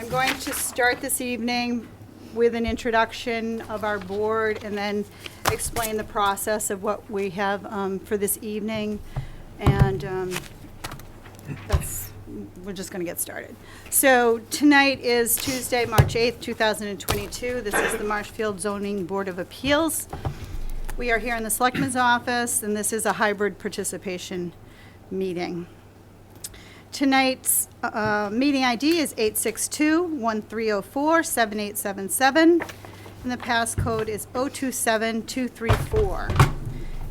I'm going to start this evening with an introduction of our board and then explain the process of what we have for this evening. And we're just going to get started. So tonight is Tuesday, March 8th, 2022. This is the Marshfield Zoning Board of Appeals. We are here in the Selectman's office, and this is a hybrid participation meeting. Tonight's meeting ID is 862-1304-7877, and the passcode is 027234.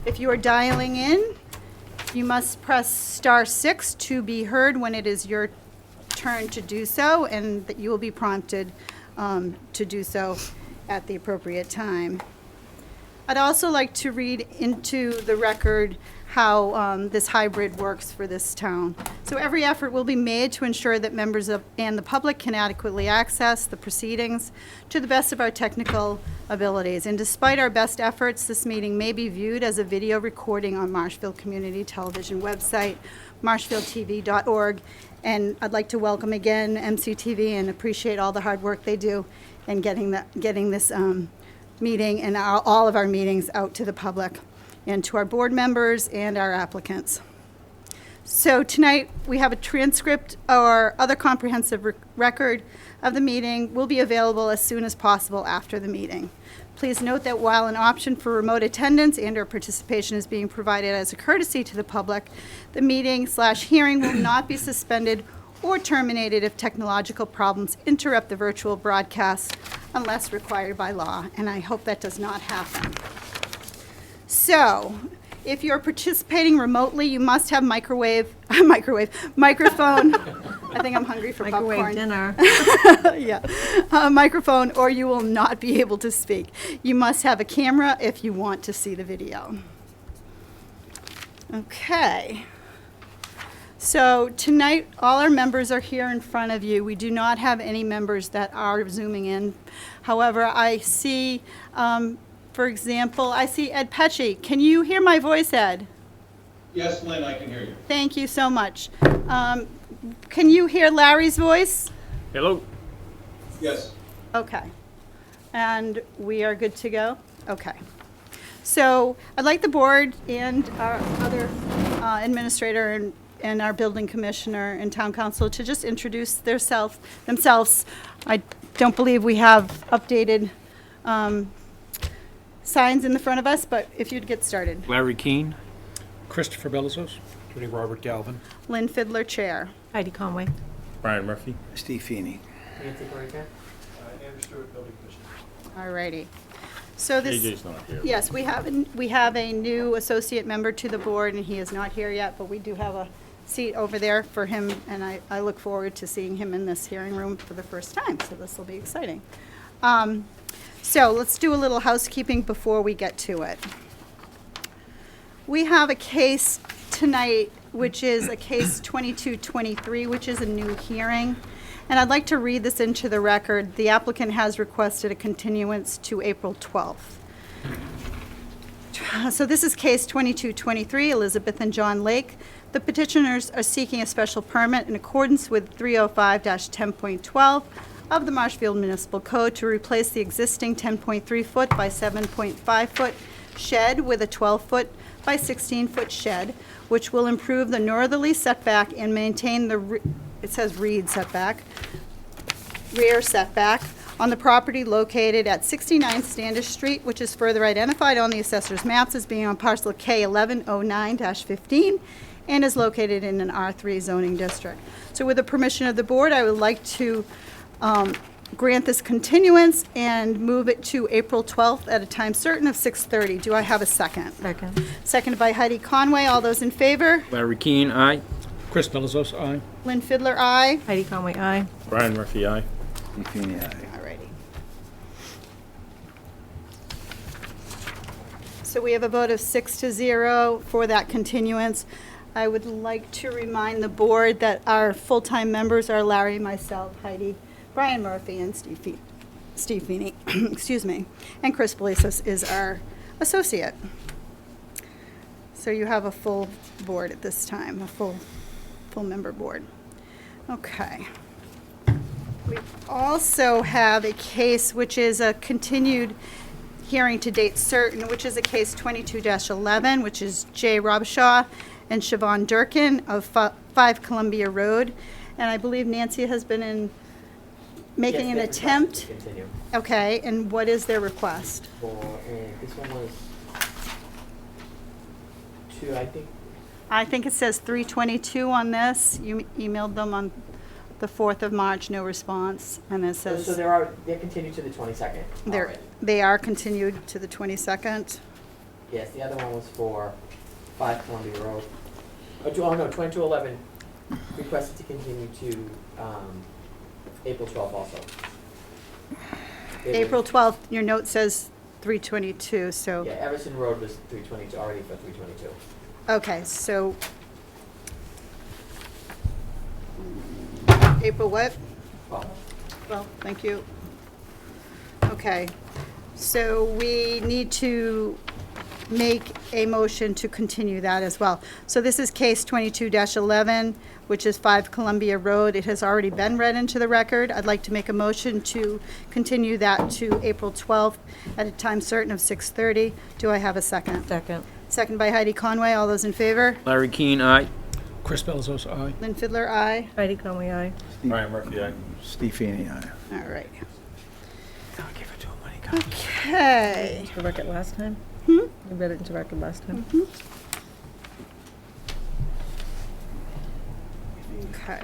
If you are dialing in, you must press *6 to be heard when it is your turn to do so, and that you will be prompted to do so at the appropriate time. I'd also like to read into the record how this hybrid works for this town. So every effort will be made to ensure that members of and the public can adequately access the proceedings to the best of our technical abilities. And despite our best efforts, this meeting may be viewed as a video recording on Marshfield Community Television website, marshfieldtv.org. And I'd like to welcome again MCTV and appreciate all the hard work they do in getting this meeting and all of our meetings out to the public and to our board members and our applicants. So tonight we have a transcript or other comprehensive record of the meeting will be available as soon as possible after the meeting. Please note that while an option for remote attendance and or participation is being provided as a courtesy to the public, the meeting/hearing will not be suspended or terminated if technological problems interrupt the virtual broadcast unless required by law, and I hope that does not happen. So, if you're participating remotely, you must have microphone. I think I'm hungry for microwave popcorn. dinner. Yeah, microphone, or you will not be able to speak. You must have a camera if you want to see the video. Okay. So tonight, all our members are here in front of you. We do not have any members that are Zooming in. However, I see, for example, I see Ed Pecci. Can you hear my voice, Ed? Yes, Lynn, I can hear you. Thank you so much. Can you hear Larry's voice? Hello. Yes. Okay. And we are good to go? Okay. So I'd like the board and our other administrator and our building commissioner and town council to just introduce themselves. I don't believe we have updated signs in the front of us, but if you'd get started. Larry Keane. Christopher Belizos. Attorney Robert Galvin. Lynn Fiddler, Chair. Heidi Conway. Brian Murphy. Steve Feeney. Andrew Stewart, Building Commissioner. All righty. So this. AJ's not here. Yes, we have a new associate member to the board, and he is not here yet, but we do have a seat over there for him, and I look forward to seeing him in this hearing room for the first time, so this will be exciting. So let's do a little housekeeping before we get to it. We have a case tonight, which is a case 2223, which is a new hearing. And I'd like to read this into the record. The applicant has requested a continuance to April 12th. So this is case 2223, Elizabeth and John Lake. The petitioners are seeking a special permit in accordance with 305-10.12 of the Marshfield Municipal Code to replace the existing 10.3 foot by 7.5 foot shed with a 12 foot by 16 foot shed, which will improve the northerly setback and maintain the, it says rear setback on the property located at 69 Standish Street, which is further identified on the assessor's maps as being on parcel K1109-15 and is located in an R3 zoning district. So with the permission of the board, I would like to grant this continuance and move it to April 12th at a time certain of 6:30. Do I have a second? Second. Seconded by Heidi Conway. All those in favor? Larry Keane, aye. Chris Belizos, aye. Lynn Fiddler, aye. Heidi Conway, aye. Brian Murphy, aye. Steve Feeney, aye. Alrighty. So we have a vote of 6-0 for that continuance. I would like to remind the board that our full-time members are Larry, myself, Heidi, Brian Murphy, and Steve Feeney, excuse me, and Chris Belizos is our associate. So you have a full board at this time, a full member board. Okay. We also have a case which is a continued hearing to date certain, which is a case 22-11, which is Jay Robshaw and Siobhan Durkin of 5 Columbia Road. And I believe Nancy has been making an Yes, they attempt. requested to continue Okay, and what is their request? for, this one was two, I think, I think it says 322 on this. You emailed them on the 4th of March, no response, and it so says they're continued to the 22nd already. they are continued to the 22nd. Yes, the other one was for 5 Columbia Road. Oh, no, 2211 requested to continue to, April 12th also. It was- April 12th, your note says 322, so, Yeah, Everson Road was 322, already for 322. okay, so April what? Well, thank you. Okay, so we need to make a motion to continue that as well. So this is case 22-11, which is 5 Columbia Road. It has already been read into the record. I'd like to make a motion to continue that to April 12th at a time certain of 6:30. Do I have a second? Second. Second by Heidi Conway. All those in favor? Larry Keane, aye. Chris Belazos, aye. Lynn Fiddler, aye. Heidi Conway, aye. Brian Murphy, aye. Steve Feeney, aye. All right. Don't give it to him when he comes. Okay. Into record last time? Hmm? You read it into record last time? Okay.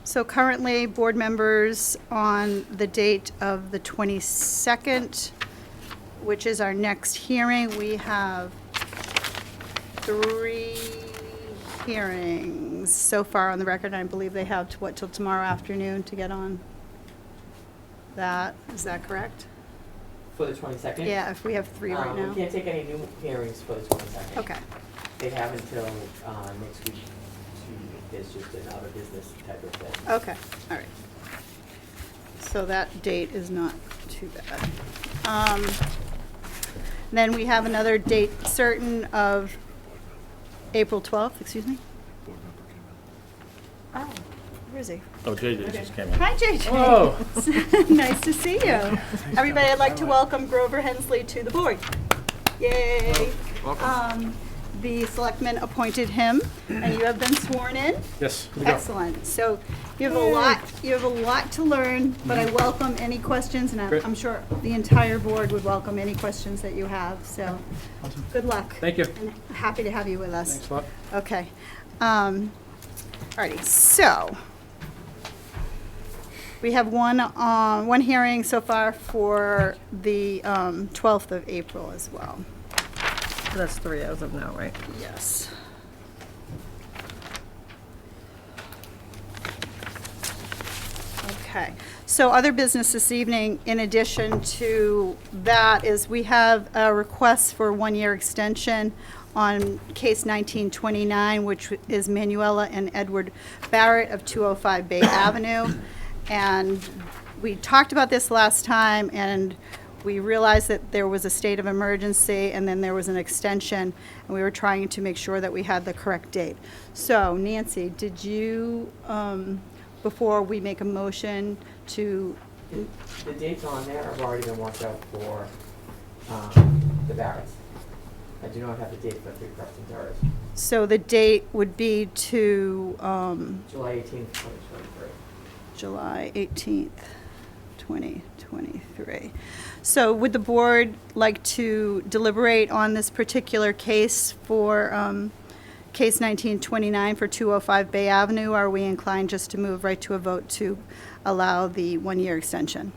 So currently, board members, on the date of the 22nd, which is our next hearing, we have 3 hearings so far on the record. And I believe they have, till tomorrow afternoon to get on that. Is that correct? For the 22nd? Yeah, if we have 3 right We now. can't take any new hearings for the 22nd. Okay. They have until next week. There's just another business type of thing. Okay, all right. So that date is not too bad. Then we have another date certain of April 12th, excuse me? Oh, where is he? Oh, JJ just came in. Hi, JJ. Oh. Nice to see you. Everybody, I'd like to welcome Grover Hensley to the board. Yay. The selectmen appointed him, and you have been sworn in. Yes, here we go. Excellent. So you have a lot to learn, but I welcome any questions, and Great. I'm sure the entire board would welcome any questions that you have. So Awesome. good luck. Thank you. And happy to have you with us. Thanks a lot. Okay. Alrighty, so we have one hearing so far for the 12th of April as well. So that's 3 as of now, right? Yes. Okay, so other business this evening, in addition to that, is we have a request for 1-year extension on case 1929, which is Manuela and Edward Barrett of 205 Bay Avenue. And we talked about this last time, and we realized that there was a state of emergency, and then there was an extension, and we were trying to make sure that we had the correct date. So Nancy, did you, before we make a motion to, The dates on there have already been worked out for the Barretts. I do not have the date for 3 Preston Terrace. so the date would be to July 18th, 2023. July 18th, 2023. So would the board like to deliberate on this particular case for case 1929 for 205 Bay Avenue? Or are we inclined just to move right to a vote to allow the 1-year extension?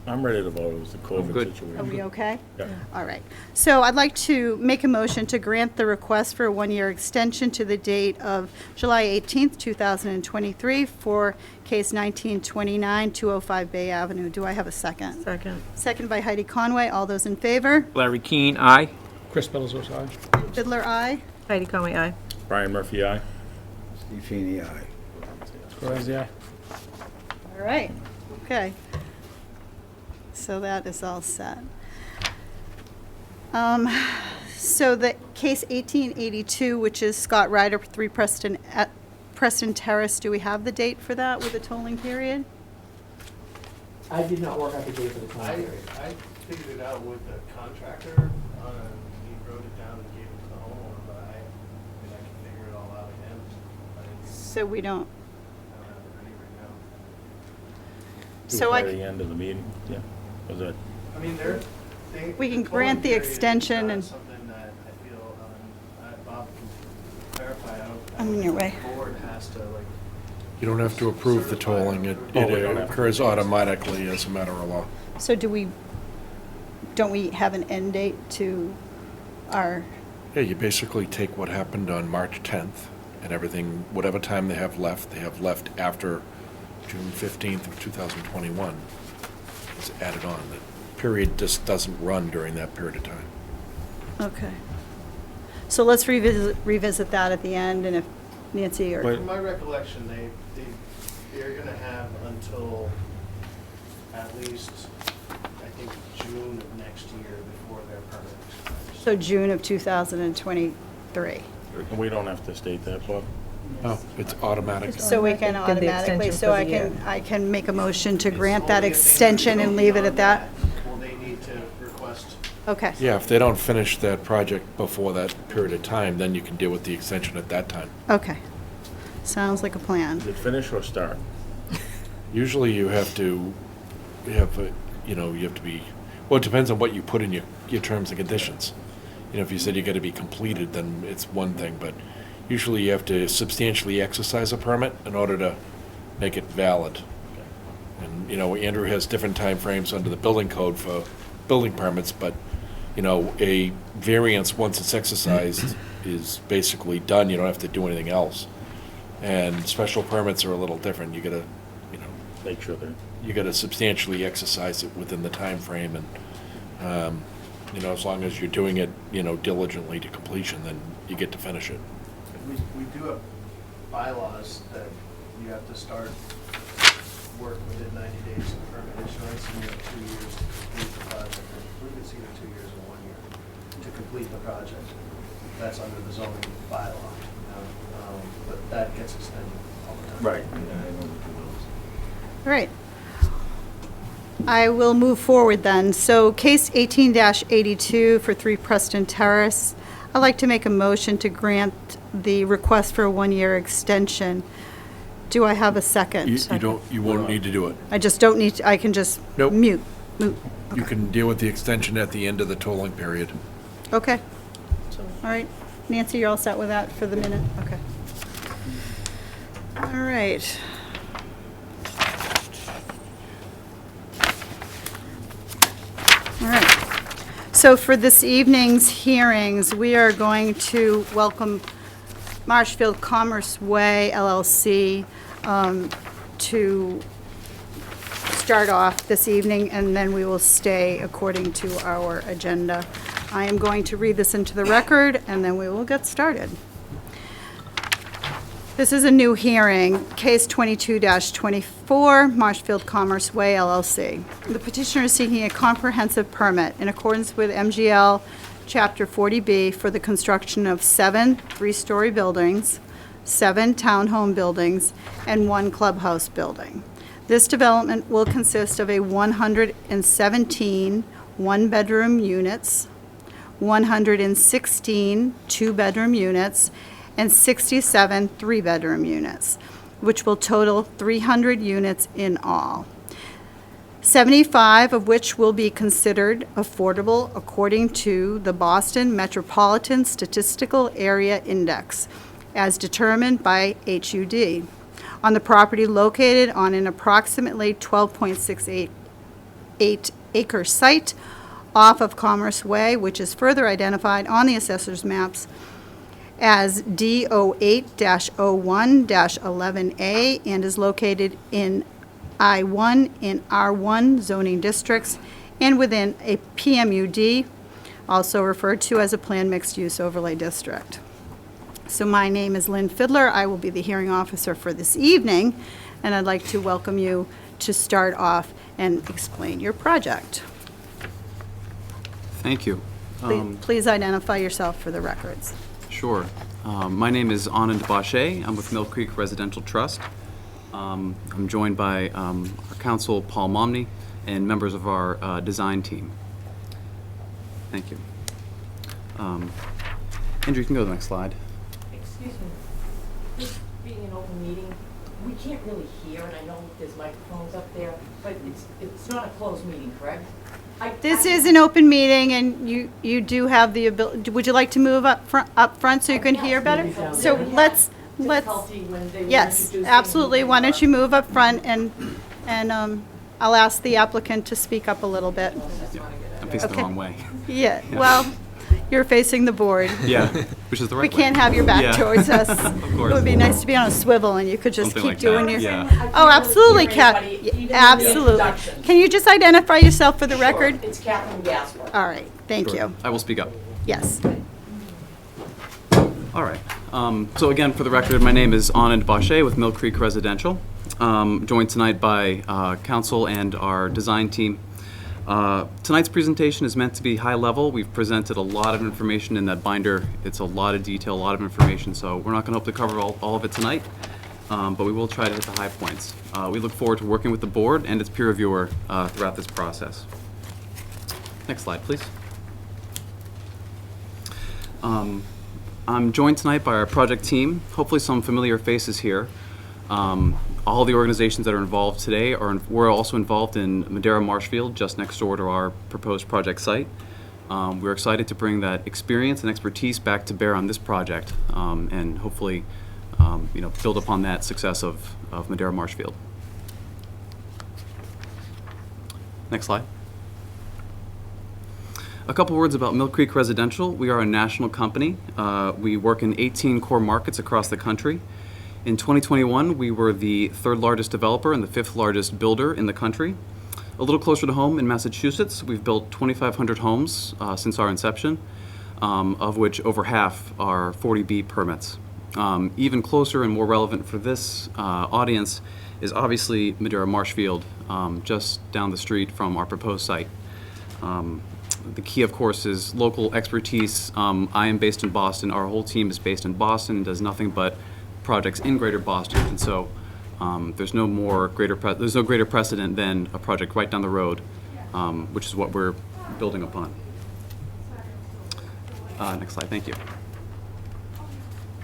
I'm ready to vote. It was the COVID good. Are situation. we okay? Yeah. All right. So I'd like to make a motion to grant the request for a 1-year extension to the date of July 18th, 2023 for case 1929, 205 Bay Avenue. Do I have a second? Second. Second by Heidi Conway. All those in favor? Larry Keane, aye. Chris Belazos, aye. Fiddler, aye. Heidi Conway, aye. Brian Murphy, aye. Steve Feeney, aye. Squires, aye. All right. Okay. So that is all set. So the case 1882, which is Scott Ryder, 3 Preston Terrace, do we have the date for that with the tolling period? I did not work out the date for the I, tolling period. I figured it out with the contractor, he wrote it down and gave it to the homeowner, but I mean, I can figure it all out again. I don't So we don't, have it ready right now. Do it So by I- the end of the meeting, yeah. Was that, I mean, We can the grant the tolling period is extension not and- Something that I feel, Bob can clarify, I don't. I'm in your way. The board has to like. You don't have to approve the tolling. It Oh, we don't have to. occurs automatically as a matter of law. so don't we have an end date to our, Yeah, you basically take what happened on March 10th and everything, whatever time they have left after June 15th of 2021 is added on. The period just doesn't run during that period of time. okay. So let's revisit that at the end, and if Nancy or, But- From my recollection, they're gonna have until at least, I think, June of next year before their permit expires. so June of 2023. and we don't have to state that, Bob? Oh, it's automatic. So we can Give the automatically, extension so for I the can, year. I can make a motion to It's grant that only if they extension and go leave it at beyond that? Will they need to request? Okay. Yeah, if they don't finish that project before that period of time, then you can deal with the extension at that time. Okay. Sounds like a plan. Is it finish or start? Usually you have to, you have to be, well, it depends on what you put in your terms and conditions. You know, if you said you gotta be completed, then it's one thing, but usually you have to substantially exercise a permit in order to make it valid. And, Andrew has different timeframes under the building code for building permits, but, a variance, once it's exercised, is basically done. You don't have to do anything else. And special permits are a little different. You gotta, Make sure that, you gotta substantially exercise it within the time frame, and, as long as you're doing it, diligently to completion, then you get to finish it. We do have bylaws that you have to start work within 90 days of permit issuance, and you have 2 years to complete the project. I believe it's either 2 years or 1 year to complete the project. That's under the zoning bylaw. But that gets extended all the time. right. Yeah, I know what to do. All right. I will move forward then. So case 18-82 for 3 Preston Terrace. I'd like to make a motion to grant the request for a 1-year extension. Do I have a second? You won't need to do it. I just don't need, I can just Nope. mute. You can deal with the extension at the end of the tolling period. Okay. All right. Nancy, you're all set with that for the minute? Okay. All right. All right. So for this evening's hearings, we are going to welcome Marshfield Commerce Way LLC to start off this evening, and then we will stay according to our agenda. I am going to read this into the record, and then we will get started. This is a new hearing, case 22-24, Marshfield Commerce Way LLC. The petitioner is seeking a comprehensive permit in accordance with MGL Chapter 40B for the construction of 7 3-story buildings, 7 townhome buildings, and 1 clubhouse building. This development will consist of a 117 one-bedroom units, 116 two-bedroom units, and 67 three-bedroom units, which will total 300 units in all. 75 of which will be considered affordable according to the Boston Metropolitan Statistical Area Index, as determined by HUD, on the property located on an approximately 12.68 acre site off of Commerce Way, which is further identified on the assessor's maps as D08-01-11A and is located in I-1 and R1 zoning districts and within a PMUD, also referred to as a planned mixed-use overlay district. So my name is Lynn Fiddler. I will be the hearing officer for this evening, and I'd like to welcome you to start off and explain your project. Thank you. Please identify yourself for the records. Sure. My name is Anand Bashe. I'm with Mill Creek Residential Trust. I'm joined by our counsel, Paul Momney, and members of our design team. Thank you. Andrew, you can go to the next slide. Excuse me, this being an open meeting, we can't really hear, and I know there's microphones up there, but it's not a closed meeting, correct? This is an open meeting, and you do have the ability, would you like to move up front so you can hear better? So let's, Difficulty when they were yes, introducing absolutely. who they Why don't were. you move up front, and I'll ask the applicant to speak up a little bit. I'm facing the Okay. wrong way. Yeah, well, you're facing the board. Yeah, which is the right We way. can't have your back Yeah. towards us. It course. would be nice to be on a swivel and you could just Something keep like doing that, your. yeah. I can't Oh, really absolutely, hear Kat. anybody, even in the Absolutely. introductions. Can you just identify yourself for the Sure. record? It's Catherine Gasper. All right, thank Sure. you. I will speak up. Yes. All right. So again, for the record, my name is Anand Bache with Mill Creek Residential. Joined tonight by council and our design team. Tonight's presentation is meant to be high level. We've presented a lot of information in that binder. It's a lot of detail, a lot of information, so we're not going to hope to cover all of it tonight, but we will try to hit the high points. We look forward to working with the board and its peer reviewer throughout this process. Next slide, please. I'm joined tonight by our project team, hopefully some familiar faces here. All the organizations that are involved today were also involved in Madera Marshfield, just next door to our proposed project site. We're excited to bring that experience and expertise back to bear on this project, and hopefully, build upon that success of Madera Marshfield. Next slide. A couple words about Mill Creek Residential. We are a national company. We work in 18 core markets across the country. In 2021, we were the third largest developer and the fifth largest builder in the country. A little closer to home in Massachusetts, we've built 2,500 homes since our inception, of which over half are 40B permits. Even closer and more relevant for this audience is obviously Madera Marshfield, just down the street from our proposed site. The key, of course, is local expertise. I am based in Boston. Our whole team is based in Boston and does nothing but projects in Greater Boston, and so there's no greater precedent than a project right down the road, which is what we're building upon. Next slide, thank you.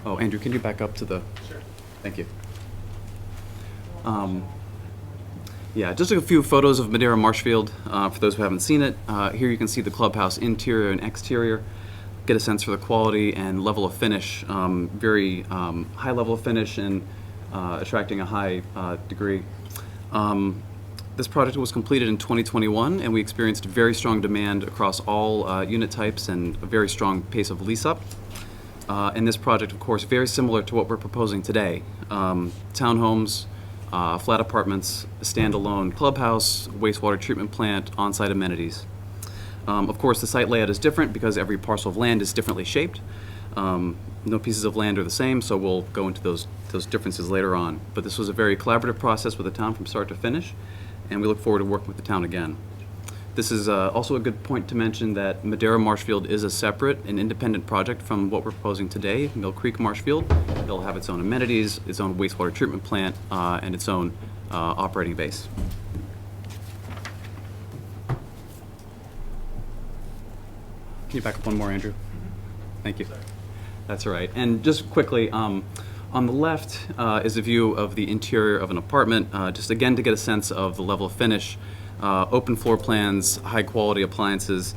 Oh, Andrew, can you back up to the? Sure. Thank you. Yeah, just a few photos of Madera Marshfield for those who haven't seen it. Here you can see the clubhouse interior and exterior. Get a sense for the quality and level of finish. Very high level of finish and attracting a high degree. This project was completed in 2021, and we experienced very strong demand across all unit types and a very strong pace of lease up. And this project, of course, very similar to what we're proposing today. Townhomes, flat apartments, a standalone clubhouse, wastewater treatment plant, on-site amenities. Of course, the site layout is different because every parcel of land is differently shaped. No pieces of land are the same, so we'll go into those differences later on. But this was a very collaborative process with the town from start to finish, and we look forward to working with the town again. This is also a good point to mention that Madera Marshfield is a separate and independent project from what we're proposing today, Mill Creek Marshfield. It'll have its own amenities, its own wastewater treatment plant, and its own operating base. Can you back up one more, Andrew? Thank you. That's all right. And just quickly, on the left is a view of the interior of an apartment, just again to get a sense of the level of finish, open floor plans, high quality appliances,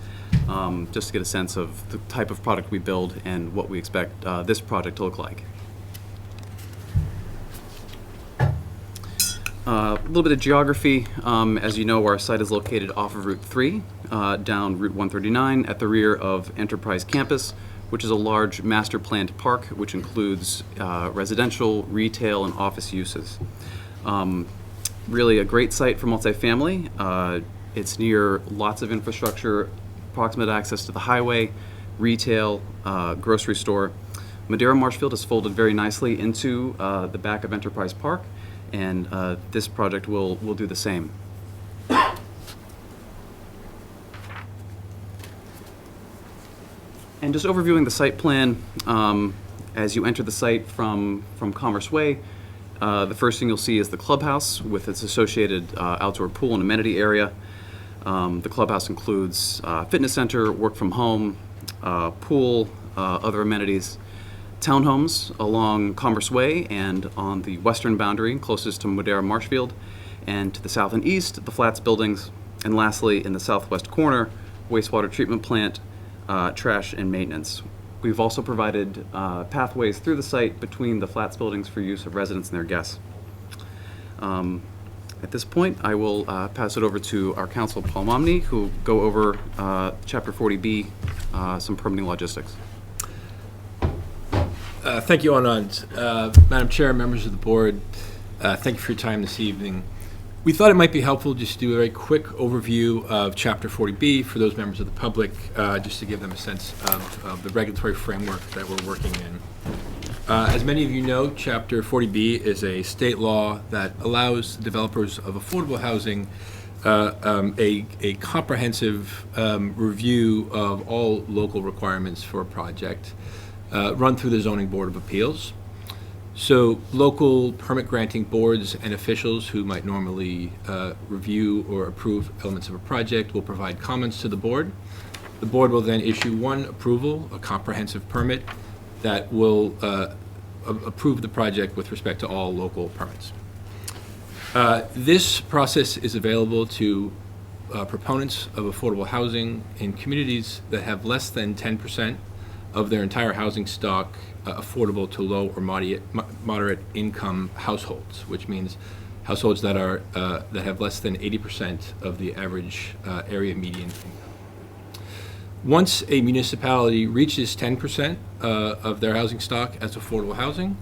just to get a sense of the type of product we build and what we expect this project to look like. A little bit of geography. As you know, our site is located off of Route 3, down Route 139 at the rear of Enterprise Campus, which is a large master planned park which includes residential, retail, and office uses. Really a great site for multifamily. It's near lots of infrastructure, proximate access to the highway, retail, grocery store. Madera Marshfield is folded very nicely into the back of Enterprise Park, and this project will do the same. And just overviewing the site plan, as you enter the site from Commerce Way, The first thing you'll see is the clubhouse with its associated outdoor pool and amenity area. The clubhouse includes fitness center, work from home, pool, other amenities, townhomes along Commerce Way and on the western boundary closest to Modera Marshfield, and to the south and east, the flats buildings, and lastly, in the southwest corner, wastewater treatment plant, trash and maintenance. We've also provided pathways through the site between the flats buildings for use of residents and their guests. At this point, I will pass it over to our counsel, Paul Momney, who will go over Chapter 40B, some permitting logistics. Thank you, Anand. Madam Chair, members of the board, thank you for your time this evening. We thought it might be helpful just to do a very quick overview of Chapter 40B for those members of the public, just to give them a sense of the regulatory framework that we're working in. As many of you know, Chapter 40B is a state law that allows developers of affordable housing a comprehensive review of all local requirements for a project run through the Zoning Board of Appeals. So local permit granting boards and officials who might normally review or approve elements of a project will provide comments to the board. The board will then issue one approval, a comprehensive permit, that will approve the project with respect to all local permits. This process is available to proponents of affordable housing in communities that have less than 10% of their entire housing stock affordable to low or moderate income households, which means households that are that have less than 80% of the average area median income. Once a municipality reaches 10% of their housing stock as affordable housing,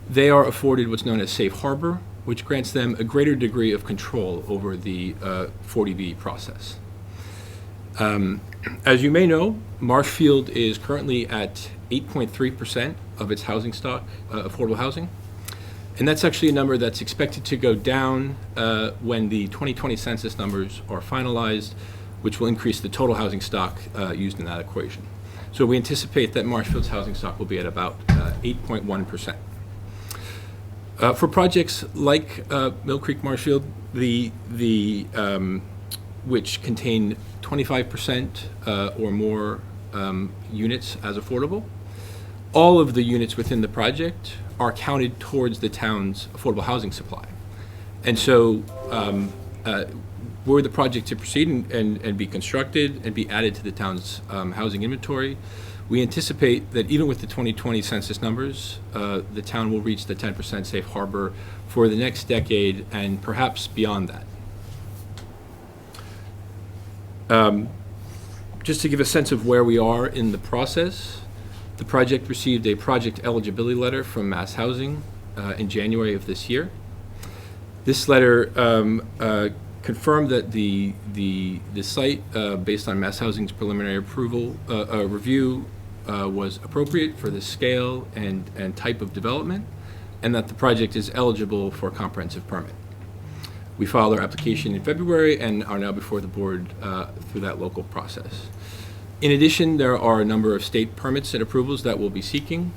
they are afforded what's known as safe harbor, which grants them a greater degree of control over the 40B process. As you may know, Marshfield is currently at 8.3% of its housing stock, affordable housing. And that's actually a number that's expected to go down when the 2020 census numbers are finalized, which will increase the total housing stock used in that equation. So we anticipate that Marshfield's housing stock will be at about 8.1%. For projects like Mill Creek Marshfield, which contain 25% or more units as affordable, all of the units within the project are counted towards the town's affordable housing supply. And so were the project to proceed and be constructed and be added to the town's housing inventory, we anticipate that even with the 2020 census numbers, the town will reach the 10% safe harbor for the next decade and perhaps beyond that. Just to give a sense of where we are in the process, the project received a project eligibility letter from Mass Housing in January of this year. This letter confirmed that the site, based on Mass Housing's preliminary approval review, was appropriate for the scale and type of development, and that the project is eligible for a comprehensive permit. We filed our application in February and are now before the board through that local process. In addition, there are a number of state permits and approvals that we'll be seeking.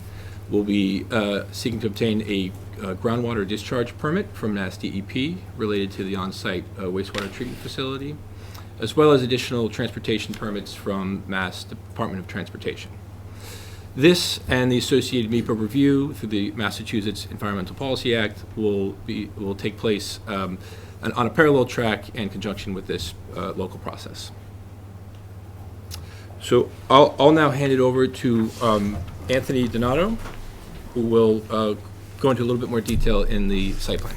We'll be seeking to obtain a groundwater discharge permit from Mass DEP related to the on-site wastewater treatment facility, as well as additional transportation permits from Mass Department of Transportation. This and the associated MEPA review through the Massachusetts Environmental Policy Act will take place on a parallel track in conjunction with this local process. So I'll now hand it over to Anthony Donato, who will go into a little bit more detail in the site plan.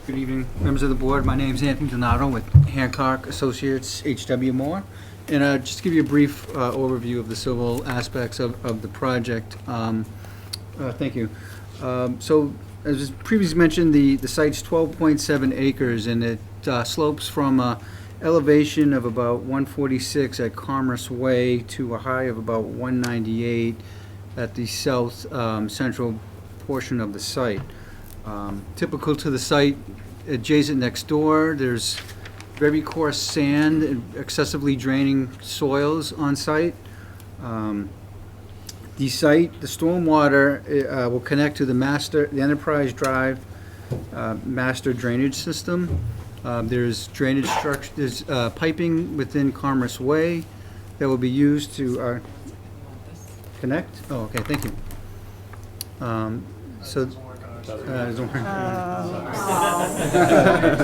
Good evening, members of the board. My name is Anthony Donato with Hancock Associates H.W. Moore. And just to give you a brief overview of the civil aspects of the project. Thank you. So, as was previously mentioned, the site's 12.7 acres, and it slopes from elevation of about 146 at Commerce Way to a height of about 198 at the south central portion of the site. Typical to the site, adjacent next door, there's very coarse sand and excessively draining soils on site. The site, the stormwater, will connect to the Enterprise Drive master drainage system. There's drainage structure, there's piping within Commerce Way that will be used to connect. Oh, okay, thank you. So. Doesn't work on our Doesn't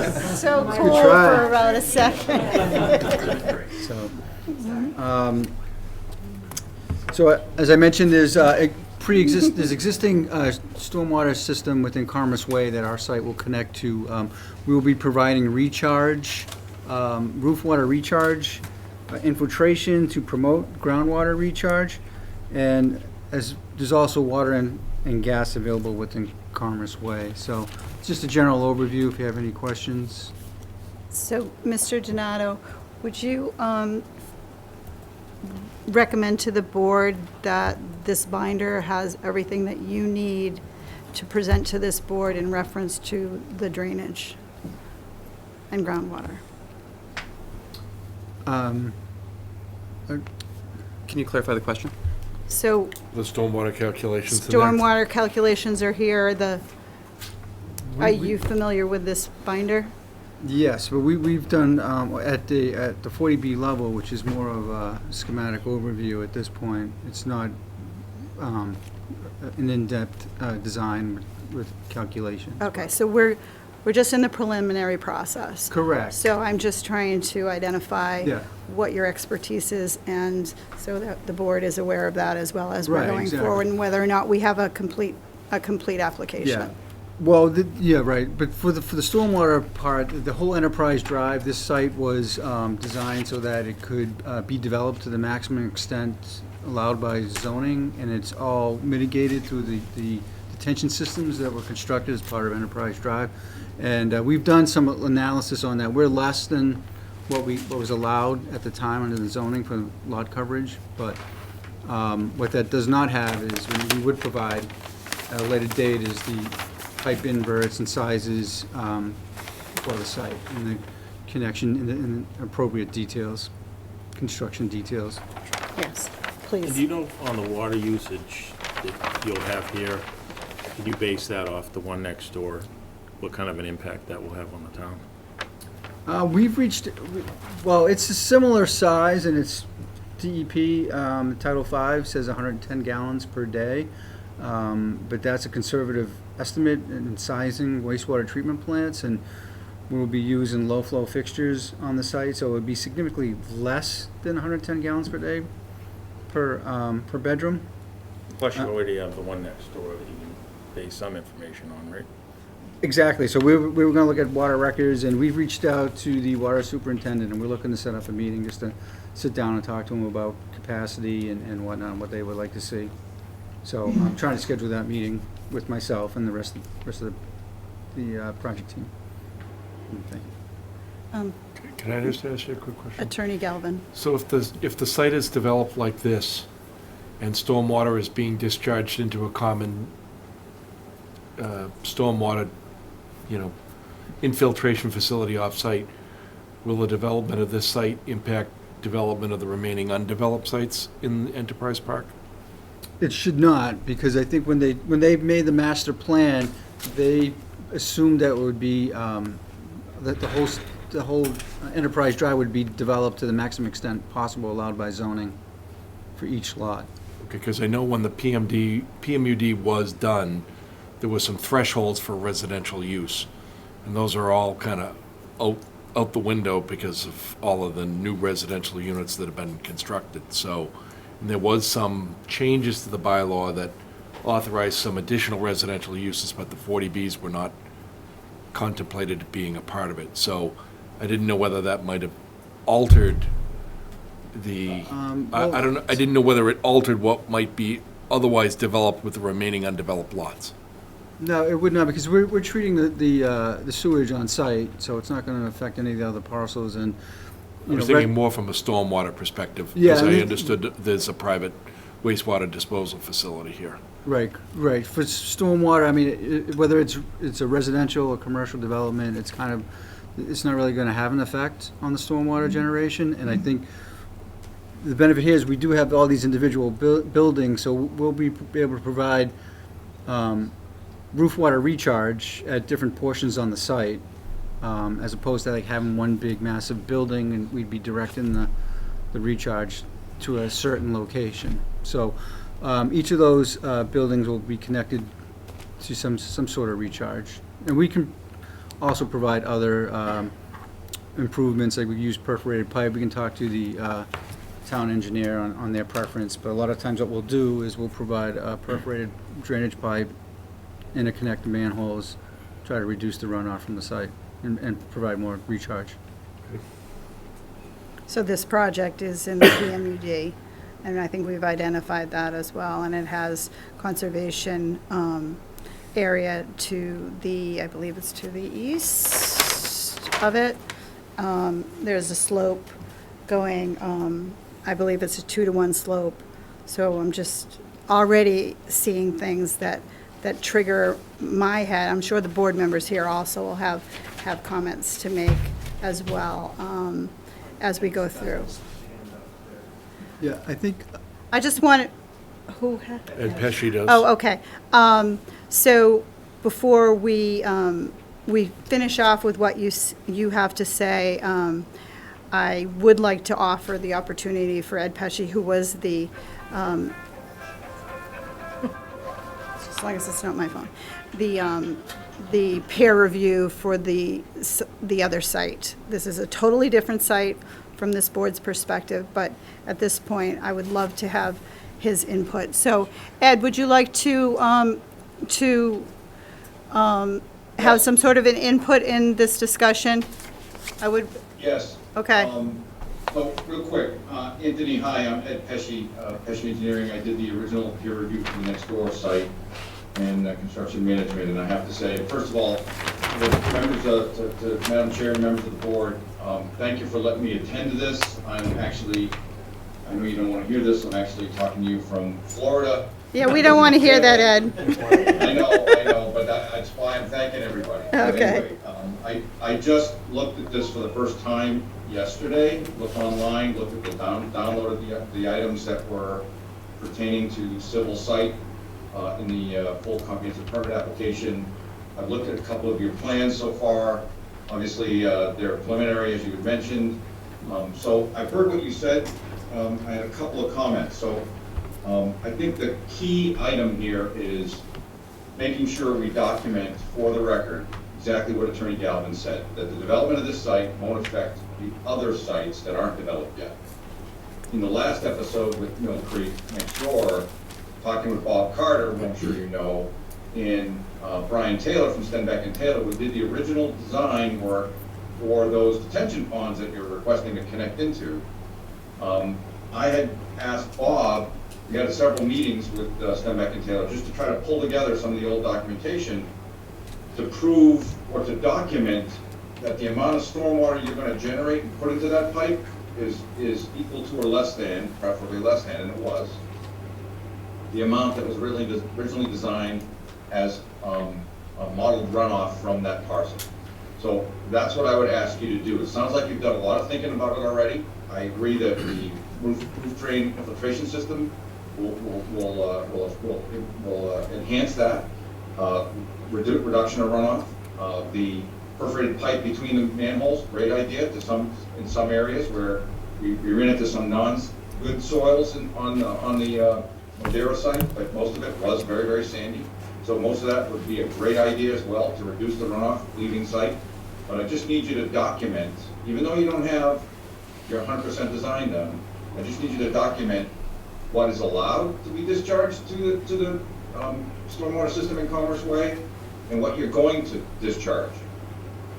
work. So Good cool try. for about a second. So, as I mentioned, there's there's existing stormwater system within Commerce Way that our site will connect to. We will be providing recharge, roof water recharge, infiltration to promote groundwater recharge, and there's also water and gas available within Commerce Way. So, just a general overview. If you have any questions. So, Mr. Donato, would you recommend to the board that this binder has everything that you need to present to this board in reference to the drainage and groundwater? Can you clarify the question? So The stormwater calculations in there? stormwater calculations are here, are you familiar with this binder? Yes, but we've done, at the 40B level, which is more of a schematic overview at this point. It's not an in-depth design with calculations. Okay, so we're just in the preliminary process. Correct. So I'm just trying to identify Yeah. what your expertise is, and so that the board is aware of that as well as we're Right, going exactly. forward, and whether or not we have a complete application. Yeah. Well, yeah, right, but for the stormwater part, the whole Enterprise Drive, this site was designed so that it could be developed to the maximum extent allowed by zoning, and it's all mitigated through the detention systems that were constructed as part of Enterprise Drive. And we've done some analysis on that. We're less than what was allowed at the time under the zoning for lot coverage, but what that does not have is, we would provide at a later date, is the pipe inverts and sizes for the site, and the connection in the appropriate details, construction details. Yes, And please. do you know on the water usage that you'll have here, can you base that off the one next door? What kind of an impact that will have on the town? We've reached, well, it's a similar size, and it's DEP, Title V says 110 gallons per day, but that's a conservative estimate in sizing wastewater treatment plants, and we'll be using low-flow fixtures on the site, so it would be significantly less than 110 gallons per day per bedroom. Plus you already have the one next door that you can base some information on, right? Exactly, so we were going to look at water records, and we've reached out to the water superintendent, and we're looking to set up a meeting just to sit down and talk to him about capacity and whatnot, and what they would like to see. So I'm trying to schedule that meeting with myself and the rest of the project team. Okay. Can I just ask you a quick question? Attorney Galvin. So if the site is developed like this, and stormwater is being discharged into a common stormwater, infiltration facility off-site, will the development of this site impact development of the remaining undeveloped sites in Enterprise Park? It should not, because I think when they made the master plan, they assumed that it would be, that the whole Enterprise Drive would be developed to the maximum extent possible allowed by zoning for each lot. Okay, because I know when the PMUD was done, there was some thresholds for residential use, and those are all kind of out the window because of all of the new residential units that have been constructed. So, and there was some changes to the bylaw that authorized some additional residential uses, but the 40Bs were not contemplated being a part of it. So I didn't know whether that might have altered the, I don't know, I didn't know whether it altered what might be otherwise developed with the remaining undeveloped lots. No, it would not, because we're treating the sewage on site, so it's not going to affect any of the other parcels, and, I was thinking more from a stormwater perspective, Yeah, because I I mean- understood that there's a private wastewater disposal facility here. Right. For stormwater, I mean, whether it's a residential or commercial development, it's not really going to have an effect on the stormwater generation, and I think the benefit here is we do have all these individual buildings, so we'll be able to provide roof water recharge at different portions on the site, as opposed to like having one big massive building and we'd be directing the recharge to a certain location. So each of those buildings will be connected to some sort of recharge. And we can also provide other improvements, like we use perforated pipe. We can talk to the town engineer on their preference, but a lot of times what we'll do is we'll provide a perforated drainage pipe, interconnect the manholes, try to reduce the runoff from the site and provide more recharge. So this project is in the PMUD, and I think we've identified that as well, and it has conservation area to the, I believe it's to the east of it. There's a slope going, I believe it's a 2-to-1 slope, so I'm just already seeing things that trigger my head. I'm sure the board members here also will have comments to make as well, as we go through. Yeah, I think, I just want, who had? Ed Pesci does. Oh, okay. So before we finish off with what you have to say, I would like to offer the opportunity for Ed Pesci, who was the, as long as it's not my phone, the peer review for the other site. This is a totally different site from this board's perspective, but at this point, I would love to have his input. So, Ed, would you like to have some sort of an input in this discussion? I would, Yes. okay. So, real quick, Anthony, hi, I'm Ed Pesci, Pesci Engineering. I did the original peer review for the next door site and construction management, and I have to say, first of all, members to Madam Chair and members of the board, thank you for letting me attend to this. I'm actually, I know you don't want to hear this, I'm actually talking to you from Florida. Yeah, we don't want to hear that, Ed. I know, but that's why I'm thanking everybody. But Okay. anyway, I just looked at this for the first time yesterday, looked online, looked at downloaded the items that were pertaining to civil site in the full comprehensive permit application. I've looked at a couple of your plans so far. Obviously, they're preliminary, as you had mentioned. So I've heard what you said. I had a couple of comments. So I think the key item here is making sure we document for the record exactly what Attorney Galvin said, that the development of this site won't affect the other sites that aren't developed yet. In the last episode with Mill Creek next door, talking with Bob Carter, who I'm sure you know, and Brian Taylor from Stenbeck and Taylor, who did the original design work for those detention ponds that you're requesting to connect into. I had asked Bob, we had several meetings with Stenbeck and Taylor, just to try to pull together some of the old documentation to prove or to document that the amount of stormwater you're going to generate and put into that pipe is equal to or less than, preferably less than, and it was, the amount that was originally designed as a modeled runoff from that parcel. So that's what I would ask you to do. It sounds like you've done a lot of thinking about it already. I agree that the roof drain infiltration system will enhance that reduction of runoff. The perforated pipe between the manholes, great idea. In some areas where we ran into some non-good soils on the Madera site, but most of it was very, very sandy. So most of that would be a great idea as well to reduce the runoff leaving site. But I just need you to document, even though you don't have your 100% design done, I just need you to document what is allowed to be discharged to the stormwater system in Commerce Way and what you're going to discharge.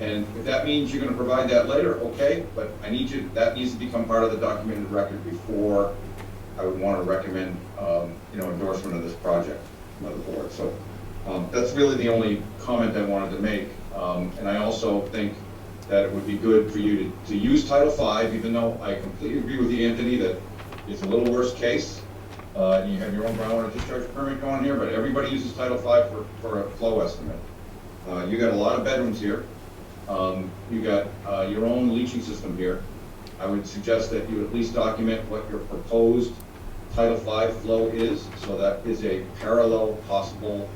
And if that means you're going to provide that later, okay, but I need you, that needs to become part of the documented record before I would want to recommend, endorsement of this project by the board. So that's really the only comment I wanted to make. And I also think that it would be good for you to use Title V, even though I completely agree with you, Anthony, that it's a little worst case. You have your own groundwater discharge permit going here, but everybody uses Title V for a flow estimate. You got a lot of bedrooms here. You got your own leaching system here. I would suggest that you at least document what your proposed Title V flow is, so that is a parallel possible,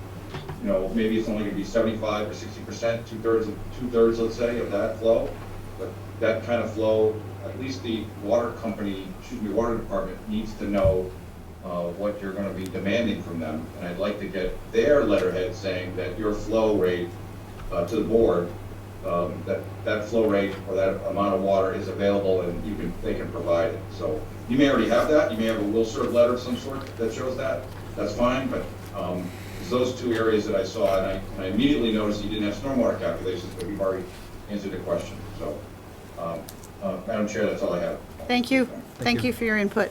you know, maybe it's only gonna be 75 or 60%, two-thirds, let's say, of that flow. But that kind of flow, at least the water department needs to know what you're gonna be demanding from them. And I'd like to get their letterhead saying that your flow rate to the board, that flow rate or that amount of water is available and they can provide it. So you may already have that. You may have a will serve letter of some sort that shows that. That's fine, but it's those two areas that I saw, and I immediately noticed you didn't have stormwater calculations, but you've already answered the question. So, Madam Chair, that's all I have. Thank you. Thank you for your input.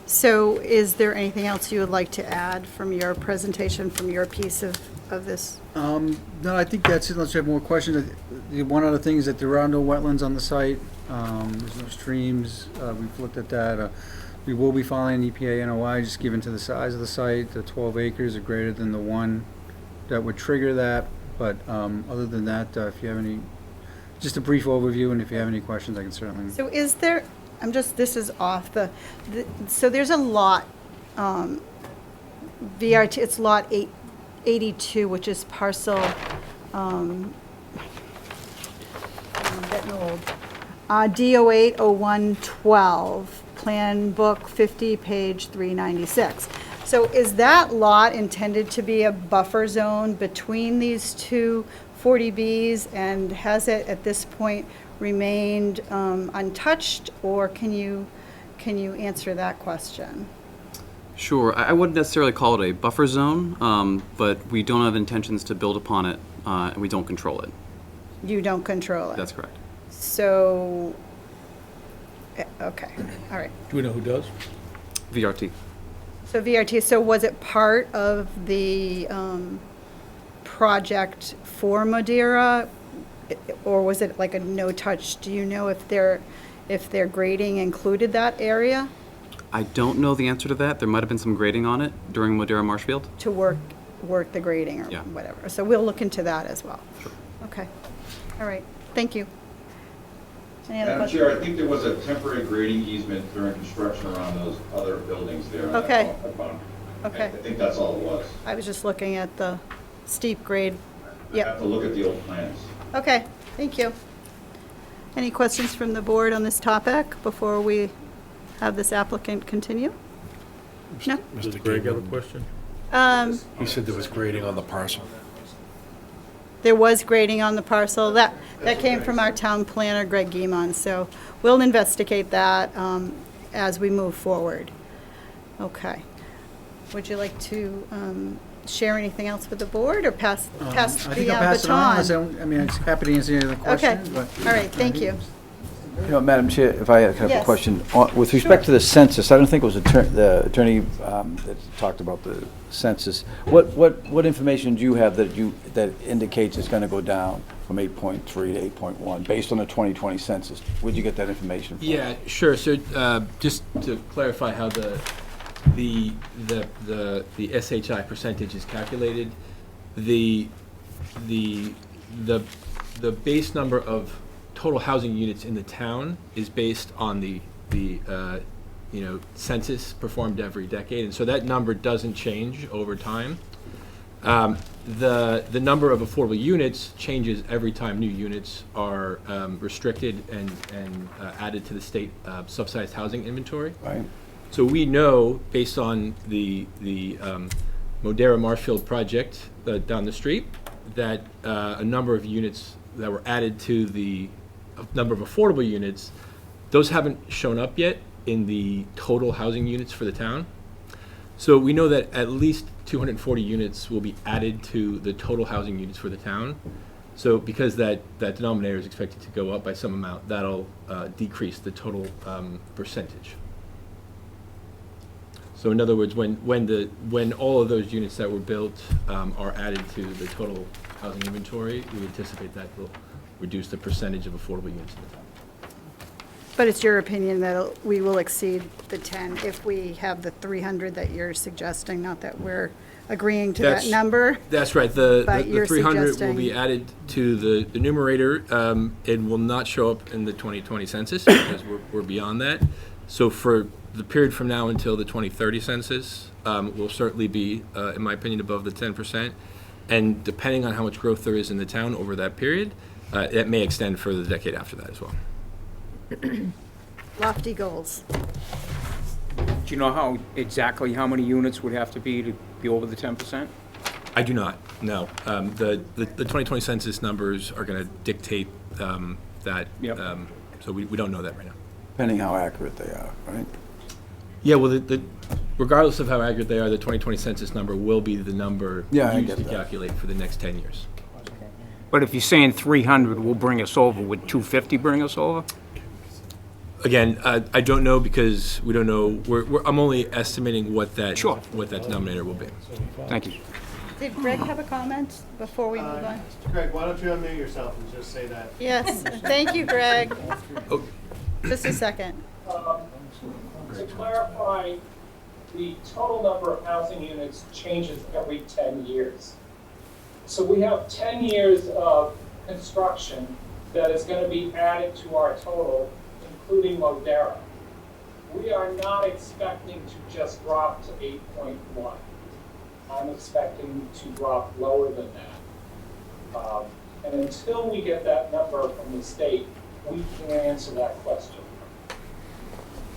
So is there anything else you would like to add from your presentation, from your piece of this? No, I think that's it, unless you have more questions. The one other thing is that there are no wetlands on the site. There's no streams. We've looked at that. We will be filing an EPA NOI, just given to the size of the site. The 12 acres are greater than the one that would trigger that. But other than that, if you have any, just a brief overview, and if you have any questions, I can certainly. So is there, this is off so there's a lot, VRT, it's lot 82, which is parcel, I'm getting old, D080112, Plan Book 50, page 396. So is that lot intended to be a buffer zone between these two 40Bs, and has it at this point remained untouched, or can you answer that question? Sure. I wouldn't necessarily call it a buffer zone, but we don't have intentions to build upon it, and we don't control it. You don't control it? That's correct. So, okay, all right. Do we know who does? VRT. So VRT, so was it part of the project for Madeira, or was it like a no-touch? Do you know if their grading included that area? I don't know the answer to that. There might have been some grading on it during Madeira Marshfield. To work the grading or Yeah. whatever. So we'll look into that as well. Sure. Okay, all right, thank you. Any other Madam questions? Chair, I think there was a temporary grading easement during construction around those other buildings there. Okay. I Okay, think that's all it was. I was just looking at the steep grade. I have to look at the old plans. Okay, thank you. Any questions from the board on this topic before we have this applicant continue? No? Does Greg have a question? He said there was grading on the parcel. There was grading on the parcel. That came from our town planner, Greg Guimon, so we'll investigate that as we move forward. Okay. Would you like to share anything else with the board, or pass I the think I'll pass it on, unless baton? I mean, I'm happy to answer any other questions, but. All right, thank you. You know, Madam Chair, if I have Yes. a question. With respect to the census, I don't think it was the attorney that talked about the census. What information do you have that indicates it's going to go down from 8.3 to 8.1, based on the 2020 census? Where'd you get that information from? Yeah, sure. So just to clarify how the SHI percentage is calculated, the base number of total housing units in the town is based on the census performed every decade, and so that number doesn't change over time. The number of affordable units changes every time new units are restricted and added to the state subsidized housing inventory. Right. So we know, based on the Madeira Marshfield project down the street, that a number of units that were added to the number of affordable units, those haven't shown up yet in the total housing units for the town. So we know that at least 240 units will be added to the total housing units for the town. So because that denominator is expected to go up by some amount, that'll decrease the total percentage. So in other words, when all of those units that were built are added to the total housing inventory, we anticipate that will reduce the percentage of affordable units in the town. But it's your opinion that we will exceed the 10 if we have the 300 that you're suggesting, not that we're agreeing to that That's- number? That's right. But The you're 300 will suggesting- be added to the numerator. It will not show up in the 2020 census because we're beyond that. So for the period from now until the 2030 census, will certainly be, in my opinion, above the 10%. And depending on how much growth there is in the town over that period, it may extend for the decade after that as well. Lofty goals. Do you know exactly how many units would have to be over the 10%? I do not, no. The 2020 census numbers are going to dictate that. Yep. So we don't know that right now. Depending how accurate they are, right? Yeah, well, regardless of how accurate they are, the 2020 census number will be the number Yeah, I used get to that. calculate for the next 10 years. But if you're saying 300 will bring us over, would 250 bring us over? Again, I don't know because we don't know. I'm only estimating what that Sure. what that denominator will be. Thank you. Did Greg have a comment before we move on? Greg, why don't you unmute yourself and just say that? Yes, thank you, Greg. Oh. Just a second. To clarify, the total number of housing units changes every 10 years. So we have 10 years of construction that is going to be added to our total, including Modera. We are not expecting to just drop to 8.1. I'm expecting to drop lower than that. And until we get that number from the state, we can't answer that question.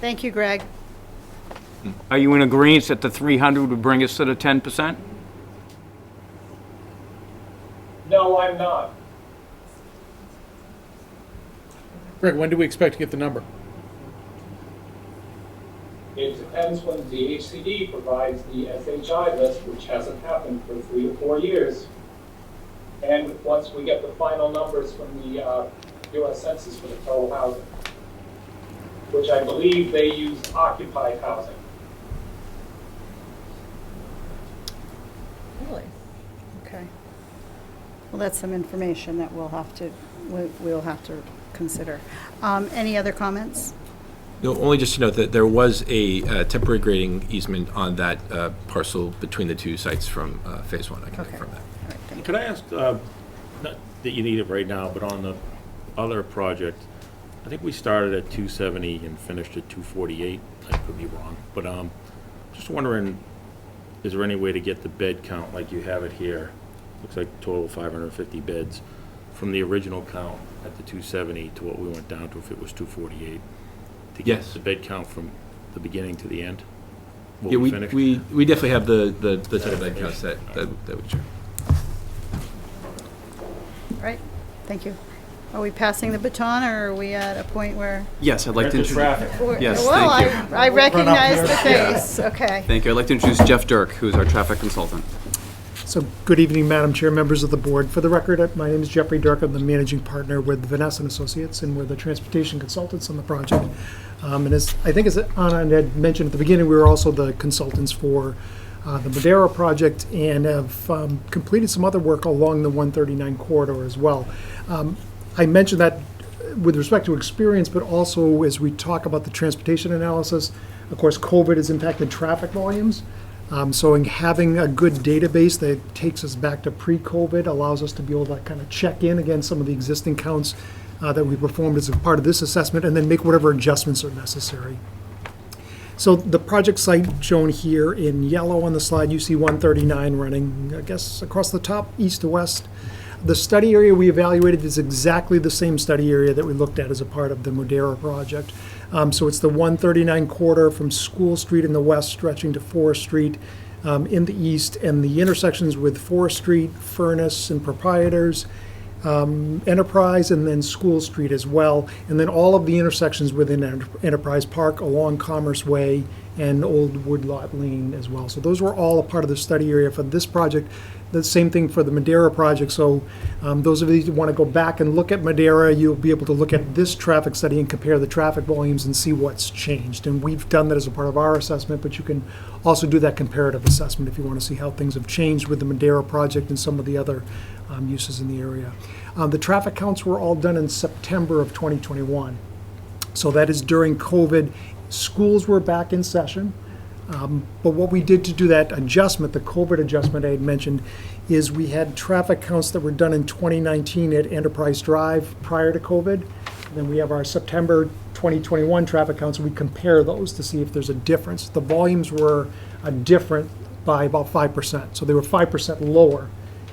Thank you, Greg. Are you in agreement that the 300 would bring us to the 10%? No, I'm not. Greg, when do we expect to get the number? It depends when the HCD provides the SHI list, which hasn't happened for 3 to 4 years. And once we get the final numbers from the US Census for the total housing, which I believe they use occupied housing. Really? Okay. Well, that's some information that we'll have to consider. Any other comments? No, only just to note that there was a temporary grading easement on that parcel between the two sites from Phase 1. I can Okay. confirm that. All right, thank you. Could I ask, not that you need it right now, but on the other project, I think we started at 270 and finished at 248. I could be wrong, but just wondering, is there any way to get the bed count like you have it here? Looks like total 550 beds from the original count at the 270 to what we went down to if it was 248. To get Yes. the bed count from the beginning to the end. What Yeah, we finished? definitely have the total bed counts that we share. All right, thank you. Are we passing the baton, or are we at a point where? Yes, I'd like to introduce. Yes, Well, thank you. I recognize the face, okay. Thank you. I'd like to introduce Jeff Dirk, who's our traffic consultant. So, good evening, Madam Chair, members of the board. For the record, my name is Jeffrey Dirk. I'm the managing partner with Vanessa and Associates, and we're the transportation consultants on the project. And as Anna had mentioned at the beginning, we were also the consultants for the Madera project and have completed some other work along the 139 corridor as well. I mentioned that with respect to experience, but also as we talk about the transportation analysis, of course, COVID has impacted traffic volumes. So in having a good database that takes us back to pre-COVID allows us to be able to kind of check in against some of the existing counts that we performed as a part of this assessment and then make whatever adjustments are necessary. So the project site shown here in yellow on the slide, you see 139 running, I guess, across the top, east to west. The study area we evaluated is exactly the same study area that we looked at as a part of the Madera project. So it's the 139 corridor from School Street in the west stretching to Forest Street in the east, and the intersections with Forest Street, Furnace, and Proprietors, Enterprise, and then School Street as well. And then all of the intersections within Enterprise Park along Commerce Way and Old Woodlot Lane as well. So those were all a part of the study area for this project. The same thing for the Madera project. So those of you who want to go back and look at Madera, you'll be able to look at this traffic study and compare the traffic volumes and see what's changed. And we've done that as a part of our assessment, but you can also do that comparative assessment if you want to see how things have changed with the Madera project and some of the other uses in the area. The traffic counts were all done in September of 2021. So that is during COVID. Schools were back in session. But what we did to do that adjustment, the COVID adjustment I had mentioned, is we had traffic counts that were done in 2019 at Enterprise Drive prior to COVID. Then we have our September 2021 traffic counts, and we compare those to see if there's a difference. The volumes were different by about 5%. So they were 5% lower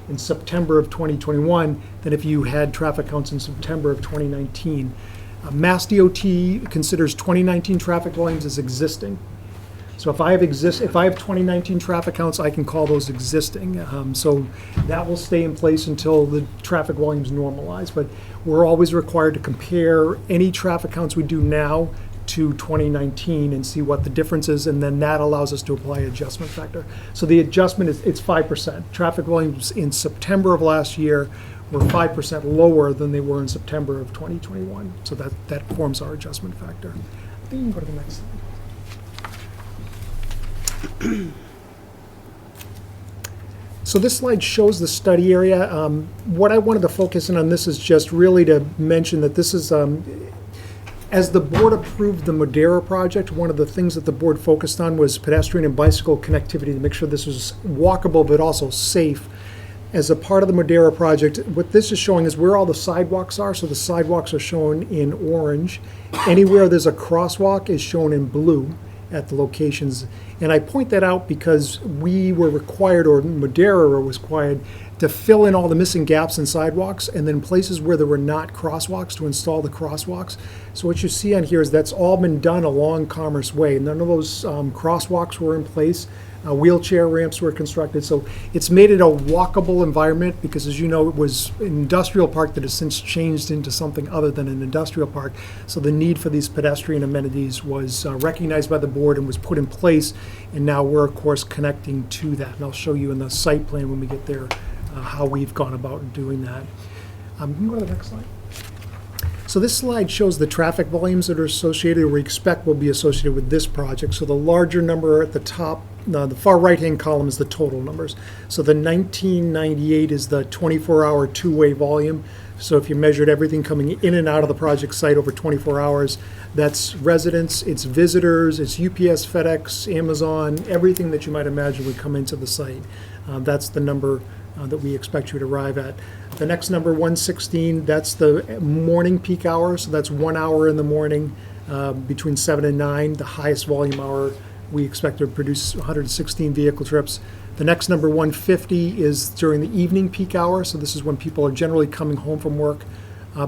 in September of 2021 than if you had traffic counts in September of 2019. Mass DOT considers 2019 traffic volumes as existing. So if I have 2019 traffic counts, I can call those existing. So that will stay in place until the traffic volumes normalize. But we're always required to compare any traffic counts we do now to 2019 and see what the difference is, and then that allows us to apply adjustment factor. So the adjustment is, it's 5%. Traffic volumes in September of last year were 5% lower than they were in September of 2021. So that forms our adjustment factor. I think you can go to the next slide. So this slide shows the study area. What I wanted to focus in on this is just really to mention that this is, as the board approved the Modera project, one of the things that the board focused on was pedestrian and bicycle connectivity to make sure this was walkable but also safe. As a part of the Modera project, what this is showing is where all the sidewalks are. So the sidewalks are shown in orange. Anywhere there's a crosswalk is shown in blue at the locations. And I point that out because we were required, or Modera was required, to fill in all the missing gaps in sidewalks, and then places where there were not crosswalks to install the crosswalks. So what you see on here is that's all been done along Commerce Way. None of those crosswalks were in place. Wheelchair ramps were constructed. So it's made it a walkable environment because, as you know, it was an industrial park that has since changed into something other than an industrial park. So the need for these pedestrian amenities was recognized by the board and was put in place. And now we're, of course, connecting to that. And I'll show you in the site plan when we get there how we've gone about doing that. You can go to the next slide. So this slide shows the traffic volumes that are associated or we expect will be associated with this project. So the larger number at the top, the far right-hand column is the total numbers. So the 1998 is the 24-hour two-way volume. So if you measured everything coming in and out of the project site over 24 hours, that's residents, it's visitors, it's UPS, FedEx, Amazon, everything that you might imagine would come into the site. That's the number that we expect you to arrive at. The next number, 116, that's the morning peak hour. So that's 1 hour in the morning between 7 and 9, the highest volume hour. We expect to produce 116 vehicle trips. The next number, 150, is during the evening peak hour. So this is when people are generally coming home from work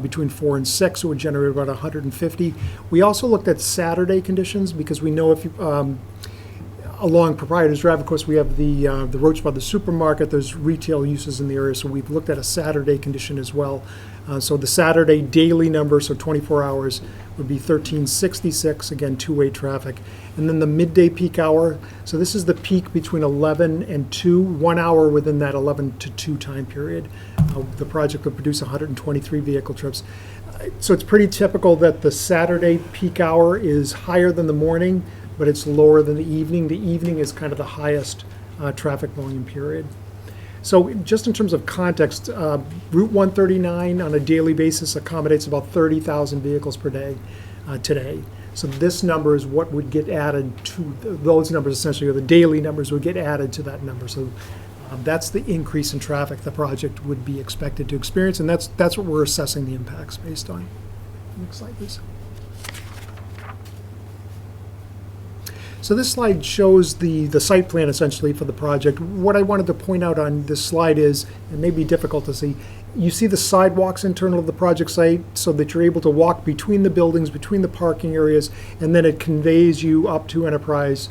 between 4 and 6. It would generate about 150. We also looked at Saturday conditions because we know if you, along Proprietors Drive, of course, we have the Roach Brothers supermarket. There's retail uses in the area, so we've looked at a Saturday condition as well. So the Saturday daily number, so 24 hours, would be 1366, again, two-way traffic. And then the midday peak hour, so this is the peak between 11 and 2, 1 hour within that 11 to 2 time period. The project would produce 123 vehicle trips. So it's pretty typical that the Saturday peak hour is higher than the morning, but it's lower than the evening. The evening is kind of the highest traffic volume period. So just in terms of context, Route 139 on a daily basis accommodates about 30,000 vehicles per day today. So this number is what would get added to those numbers, essentially, or the daily numbers would get added to that number. So that's the increase in traffic the project would be expected to experience, and that's what we're assessing the impacts based on. Next slide, please. So this slide shows the site plan essentially for the project. What I wanted to point out on this slide is, it may be difficult to see, you see the sidewalks internal of the project site so that you're able to walk between the buildings, between the parking areas, and then it conveys you up to Enterprise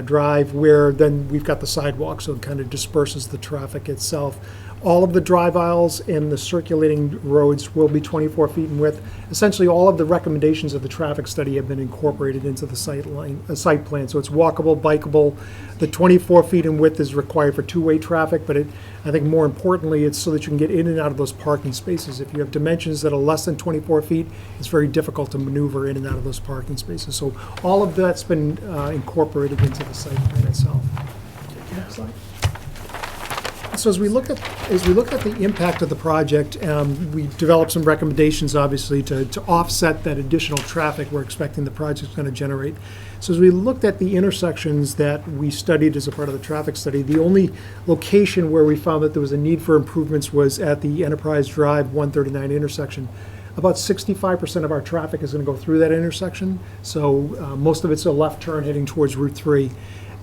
Drive where then we've got the sidewalk, so it kind of disperses the traffic itself. All of the drive aisles and the circulating roads will be 24 feet in width. Essentially, all of the recommendations of the traffic study have been incorporated into the site plan. So it's walkable, bikeable. The 24 feet in width is required for two-way traffic, but I think more importantly, it's so that you can get in and out of those parking spaces. If you have dimensions that are less than 24 feet, it's very difficult to maneuver in and out of those parking spaces. So all of that's been incorporated into the site plan itself. Next slide. So as we look at the impact of the project, we developed some recommendations, obviously, to offset that additional traffic we're expecting the project's going to generate. So as we looked at the intersections that we studied as a part of the traffic study, the only location where we found that there was a need for improvements was at the Enterprise Drive 139 intersection. About 65% of our traffic is going to go through that intersection, so most of it's a left turn heading towards Route 3.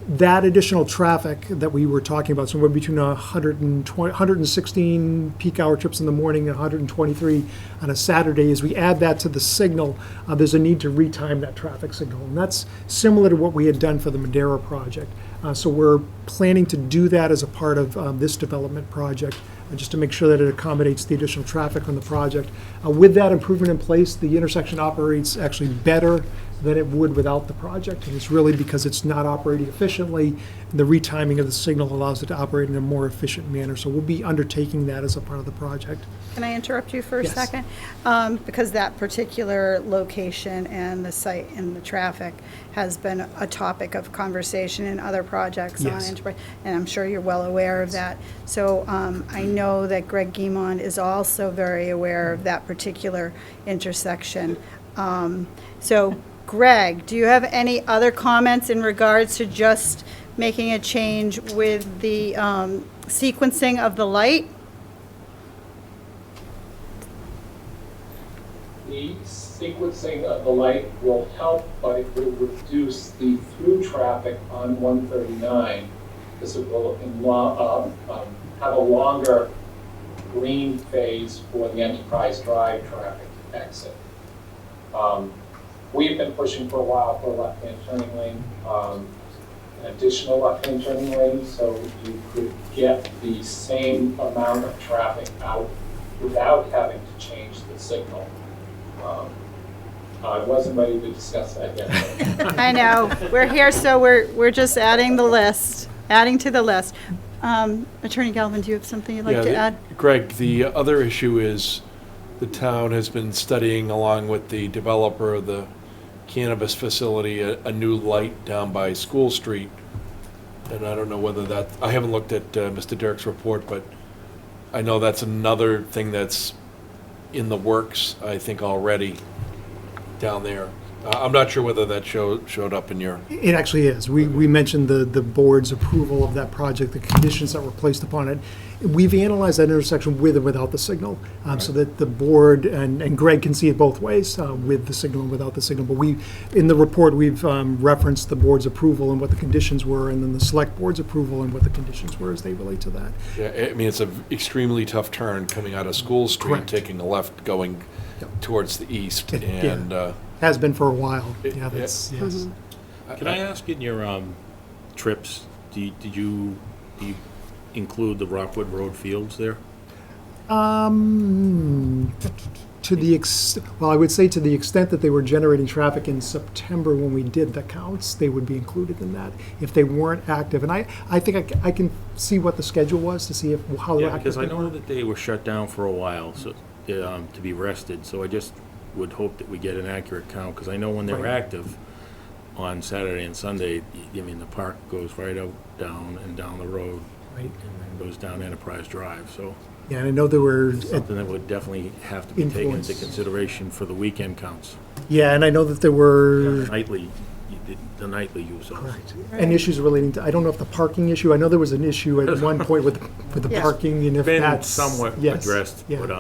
That additional traffic that we were talking about, somewhere between 116 peak hour trips in the morning and 123 on a Saturday, as we add that to the signal, there's a need to retime that traffic signal. And that's similar to what we had done for the Madera project. So we're planning to do that as a part of this development project, just to make sure that it accommodates the additional traffic on the project. With that improvement in place, the intersection operates actually better than it would without the project. And it's really because it's not operating efficiently. The retiming of the signal allows it to operate in a more efficient manner. So we'll be undertaking that as a part of the project. Can I interrupt you for a Yes. second? Because that particular location and the site and the traffic has been a topic of conversation in other projects on Yes. Enterprise, and I'm sure you're well aware of that. So I know that Greg Guimond is also very aware of that particular intersection. So Greg, do you have any other comments in regards to just making a change with the sequencing of the light? The sequencing of the light will help, but it will reduce the through traffic on 139, because it will have a longer green phase for the Enterprise Drive traffic exit. We've been pushing for a while for a left-hand turning lane, an additional left-hand turning lane, so you could get the same amount of traffic out without having to change the signal. I wasn't ready to discuss that yet. I know, we're here, so we're just adding to the list. Attorney Galvin, do you have something you'd like to add? Greg, the other issue is the town has been studying, along with the developer of the cannabis facility, a new light down by School Street. And I don't know whether that, I haven't looked at Mr. Dirk's report, but I know that's another thing that's in the works, I think, already down there. I'm not sure whether that showed up in your... It actually is. We mentioned the board's approval of that project, the conditions that were placed upon it. We've analyzed that intersection with and without the signal, so that the board, and Greg can see it both ways, with the signal and without the signal. But in the report, we've referenced the board's approval and what the conditions were, and then the select board's approval and what the conditions were as they relate to that. Yeah, I mean, it's an extremely tough turn coming out of School Street, Correct. taking a left going towards the east, and... Has been for a while. Yeah, that's, yes. Can I ask, in your trips, do you include the Rockwood Road fields there? Well, I would say to the extent that they were generating traffic in September when we did the counts, they would be included in that. If they weren't active, and I think I can see what the schedule was to see how Yeah, active because I they know were. that they were shut down for a while, so, to be rested, so I just would hope that we get an accurate count, because I know when they're Right. active on Saturday and Sunday, I mean, the park goes right out, down the road, Right. and then goes down Enterprise Drive, so Yeah, and I know there were, something that would definitely have to be taken into Influence. consideration for the weekend counts. yeah, and I know that there were Nightly, the nightly use of it. and issues relating to, I don't know if the parking issue, I know there was an issue at one point with the Yes. parking, and if Been that's. somewhat yes, addressed, yeah. but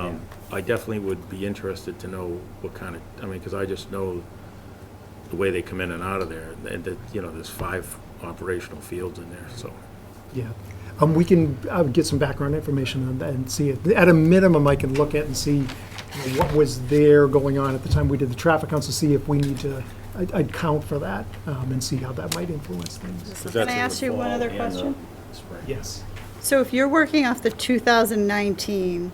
I definitely would be interested to know what kind of, I mean, because I just know the way they come in and out of there, and that, there's 5 operational fields in there, so. Yeah. We can get some background information on that and see it. At a minimum, I can look at and see what was there going on at the time we did the traffic counts to see if we need to, I'd count for that and see how that might influence things. So can I ask you one other question? Yes. So if you're working off the 2019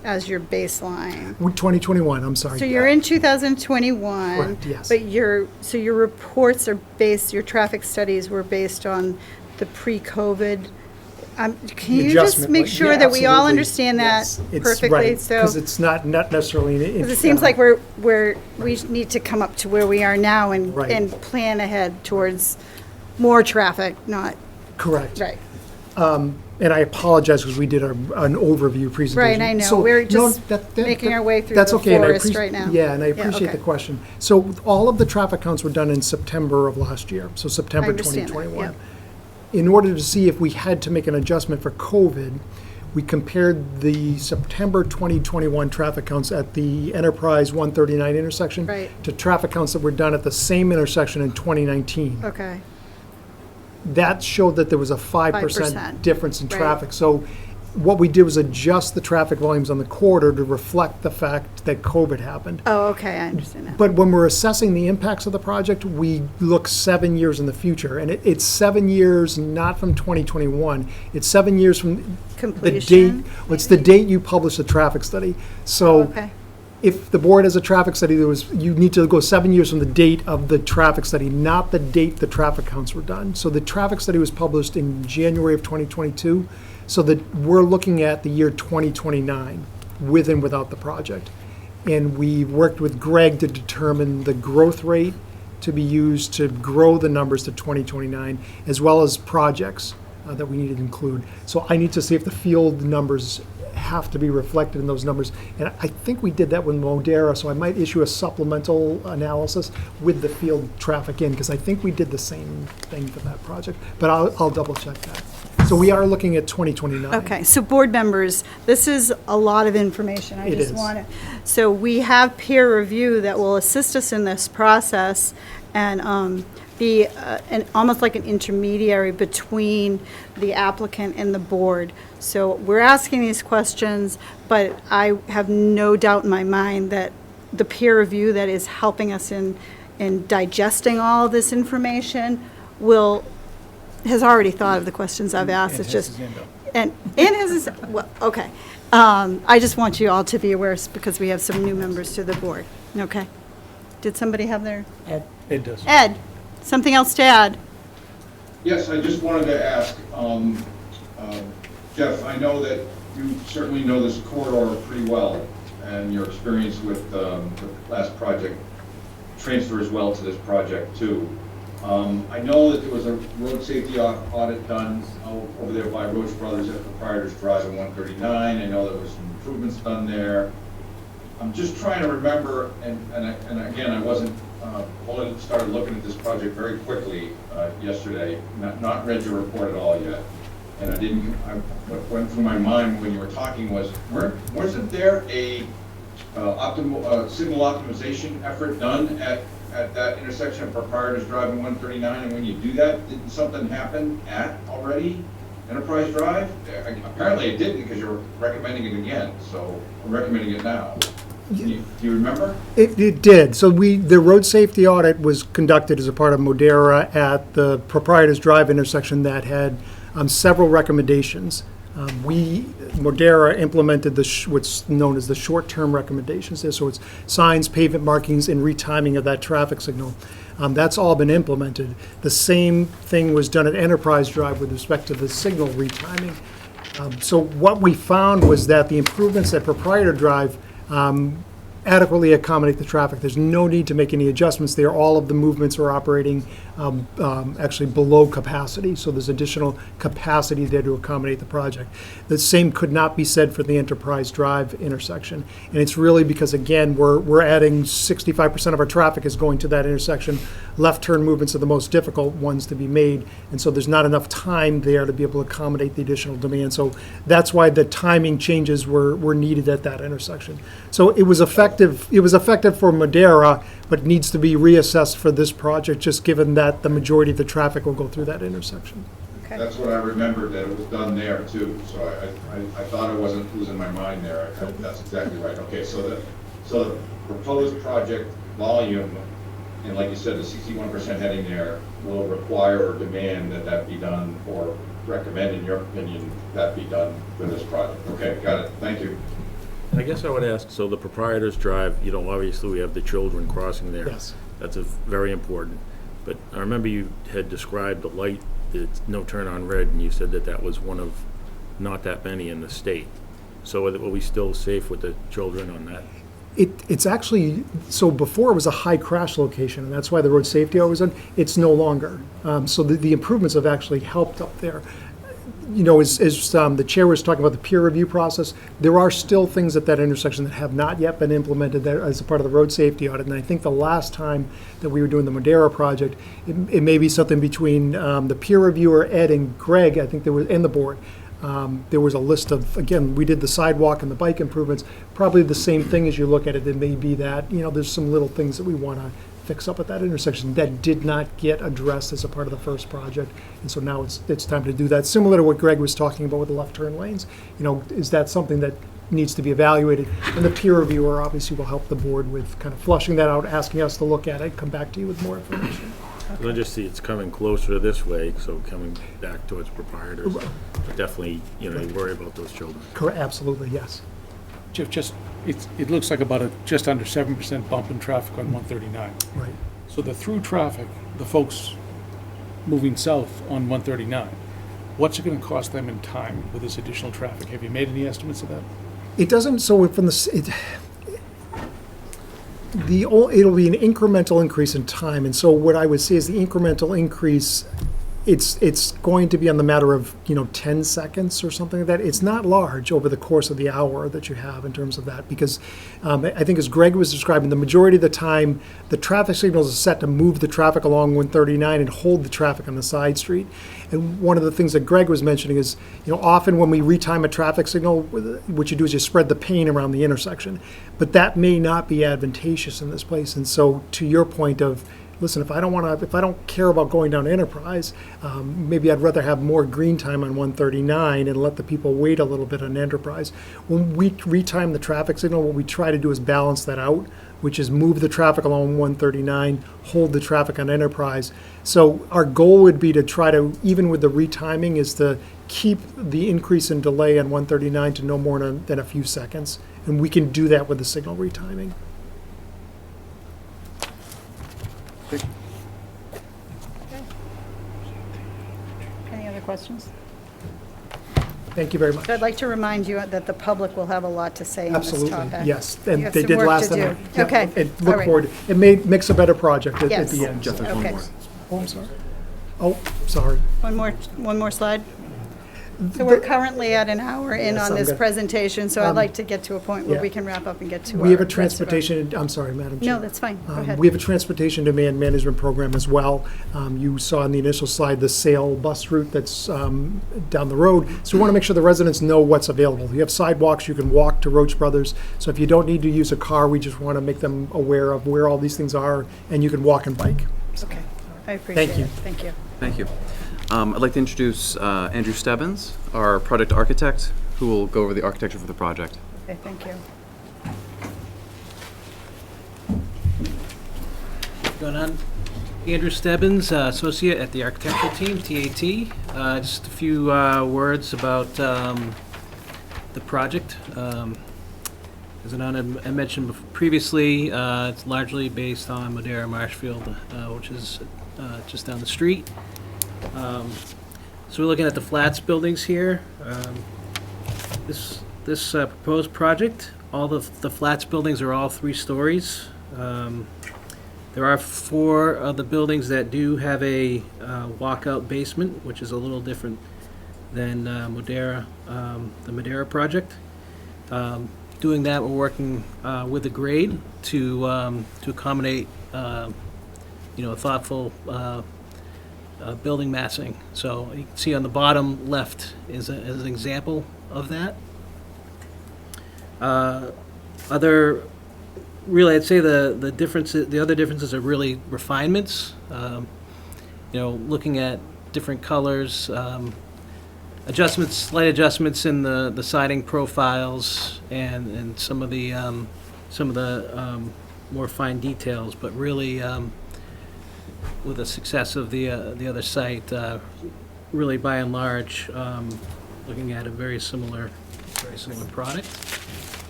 as your baseline, 2021, I'm sorry. so you're in 2021. Correct, yes. But your reports are based, your traffic studies were based on the pre-COVID. Can you just make sure that we all understand that perfectly? So, Because it's not necessarily. because it seems like we need to come up to where we are now and Right. plan ahead towards more traffic, not, Correct. right. And And I apologize because we did an overview presentation. Right, I know. So- We're no, just that- making our way through that's the okay, and I forest appreci- right now. Yeah, and I Yeah, appreciate okay. the question. So all of the traffic counts were done in September of last year, so I September understand that, 2021. yep. In order to see if we had to make an adjustment for COVID, we compared the September 2021 traffic counts at the Enterprise 139 intersection Right. to traffic counts that were done at the same intersection in 2019. Okay, That showed that there was a 5% 5%, difference in right. traffic. So what we did was adjust the traffic volumes on the corridor to reflect the fact that COVID happened. oh, okay, I understand now. But when we're assessing the impacts of the project, we look 7 years in the future. And it's 7 years, not from 2021. It's 7 years from the date. Completion, Well, it's the date you publish the traffic study. So Okay, if the board has a traffic study, you need to go 7 years from the date of the traffic study, not the date the traffic counts were done. So the traffic study was published in January of 2022, so that we're looking at the year 2029, with and without the project. And we worked with Greg to determine the growth rate to be used to grow the numbers to 2029, as well as projects that we need to include. So I need to see if the field numbers have to be reflected in those numbers. And I think we did that with Modera, so I might issue a supplemental analysis with the field traffic in, because I think we did the same thing for that project. But I'll double check that. So we are looking at 2029. okay, so board members, this is a lot of information. I It just is. want to, so we have peer review that will assist us in this process and be almost like an intermediary between the applicant and the board. So we're asking these questions, but I have no doubt in my mind that the peer review that is helping us in digesting all this information has already thought of the questions I've asked. It's just, and has, well, okay. I just want you all to be aware, because we have some new members to the board, okay? Did somebody have their? It does. Ed, something else to add? Yes, I just wanted to ask, Jeff, I know that you certainly know this corridor pretty well, and your experience with the last project transfers well to this project too. I know that there was a road safety audit done over there by Roach Brothers at Proprietors Drive in 139. I know there was some improvements done there. I'm just trying to remember, and again, I wasn't, only started looking at this project very quickly yesterday, not read your report at all yet. And what went through my mind when you were talking was, wasn't there a signal optimization effort done at that intersection of Proprietors Drive and 139, and when you do that, didn't something happen at already Enterprise Drive? Apparently it didn't, because you're recommending it again, so I'm recommending it now. Do you remember? It did. So the road safety audit was conducted as a part of Modera at the Proprietors Drive intersection that had several recommendations. Modera implemented what's known as the short-term recommendations there. So it's signs, pavement markings, and retiming of that traffic signal. That's all been implemented. The same thing was done at Enterprise Drive with respect to the signal retiming. So what we found was that the improvements at Proprietor Drive adequately accommodate the traffic. There's no need to make any adjustments there. All of the movements are operating actually below capacity, so there's additional capacity there to accommodate the project. The same could not be said for the Enterprise Drive intersection. And it's really because, again, we're adding 65% of our traffic is going to that intersection. Left turn movements are the most difficult ones to be made, and so there's not enough time there to be able to accommodate the additional demand. So that's why the timing changes were needed at that intersection. So it was effective for Modera, but needs to be reassessed for this project, just given that the majority of the traffic will go through that intersection. Okay. That's what I remembered, that it was done there too, so I thought I wasn't losing my mind there. That's exactly right. Okay, so the proposed project volume, and like you said, the 61% heading there will require or demand that be done, or recommend, in your opinion, that be done for this project. Okay, got it. Thank you. I guess I would ask, so the Proprietors Drive, obviously we have the children crossing there. Yes. That's very important. But I remember you had described the light, that's no turn on red, and you said that was one of not that many in the state. So are we still safe with the children on that? It's actually, so before it was a high crash location, and that's why the road safety always on. It's no longer. So the improvements have actually helped up there. you know, as the chair was talking about the peer review process, there are still things at that intersection that have not yet been implemented there as a part of the road safety audit. And I think the last time that we were doing the Madera project, it may be something between the peer reviewer, Ed and Greg, I think there was, and the board. There was a list of, again, we did the sidewalk and the bike improvements, probably the same thing as you look at it. It may be that, you know, there's some little things that we want to fix up at that intersection that did not get addressed as a part of the first project. And so now it's time to do that. Similar to what Greg was talking about with the left turn lanes. You know, is that something that needs to be evaluated? And the peer reviewer obviously will help the board with kind of flushing that out, asking us to look at it, come back to you with more information. I just see it's coming closer this way, so coming back towards proprietors. But definitely, you know, you worry about those children. Correct, absolutely, yes. Jeff, it looks like about a just under 7% bump in traffic on 139. Right. So the through traffic, the folks moving south on 139, what's it going to cost them in time with this additional traffic? Have you made any estimates of that? It doesn't, so from it'll be an incremental increase in time, and so what I would say is the incremental increase, it's going to be on the matter of, you know, 10 seconds or something like that. It's not large over the course of the hour that you have in terms of that, because I think as Greg was describing, the majority of the time, the traffic signals are set to move the traffic along 139 and hold the traffic on the side street. And one of the things that Greg was mentioning is, you know, often when we retime a traffic signal, what you do is you spread the pain around the intersection. But that may not be advantageous in this place. And so to your point of, listen, if I don't care about going down Enterprise, maybe I'd rather have more green time on 139 and let the people wait a little bit on Enterprise. When we retime the traffic signal, what we try to do is balance that out, which is move the traffic along 139, hold the traffic on Enterprise. So our goal would be to try to, even with the retiming, is to keep the increase in delay on 139 to no more than a few seconds. And we can do that with the signal retiming. Any other questions? Thank you very much. So I'd like to remind you that the public will have a lot to say on this topic. Absolutely, yes. You And have they some did work last to time. do. Okay, And all look right. forward, it makes a better project at Yes. the end. Jeff, there's one Okay. more. Oh, I'm sorry. Oh, sorry. One more slide. So we're currently at an hour in Yes, on I'm this good. presentation, so I'd Um, like to get to a point where yeah. we can wrap up and get to our We have a rest of our- transportation, I'm sorry, Madam Chair. No, that's fine. Go ahead. We have a transportation demand management program as well. You saw in the initial slide the sail bus route that's down the road. So we want to make sure the residents know what's available. You have sidewalks, you can walk to Roach Brothers. So if you don't need to use a car, we just want to make them aware of where all these things are, and you can walk and bike. Okay, I appreciate you. it. Thank you. Thank you. I'd like to introduce Andrew Stebbins, our project architect, who will go over the architecture for the project. Okay, thank you. Going on? Andrew Stebbins, associate at the architectural team, TAT. Just a few words about the project. As I mentioned previously, it's largely based on Madera Marshfield, which is just down the street. So we're looking at the flats buildings here. This proposed project, all the flats buildings are all 3 stories. There are 4 of the buildings that do have a walkout basement, which is a little different than the Madera project. Doing that, we're working with the grade to accommodate a thoughtful building massing. So you can see on the bottom left is an example of that. Really, I'd say the other differences are really refinements. Looking at different colors, slight adjustments in the siding profiles, and some of the more fine details. But really, with the success of the other site, really by and large, looking at a very similar product.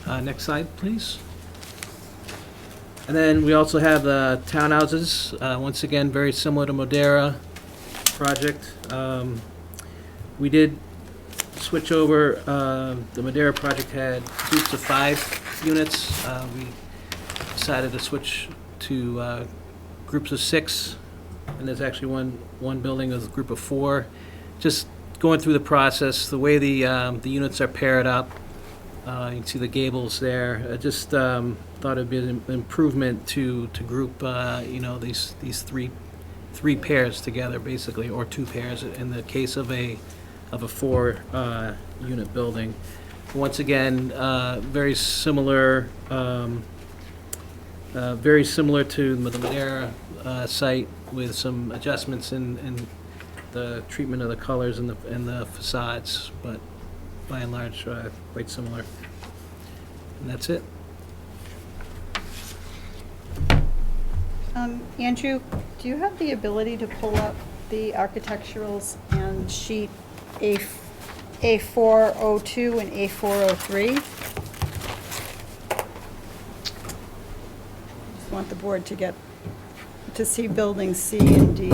Next slide, please. And then we also have the townhouses. Once again, very similar to Madera project. We did switch over. The Madera project had groups of 5 units. We decided to switch to groups of 6. And there's actually one building with a group of 4. Just going through the process, the way the units are paired up, you can see the gables there. I just thought it'd be an improvement to group, these three pairs together, basically, or two pairs in the case of a four unit building. Once again, very similar to the Madeira site, with some adjustments in the treatment of the colors and the facades, but by and large, quite similar. And that's it. Andrew, do you have the ability to pull up the architecturals and sheet A402 and A403? Just want the board to see buildings C and D.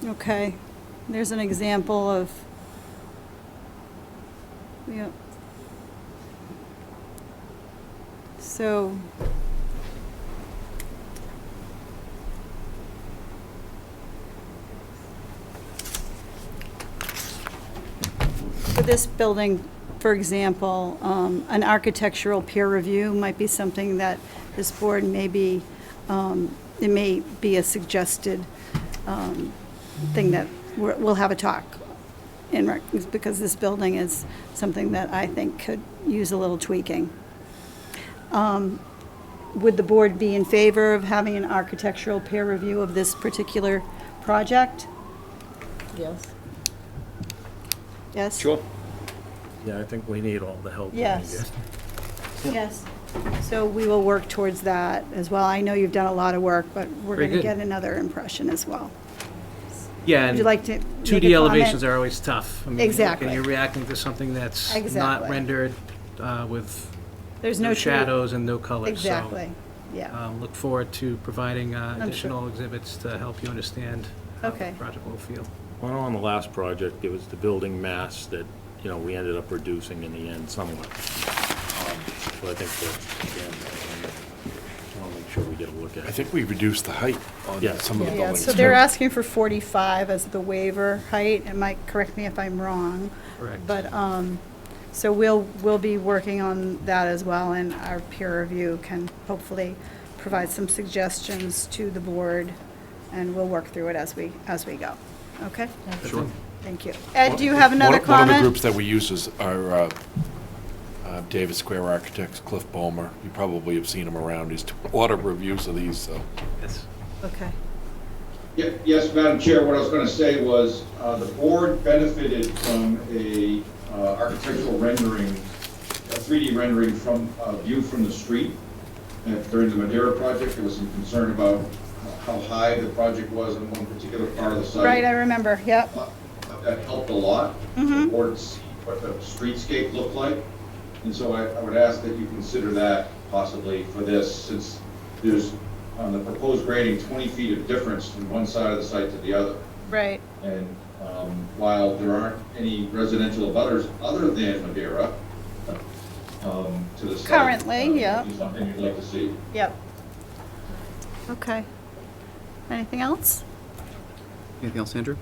Okay, there's an example of, yeah. So, for this building, for example, an architectural peer review might be something that this board may be, it may be a suggested thing that we'll have a talk in, because this building is something that I think could use a little tweaking. Would the board be in favor of having an architectural peer review of this particular project? Yes. Yes? Sure. Yeah, I think we need all the help we can Yes. get. Yes. So we will work towards that as well. I know you've done a lot of work, but we're Very going to good. get another impression as well. Yeah, Would and you like to make 2D a elevations comment? are always tough. I mean, Exactly. And you're reacting to something that's not Exactly. rendered with There's no no true- shadows and no colors. Exactly, yeah. So, look forward to providing sure. additional exhibits to help you understand how the Okay. project will feel. Well, on the last project, it was the building mass that, we ended up reducing in the end somewhat. So I think that, again, I want to make sure we get a look at I it. think we reduced the height on Yeah. some of the Yeah, buildings. so they're asking for 45 as the waiver height, and Mike, correct me if I'm wrong. Correct. But, so we'll be working on that as well, and our peer review can hopefully provide some suggestions to the board, and we'll work through it as we go. Okay? Sure. Thank you. Ed, do you have another One of the comment? groups that we use is our Davis Square architects, Cliff Bowmer. You probably have seen him around. He's doing a lot of reviews of these, so. Yes. Okay. Yes, Madam Chair, what I was going to say was, the board benefited from a architectural rendering, a 3D rendering from a view from the street. During the Madeira project, there was some concern about how high the project was in one particular part of the site. Right, I remember, yep. That helped a lot. The board see what the streetscape looked like. And so I would ask that you consider that possibly for this, since there's, on the proposed grading, 20 feet of difference from one side of the site to the other. Right. And while there aren't any residential abutters other than Madeira to the site. Currently, yeah. Is something you'd like to see. Yep. Okay. Anything else? Anything else, Andrew?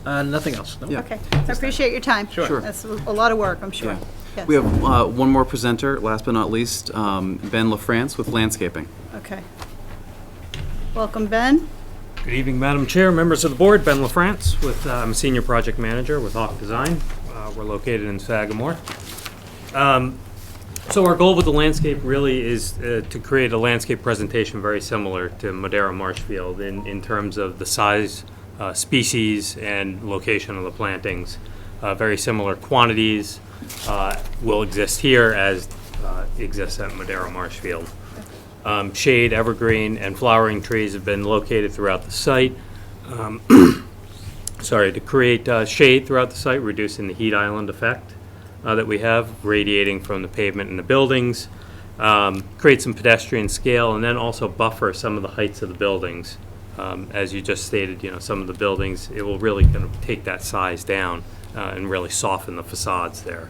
Nothing else, no? Yeah. Okay. I appreciate your time. Sure. That's a lot of work, I'm sure. Yeah. Yes. We have one more presenter, last but not least, Ben LaFrance with landscaping. Okay. Welcome, Ben. Good evening, Madam Chair, members of the board. Ben LaFrance with I'm a Senior Project Manager with Hawk Design. We're located in Sagamore. So our goal with the landscape really is to create a landscape presentation very similar to Madeira Marshfield in terms of the size, species, and location of the plantings. Very similar quantities will exist here as exists at Madeira Marshfield. Shade, evergreen, and flowering trees have been located throughout the site. To create shade throughout the site, reducing the heat island effect that we have radiating from the pavement and the buildings, create some pedestrian scale, and then also buffer some of the heights of the buildings As you just stated, some of the buildings, it will really kind of take that size down and really soften the facades there.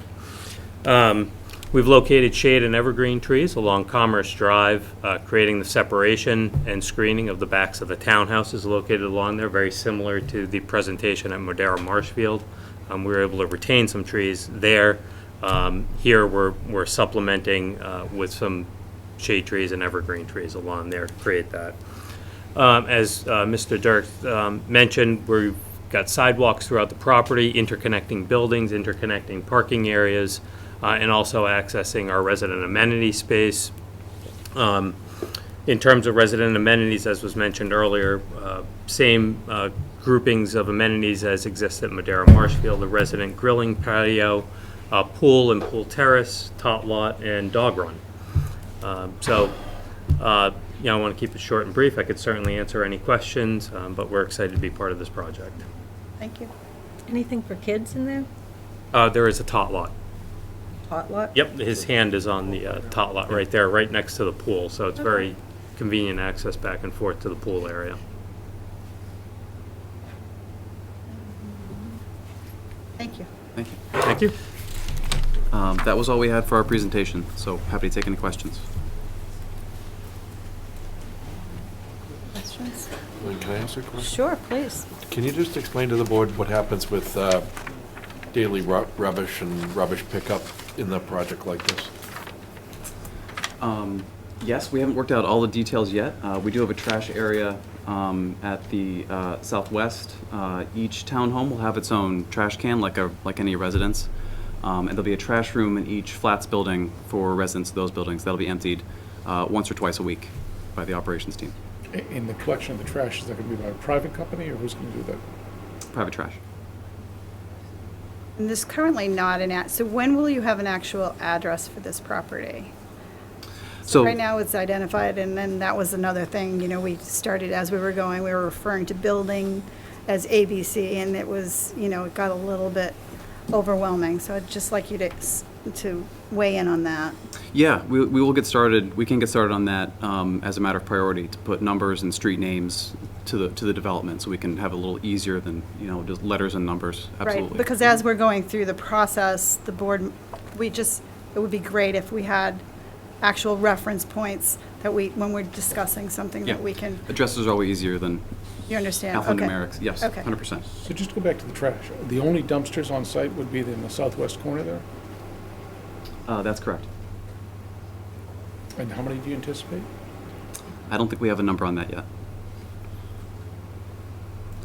We've located shade and evergreen trees along Commerce Drive, creating the separation and screening of the backs of the townhouses located along there, very similar to the presentation at Modera Marshfield. We were able to retain some trees there. Here we're supplementing with some shade trees and evergreen trees along there to create that. As Mr. Dirk mentioned, we've got sidewalks throughout the property, interconnecting buildings, interconnecting parking areas, and also accessing our resident amenity space. In terms of resident amenities, as was mentioned earlier, same groupings of amenities as exist at Modera Marshfield, the resident grilling patio, pool and pool terrace, tot lot, and dog run. I want to keep it short and brief. I could certainly answer any questions, but we're excited to be part of this project. Thank you. Anything for kids in there? There is a tot lot. Tot lot? Yep, his hand is on the tot lot right there, right next to the pool, so it's very convenient access back and forth to the pool area. Thank you. Thank you. Thank you. That was all we had for our presentation, so happy to take any questions. Questions? Can I ask a question? Sure, please. Can you just explain to the board what happens with daily rubbish and rubbish pickup in a project like this? Yes, we haven't worked out all the details yet. We do have a trash area at the southwest. Each townhome will have its own trash can, like any residence. And there'll be a trash room in each flats building for residents of those buildings. That'll be emptied once or twice a week by the operations team. In the collection of the trash, is that going to be by a private company, or who's going to do that? Private trash. And there's currently not so when will you have an actual address for this property? So Right now it's identified, and then that was another thing, we started as we were going, we were referring to building as ABC, and it was, it got a little bit overwhelming, so I'd just like you to weigh in on that. yeah, we will get started. We can get started on that as a matter of priority to put numbers and street names to the development, so we can have a little easier than just letters and numbers. Absolutely. Right, because as we're going through the process, the board, it would be great if we had actual reference points that when we're discussing something that we can, Addresses are always easier than you understand? Okay. alphanumerics. Yes, Okay. 100%. So just to go back to the trash, the only dumpsters on site would be in the southwest corner there? That's correct. And how many do you anticipate? I don't think we have a number on that yet.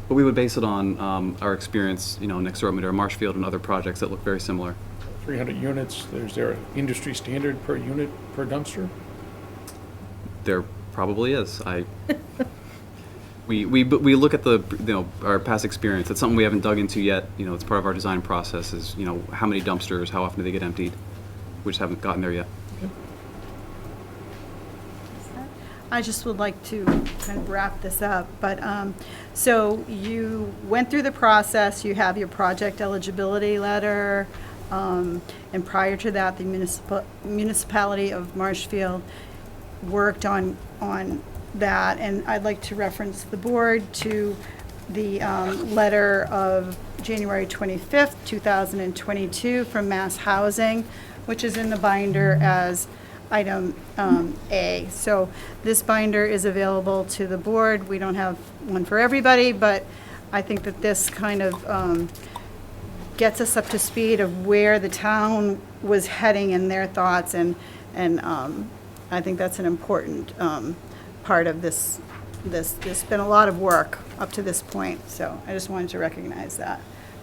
But we would base it on our experience, next door at Modera Marshfield and other projects that look very similar. 300 units, is there an industry standard per unit per dumpster? There probably is. We look at our past experience. It's something we haven't dug into yet. It's part of our design process. Is how many dumpsters, how often do they get emptied? We just haven't gotten there yet. I just would like to kind of wrap this up, but, so you went through the process, you have your project eligibility letter, and prior to that, the municipality of Marshfield worked on that, and I'd like to reference the board to the letter of January 25th, 2022 from Mass Housing, which is in the binder as item A. So this binder is available to the board. We don't have one for everybody, but I think that this kind of gets us up to speed of where the town was heading in their thoughts, and I think that's an important part of this. There's been a lot of work up to this point, so I just wanted to recognize that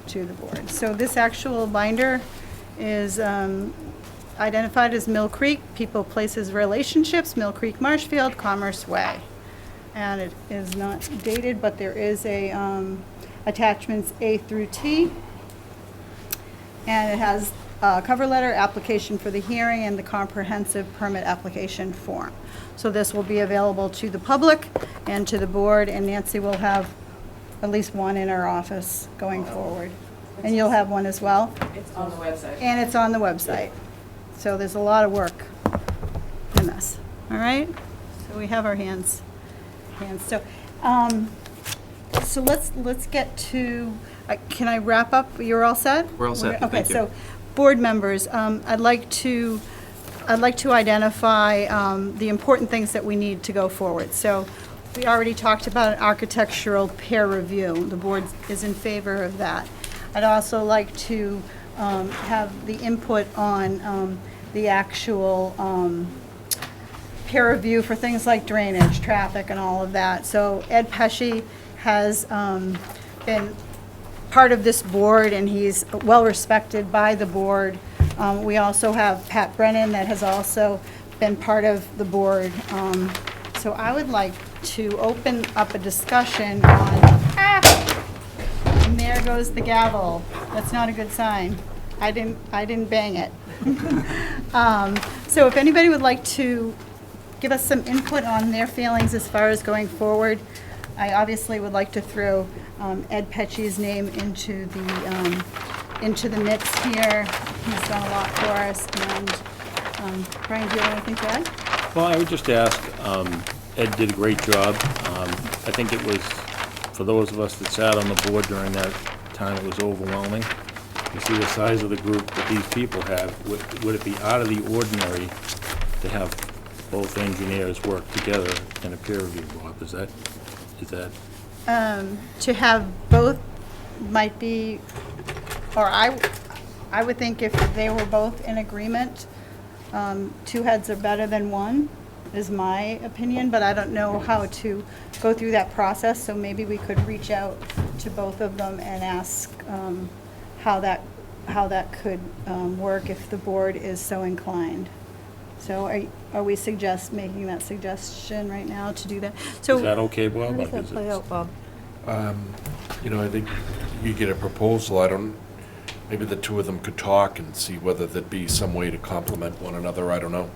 to the board. So this actual binder is identified as Mill Creek, People, Places, Relationships, Mill Creek, Marshfield, Commerce Way. And it is not dated, but there is a attachments A through T. And it has a cover letter, application for the hearing, and the comprehensive permit application form. So this will be available to the public and to the board, and Nancy will have at least one in our office going forward. And you'll have one as well? It's on the website. And it's on the website. So there's a lot of work in this, all right? So we have our hands. So So let's get to, can I wrap up? You're all set? We're all set, Okay, thank you. so, board members, I'd like to identify the important things that we need to go forward. So, we already talked about an architectural peer review. The board is in favor of that. I'd also like to have the input on the actual peer review for things like drainage, traffic, and all of that. So Ed Pesci has been part of this board, and he's well-respected by the board. We also have Pat Brennan that has also been part of the board. So I would like to open up a discussion on, and there goes the gavel. That's not a good sign. I didn't bang it. So if anybody would like to give us some input on their feelings as far as going forward, I obviously would like to throw Ed Pesci's name into the mix here. He's done a lot for us. And Brian, do you have anything to add? Well, I would just ask, Ed did a great job. I think it was, for those of us that sat on the board during that time, it was overwhelming. You see the size of the group that these people have. Would it be out of the ordinary to have both engineers work together in a peer review, Bob? Is that? To have both might be, or I would think if they were both in agreement, two heads are better than one, is my opinion, but I don't know how to go through that process, so maybe we could reach out to both of them and ask how that could work if the board is so inclined. So are we making that suggestion right now to do that? So Is that okay, Bob? How does that play out, Bob? I think you get a proposal, maybe the two of them could talk and see whether there'd be some way to complement one another, I don't know.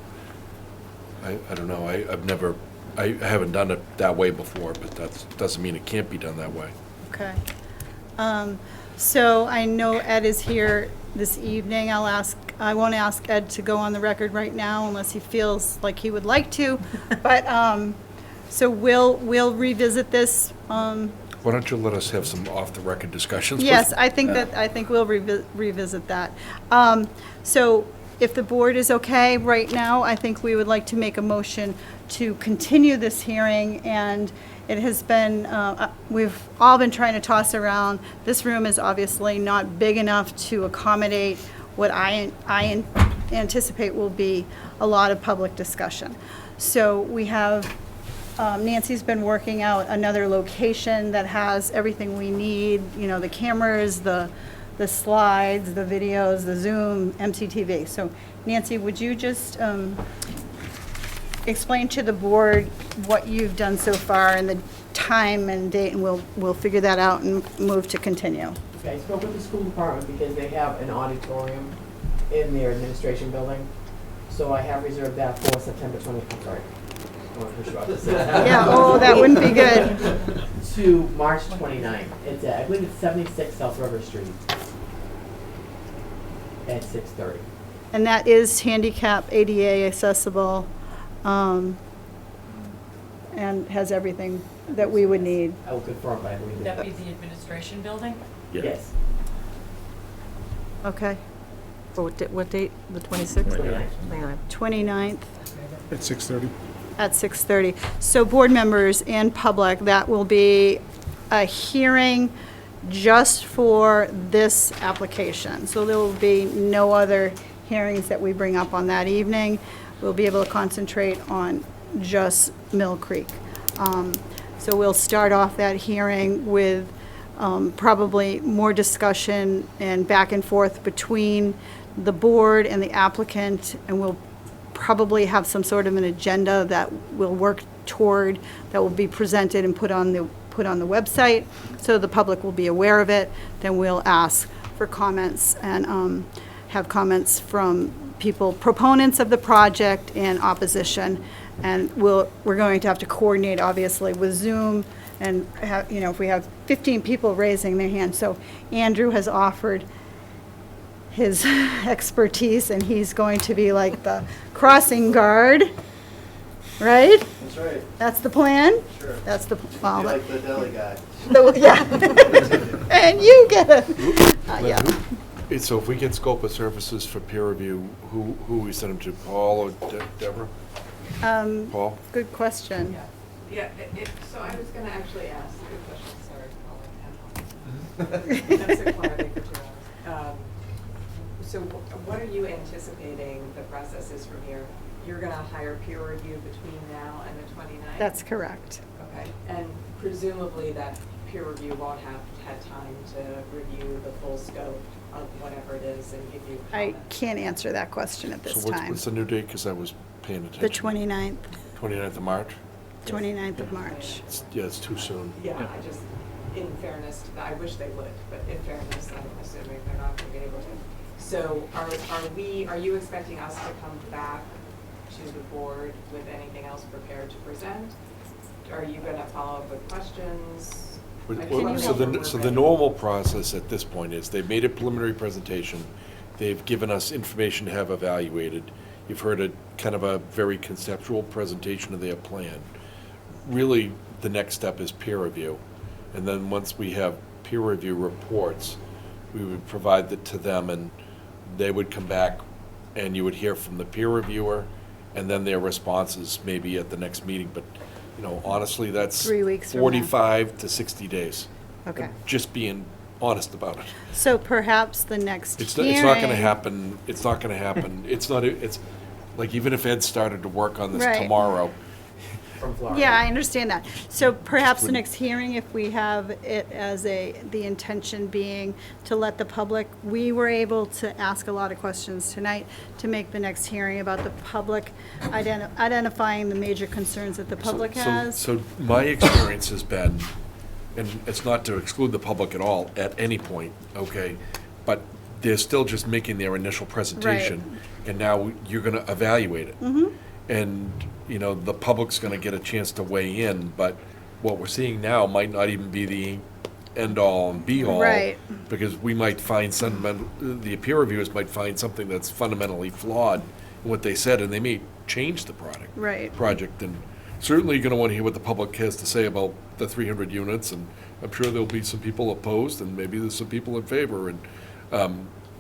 I don't know, I haven't done it that way before, but that doesn't mean it can't be done that way. Okay. So I know Ed is here this evening. I won't ask Ed to go on the record right now unless he feels like he would like to. But, so we'll revisit this. Why don't you let us have some off-the-record discussions? Yes, I think we'll revisit that. So if the board is okay right now, I think we would like to make a motion to continue this hearing, and it has been, we've all been trying to toss around. This room is obviously not big enough to accommodate what I anticipate will be a lot of public discussion. So we have, Nancy's been working out another location that has everything we need, the cameras, the slides, the videos, the Zoom, MCTV. So Nancy, would you just explain to the board what you've done so far and the time and date, and we'll figure that out and move to continue. Okay, I spoke with the school department because they have an auditorium in their administration building. So I have reserved that for September 20th, I'm sorry. I want to push you off this. Yeah, oh, that wouldn't be good. To March 29th. It's I believe it's 76 South River Street at 6:30. And that is handicap, ADA accessible, and has everything that we would need. I will confirm, but I believe Would that be the administration building? Yes. Okay. For what date? The 26th? 29th At 6:30. at 6:30. So board members and public, that will be a hearing just for this application. So there will be no other hearings that we bring up on that evening. We'll be able to concentrate on just Mill Creek. So we'll start off that hearing with probably more discussion and back and forth between the board and the applicant, and we'll probably have some sort of an agenda that we'll work toward, that will be presented and put on the website, so the public will be aware of it. Then we'll ask for comments and have comments from people, proponents of the project and opposition. And we're going to have to coordinate, obviously, with Zoom, and have, if we have 15 people raising their hand. So Andrew has offered his expertise, and he's going to be like the crossing guard. right? That's right. That's the plan? Sure. That's the, Be well, like the deli guy. yeah. And you get a, yeah. So if we get scope of services for peer review, who we send them to, Paul or Deborah? Paul? Good question. Yeah, so I was gonna actually ask, good question, sorry, That's a clarity for 2 hours. So what are you anticipating the process is from here? You're gonna hire peer review between now and the 29th? That's correct. Okay, and presumably that peer review won't have had time to review the full scope of whatever it is and give you I comments. can't answer that question at this So time. what's the new date? Because I was paying attention. The 29th, 29th of March? 29th of March. Yeah, it's too soon. Yeah, I just, in fairness to that, I wish they would, but in fairness, I'm assuming they're not gonna be able to. So are you expecting us to come back to the board with anything else prepared to present? Are you gonna follow up with questions? So the normal process at this point is they've made a preliminary presentation, they've given us information to have evaluated. You've heard a kind of a very conceptual presentation of their plan. Really, the next step is peer review. And then once we have peer review reports, we would provide that to them and they would come back and you would hear from the peer reviewer and then their responses maybe at the next meeting. But, you know, honestly, that's 3 weeks from now. 45 to 60 days. Okay. Just being honest about it. So perhaps the next It's hearing. not gonna happen, it's not gonna happen, it's like, even if Ed started to work on this Right. tomorrow, From Florida. Yeah, I understand that. So perhaps the next hearing, if we have it as the intention being to let the public, we were able to ask a lot of questions tonight to make the next hearing about the public, identifying the major concerns that the public has. So my experience has been, and it's not to exclude the public at all, at any point, okay? But they're still just making their initial presentation, and now you're gonna evaluate it. And, you know, the public's gonna get a chance to weigh in, but what we're seeing now might not even be the end-all and be-all. Right. Because we might find the peer reviewers might find something that's fundamentally flawed in what they said, and they may change the project. And certainly you're gonna wanna hear what the public has to say about the 300 units, and I'm sure there'll be some people opposed, and maybe there's some people in favor, and,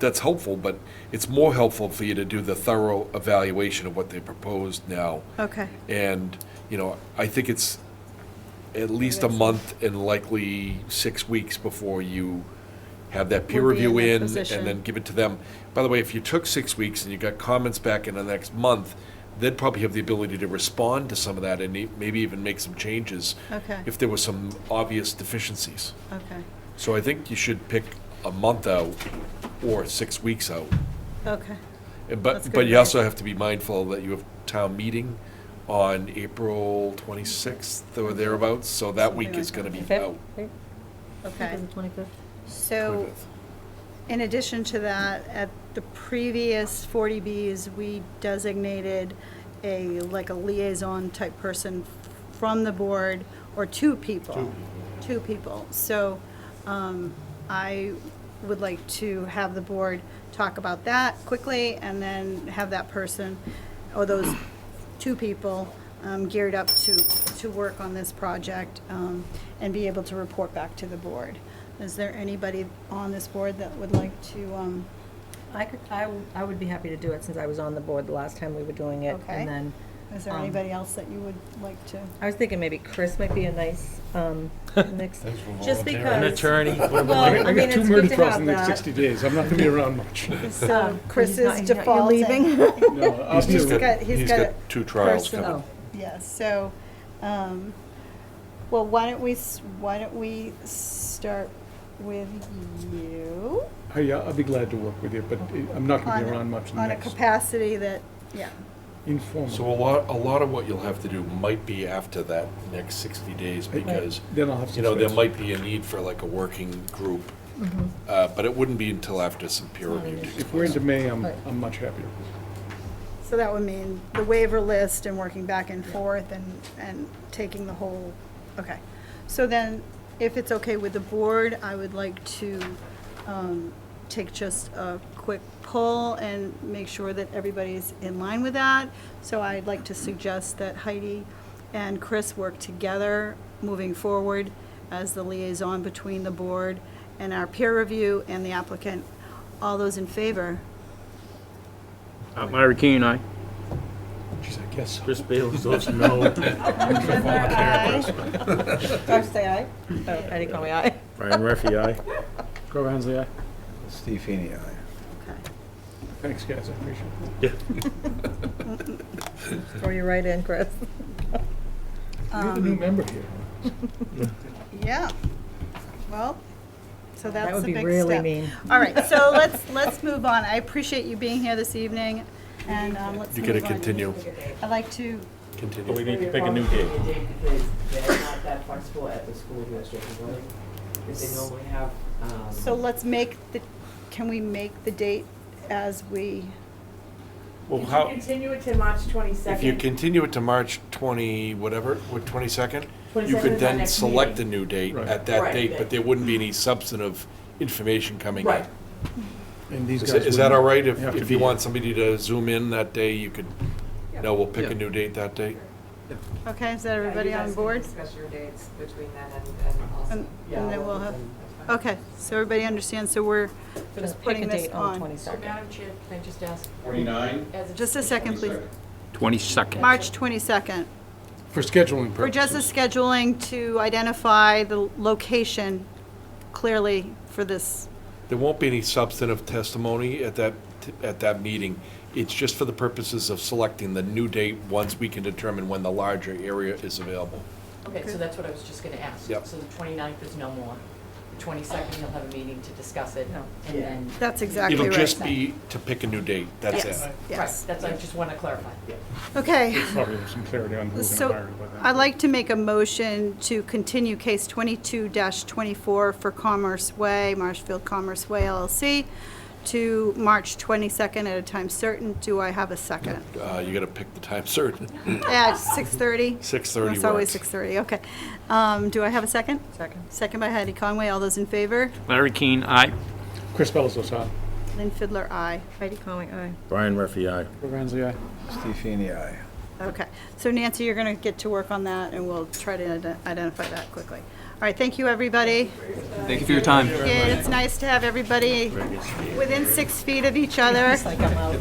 that's helpful, but it's more helpful for you to do the thorough evaluation of what they proposed now. Okay. And, you know, I think it's at least a month and likely 6 weeks before you have that peer Would be in review that in position. and then give it to them. By the way, if you took 6 weeks and you got comments back in the next month, they'd probably have the ability to respond to some of that and maybe even make some changes Okay. if there were some obvious deficiencies. Okay. So I think you should pick a month out or 6 weeks out. Okay. And That's but good you also advice. have to be mindful that you have town meeting on April 26th or thereabouts, so that week is gonna be out. Okay. The 25th? So, in addition to that, at the previous 40Bs, we designated like a liaison type person from the board, or two people. Two people. So, I would like to have the board talk about that quickly, and then have that person, or those two people, geared up to work on this project, and be able to report back to the board. Is there anybody on this board that would like to, I would be happy to do it since I was on the board the last time we were doing it. Okay. And then, is there anybody else that you would like to? I was thinking maybe Chris might be a nice mix. Just because. An attorney. Well, I I mean, got two it's murder good to trials have in the next that. 60 days. I'm not gonna be around much. So Chris He's not- is he's not- you're defaulting. leaving? No, I'll be He's around. got two trials person- coming. Yes, so, well, why don't we start with you? Yeah, I'll be glad to work with you, but I'm not gonna be around much in the On a next capacity that, yeah. informal. So a lot of what you'll have to do might be after that next 60 days, because, Then I'll have some you know, there space. might be a need for like a working group. But it wouldn't be until after some peer review takes If we're into place. May, I'm much happier. So that would mean the waiver list and working back and forth and taking the whole, okay. So then, if it's okay with the board, I would like to take just a quick poll and make sure that everybody's in line with that. So I'd like to suggest that Heidi and Chris work together moving forward as the liaison between the board and our peer review and the applicant. All those in favor? Larry Keane, aye. Geez, I guess. Chris Bailey votes no. Josh, say aye. Oh, Heidi Conway, aye. Brian Murphy, aye. Grover Hensley, aye. Steve Feeney, aye. Okay. Thanks, guys, I appreciate it. Yeah. Throw you right in, Chris. We have a new member here. Yeah. Well, so that's That would a be big really step. mean. All right, so let's move on. I appreciate you being here this evening, and let's You move on. gotta continue. I'd like to, Continue. But we need to pick a new date. Because they're not that flexible at the school administration building. Because they normally have, so let's make the, can we make the date as we, Well, If you how, continue it to March 22nd. if you continue it to March 20, whatever, what, 22nd? You 22nd could is our then next select a meeting. new date Right. at that Right. date, but there wouldn't be any substantive information coming in. Right. And these Is guys is that all right? have to If be you want here. somebody to zoom in that day, you could, no, we'll pick a new date that day? okay, is that everybody Yeah, you on guys board? can discuss your dates between then and also. And yeah. and then we'll have, that's fine. okay, so everybody understands, so we're So just pick putting a this date on the on. 22nd. So Madam Chair, can I just ask? 49? as a- Just a second, please. 22nd. 22nd. March 22nd. For scheduling For just the purposes. scheduling to identify the location clearly for this. There won't be any substantive testimony at that meeting. It's just for the purposes of selecting the new date once we can determine when the larger area is available. Okay, so that's what I was just gonna ask. Yep. So the 29th is no more. The 22nd, you'll have a meeting to discuss it, and then. That's exactly right. It'll just be to pick a new date, that's Yes, it. Right, yes. that's, I just wanna clarify. Okay. Probably some clarity on who's So going to hire about that. I'd like to make a motion to continue case 22-24 for Commerce Way, Marshfield Commerce Way LLC, to March 22nd at a time certain. Do I have a second? You gotta pick the time certain. At 6:30? 6:30 It's always works. 6:30, okay. Do I have a second? Second. Second by Heidi Conway. All those in favor? Larry Keane, aye. Chris Bellis, aye. Lynn Fiddler, aye. Heidi Conway, aye. Brian Murphy, aye. Grover Hensley, aye. Steve Feeney, aye. Okay, so Nancy, you're going to get to work on that, and we'll try to identify that quickly. All right, thank you, everybody. Thank you for your time. Yeah, it's nice to have everybody within 6 feet of each other It's like I'm out.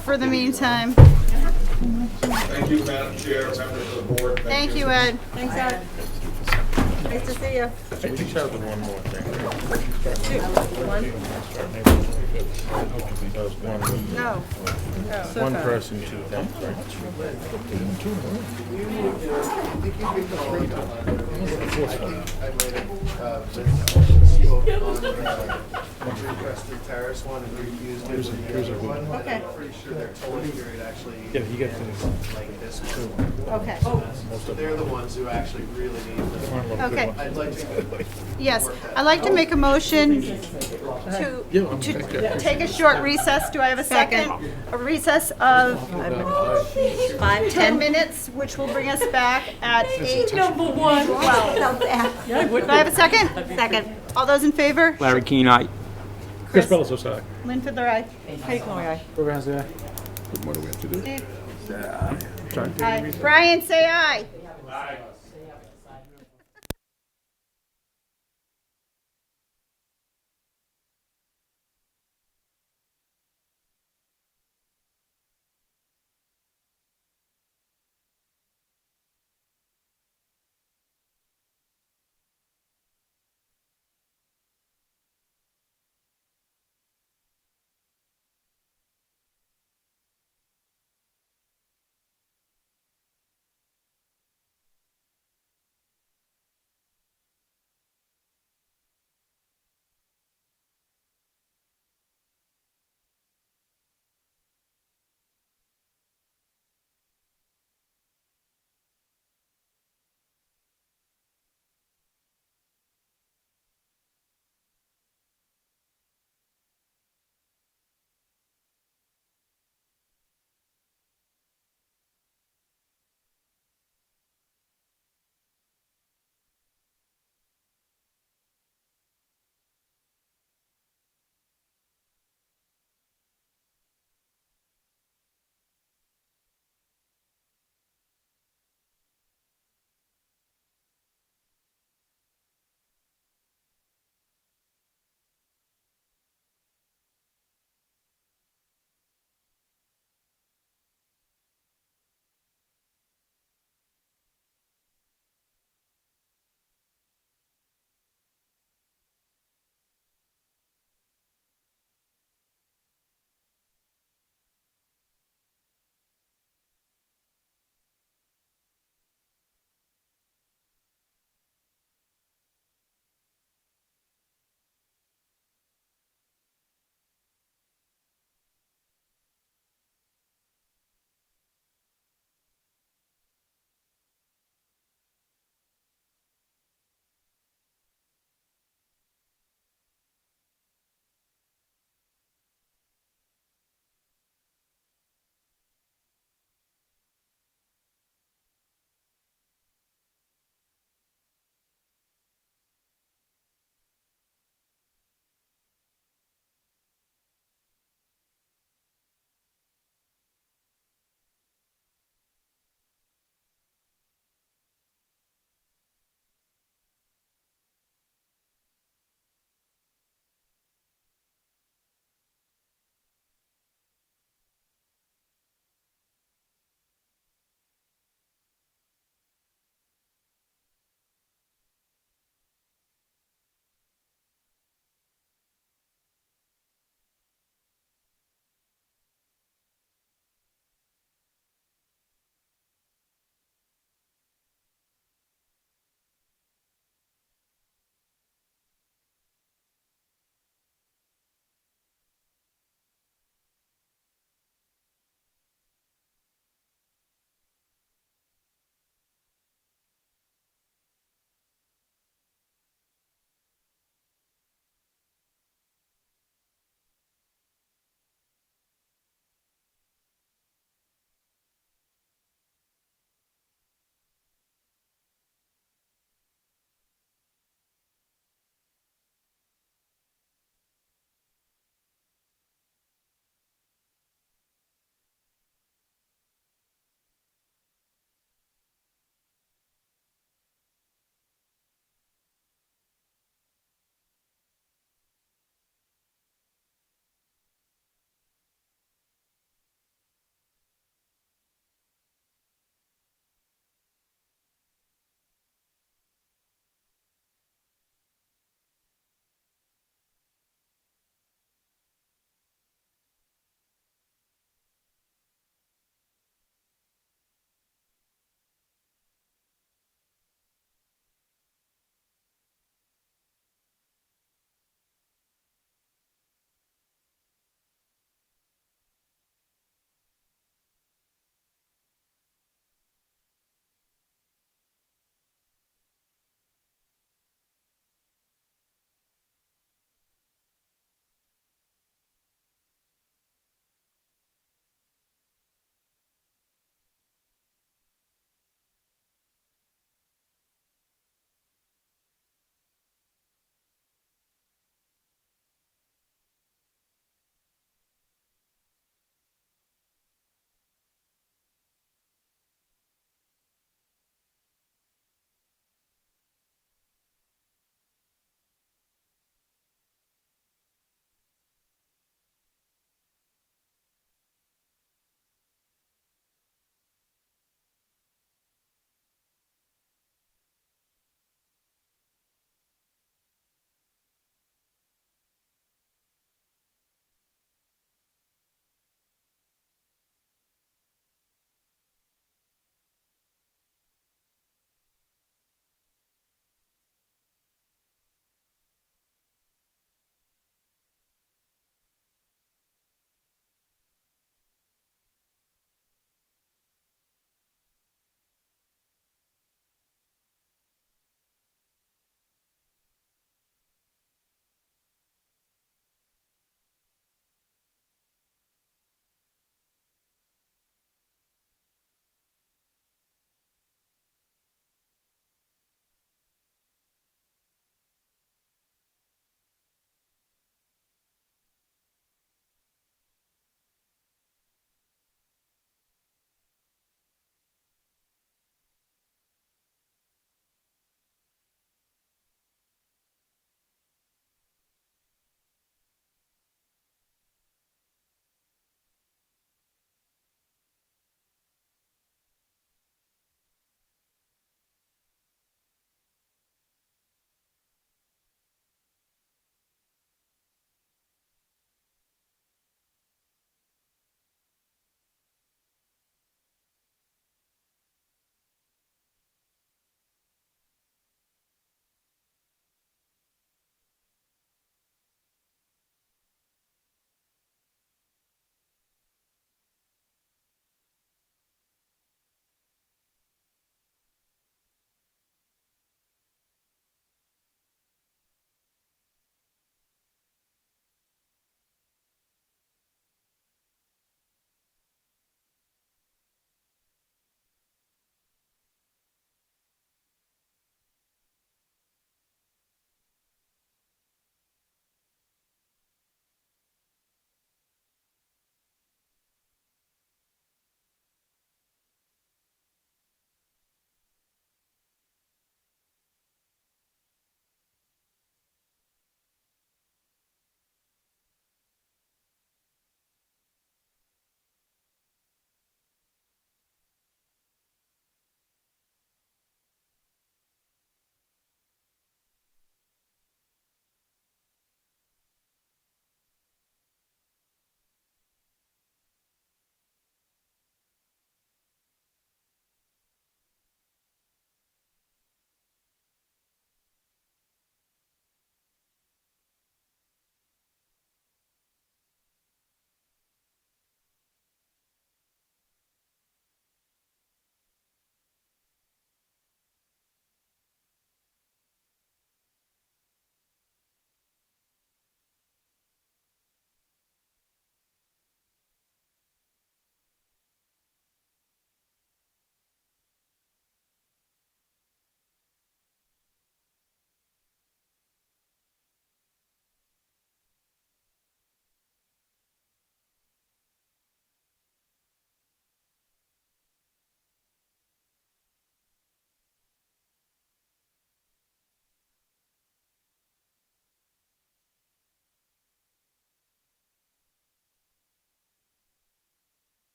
for the meantime. Thank you, Madam Chair, members of the board. Thank you, Ed. Thanks, Ed. Nice to see you. I think that was one more thing. That was one. No. One person, two things, right? I might have, spoke on, Winchester Terrace one and refused it. Here's a good one. Okay. I'm pretty sure their tolling period actually. Yeah, you get the- Like this one. Okay. So they're the ones who actually really need the. Okay. I'd like to. Yes, I'd like to make a motion to take a short recess. Do I have a second? A recess of 10 minutes, which will bring us back at 8. Number one. Do I have a second? Second. All those in favor? Larry Keane, aye. Chris Bellis, aye. Lynn Fiddler, aye. Heidi Conway, aye. Grover Hensley, aye. What do we have to do? Steve? Aye. Brian, say aye.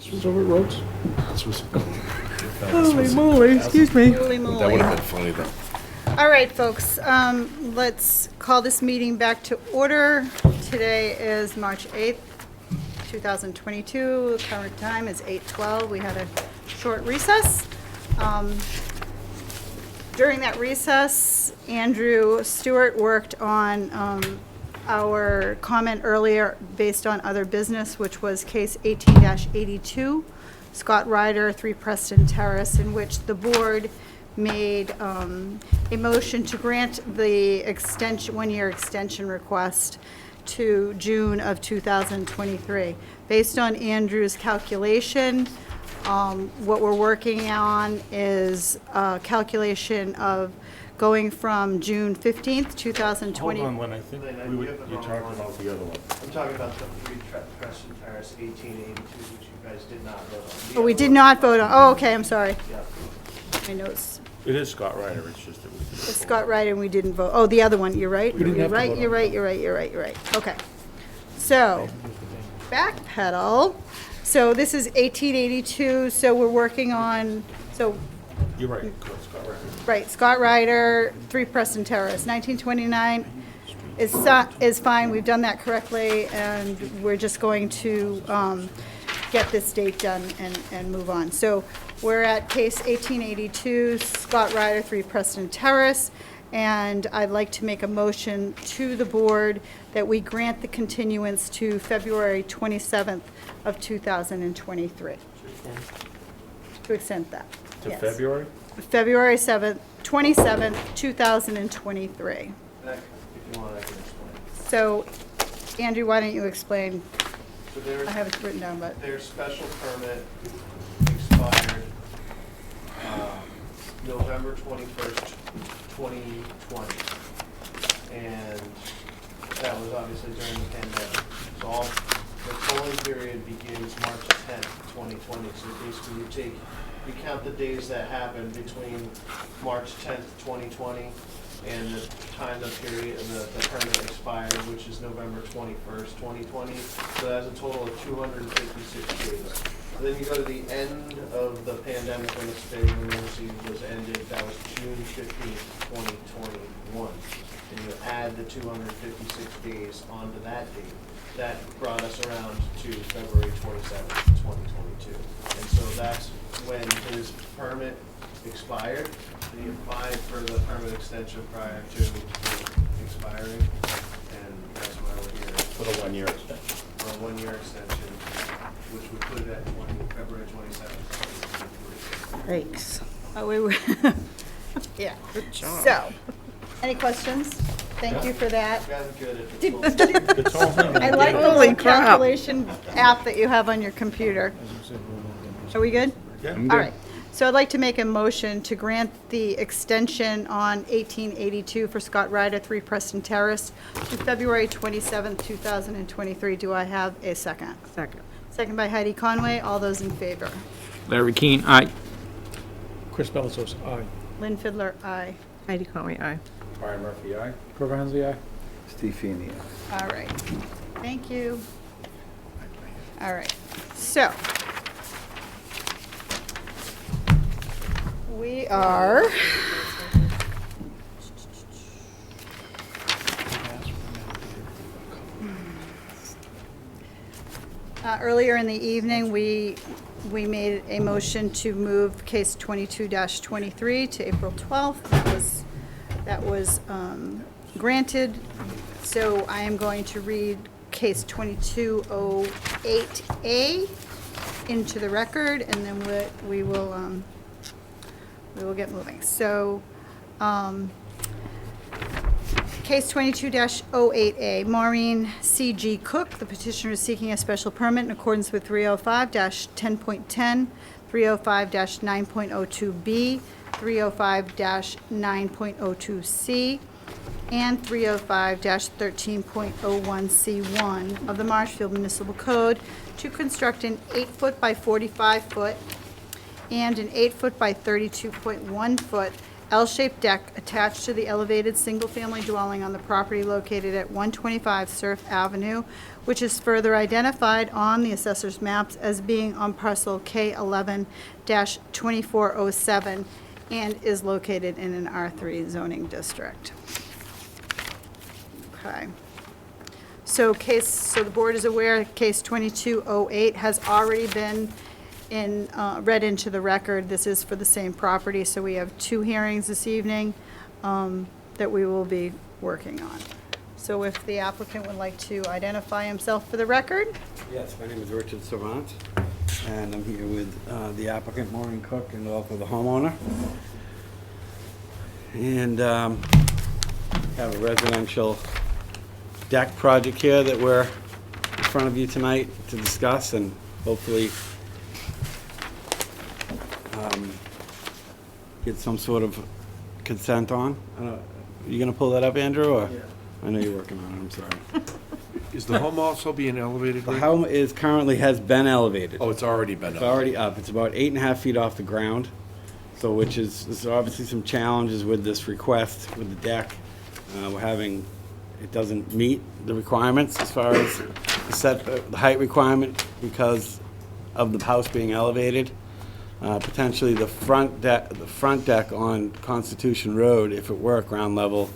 This was over at Rhodes? This was. Holy moly, excuse me. Holy That moly. would have been funny though. All right, folks, let's call this meeting back to order. Today is March 8th, 2022. The current time is 8:12. We had a short recess. During that recess, Andrew Stewart worked on our comment earlier based on other business, which was case 18-82, Scott Ryder, 3 Preston Terrace, in which the board made a motion to grant the extension, one-year extension request to June of 2023. Based on Andrew's calculation, what we're working on is a calculation of going from June 15th, 2020. Hold on, Lynn, I think you're talking about the other one. I'm talking about the 3 Preston Terrace 1882, which you guys did not vote on. Oh, we did not vote on, oh, okay, I'm sorry. Yeah. My notes. It is Scott Ryder, it's just that we. It's Scott Ryder and we didn't vote. Oh, the other one, you're right. We didn't You're have to right, vote on you're it. right, you're right, you're right, you're right. Okay. So, backpedal. So this is 1882, so we're working on, so, You're right, Scott Ryder. right, Scott Ryder, 3 Preston Terrace, 1929 is fine, we've done that correctly, and we're just going to get this date done and move on. So we're at case 1882, Scott Ryder, 3 Preston Terrace, and I'd like to make a motion to the board that we grant the continuance to February 27th of 2023. To extend that. To yes. February? February 27th, 2023. If you want, I can explain. So, Andrew, why don't you explain? So their, I have it written down, but. their special permit expired November 21st, 2020. And that was obviously during the pandemic. So all, the tolling period begins March 10th, 2020. So basically you count the days that happened between March 10th, 2020 and the time the period, the permit expired, which is November 21st, 2020. So that's a total of 256 days. And then you go to the end of the pandemic when the state of emergency was ended, that was June 15th, 2021. And you add the 256 days onto that date. That brought us around to February 27th, 2022. And so that's when his permit expired. He applied for the permit extension prior to expiring, and that's why we're here. For the 1-year extension. For a 1-year extension, which would put it at February 27th. Thanks. Oh, we were, yeah. Good job. So, any questions? Thank you for that. You guys are good at It's all him. I like the little calculation app that you have on your computer. Are we good? Yeah. All right. So I'd like to make a motion to grant the extension on 1882 for Scott Ryder, 3 Preston Terrace, to February 27th, 2023. Do I have a second? Second. Second by Heidi Conway. All those in favor? Larry Keane, aye. Chris Bellisos, aye. Lynn Fiddler, aye. Heidi Conway, aye. Brian Murphy, aye. Trevor Hensley, aye. Steve Feeney, aye. All right. Thank you. All right. So we are earlier in the evening, we made a motion to move case 22-23 to April 12th. That was granted. So I am going to read case 2208A into the record, and then we will get moving. So, case 22-08A, Maureen C.G. Cook, the petitioner is seeking a special permit in accordance with 305-10.10, 305-9.02B, 305-9.02C, and 305-13.01C1 of the Marshfield Municipal Code to construct an 8-foot by 45-foot and an 8-foot by 32.1-foot L-shaped deck attached to the elevated single-family dwelling on the property located at 125 Surf Avenue, which is further identified on the assessor's maps as being on parcel K11-2407 and is located in an R3 zoning district. Okay. So the board is aware, case 2208 has already been read into the record. This is for the same property, so we have 2 hearings this evening that we will be working on. So if the applicant would like to identify himself for the record? Yes, my name is Richard Savant, and I'm here with the applicant, Maureen Cook, and also the homeowner. And have a residential deck project here that we're in front of you tonight to discuss and hopefully get some sort of consent on. You gonna pull that up, Andrew, or? Yeah. I know you're working on it, I'm sorry. Is the home also being elevated? The home has been elevated. Oh, it's already been It's elevated. already up. It's about 8.5 feet off the ground. So there's obviously some challenges with this request with the deck. It doesn't meet the requirements as far as the height requirement because of the house being elevated. Potentially the front deck on Constitution Road, if it were ground level,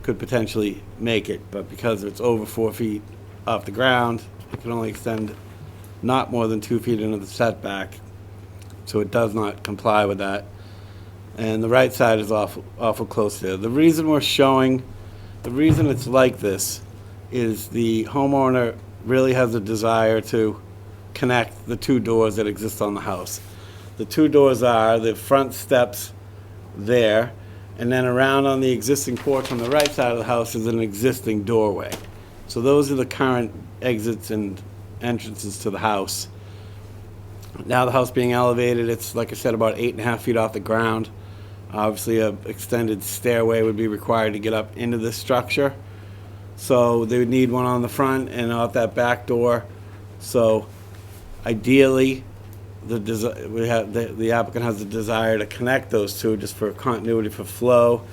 could potentially make it, but because it's over 4 feet off the ground, it can only extend not more than 2 feet into the setback, so it does not comply with that. And the right side is awful close there. The reason it's like this is the homeowner really has a desire to connect the 2 doors that exist on the house. The 2 doors are the front steps there, and then around on the existing porch on the right side of the house is an existing doorway. So those are the current exits and entrances to the house. Now the house being elevated, it's, like I said, about 8.5 feet off the ground. Obviously, an extended stairway would be required to get up into this structure. So they would need one on the front and out that back door. So ideally, the applicant has a desire to connect those 2 just for continuity for flow.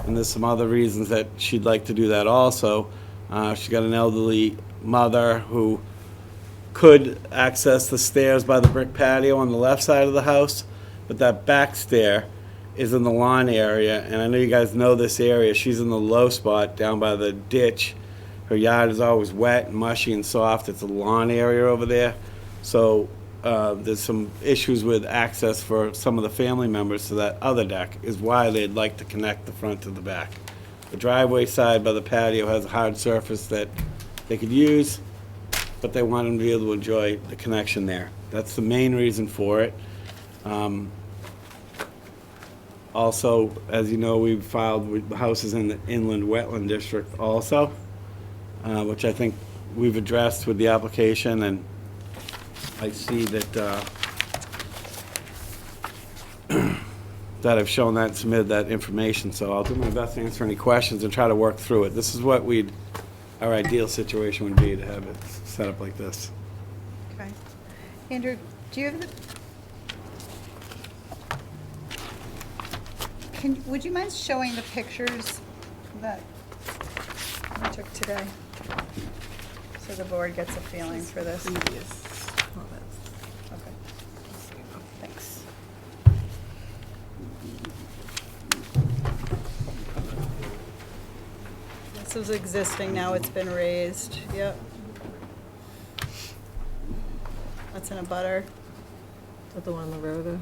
And there's some other reasons that she'd like to do that also. She's got an elderly mother who could access the stairs by the brick patio on the left side of the house, but that back stair is in the lawn area, and I know you guys know this area. She's in the low spot down by the ditch. Her yard is always wet and mushy and soft. It's a lawn area over there. So there's some issues with access for some of the family members to that other deck, is why they'd like to connect the front to the back. The driveway side by the patio has a hard surface that they could use, but they want them to be able to enjoy the connection there. That's the main reason for it. Also, as you know, we've filed with the houses in the inland wetland district also, which I think we've addressed with the application, and I see that that I've shown that and submitted that information, so I'll do my best to answer any questions and try to work through it. This is what our ideal situation would be, to have it set up like this. Okay. Andrew, do you have would you mind showing the pictures that we took today? So the board gets a feeling for this. Okay. Thanks. This is existing, now it's been raised, yep. That's in a butter. Is that the one on the road?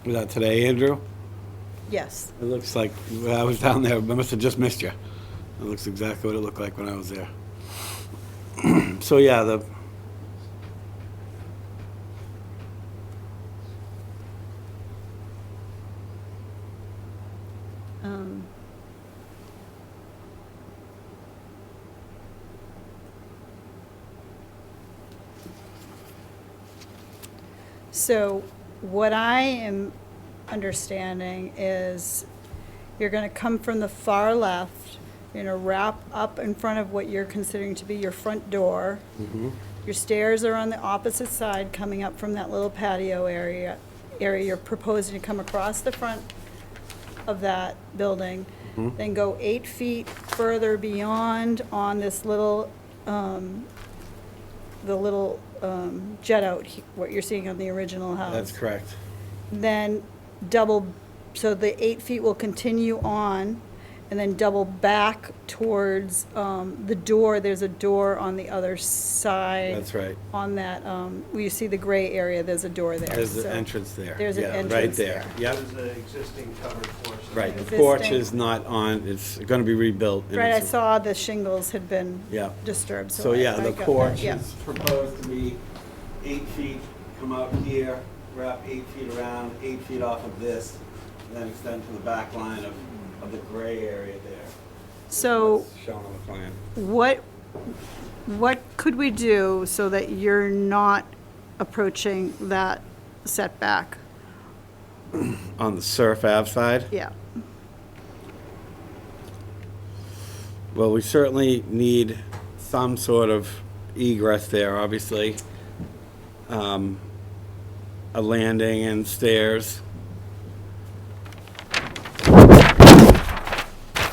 Was that today, Andrew? Yes. It looks like, when I was down there, I must have just missed you. It looks exactly what it looked like when I was there. So yeah, So what I am understanding is you're going to come from the far left, you're going to wrap up in front of what you're considering to be your front door. Your stairs are on the opposite side, coming up from that little patio area. You're proposing to come across the front of that building, then go 8 feet further beyond on this little, the little jet out, what you're seeing on the original house. That's correct. Then double, so the 8 feet will continue on, and then double back towards the door. There's a door on the other side. That's right. On that, where you see the gray area, there's a door there. There's So an entrance there. There's an Yeah, entrance right there. Yep. There's an existing covered porch. Right, the Existing. porch is not on, it's gonna be rebuilt. and Right, I it's- saw the shingles had been Yeah. disturbed, so So, I yeah, got the that, porch yeah. is proposed to be 8 feet, come out here, wrap 8 feet around, 8 feet off of this, and then extend to the back line of the gray area there. So That's shown on the plan. what could we do so that you're not approaching that setback? On the Surf Ave side? Yeah. Well, we certainly need some sort of egress there, obviously. A landing and stairs.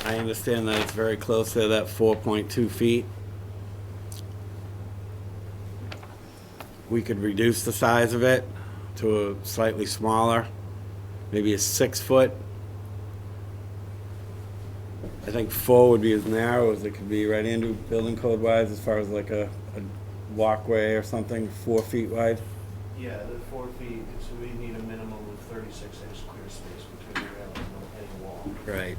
I understand that it's very close to that 4.2 feet. We could reduce the size of it to a slightly smaller, maybe a 6 foot. I think 4 would be as narrow as it could be, right, Andrew, building code wise, as far as like a walkway or something, 4 feet wide? Yeah, the 4 feet, so we need a minimum of 36-inch clear space between the railings and any wall. Right.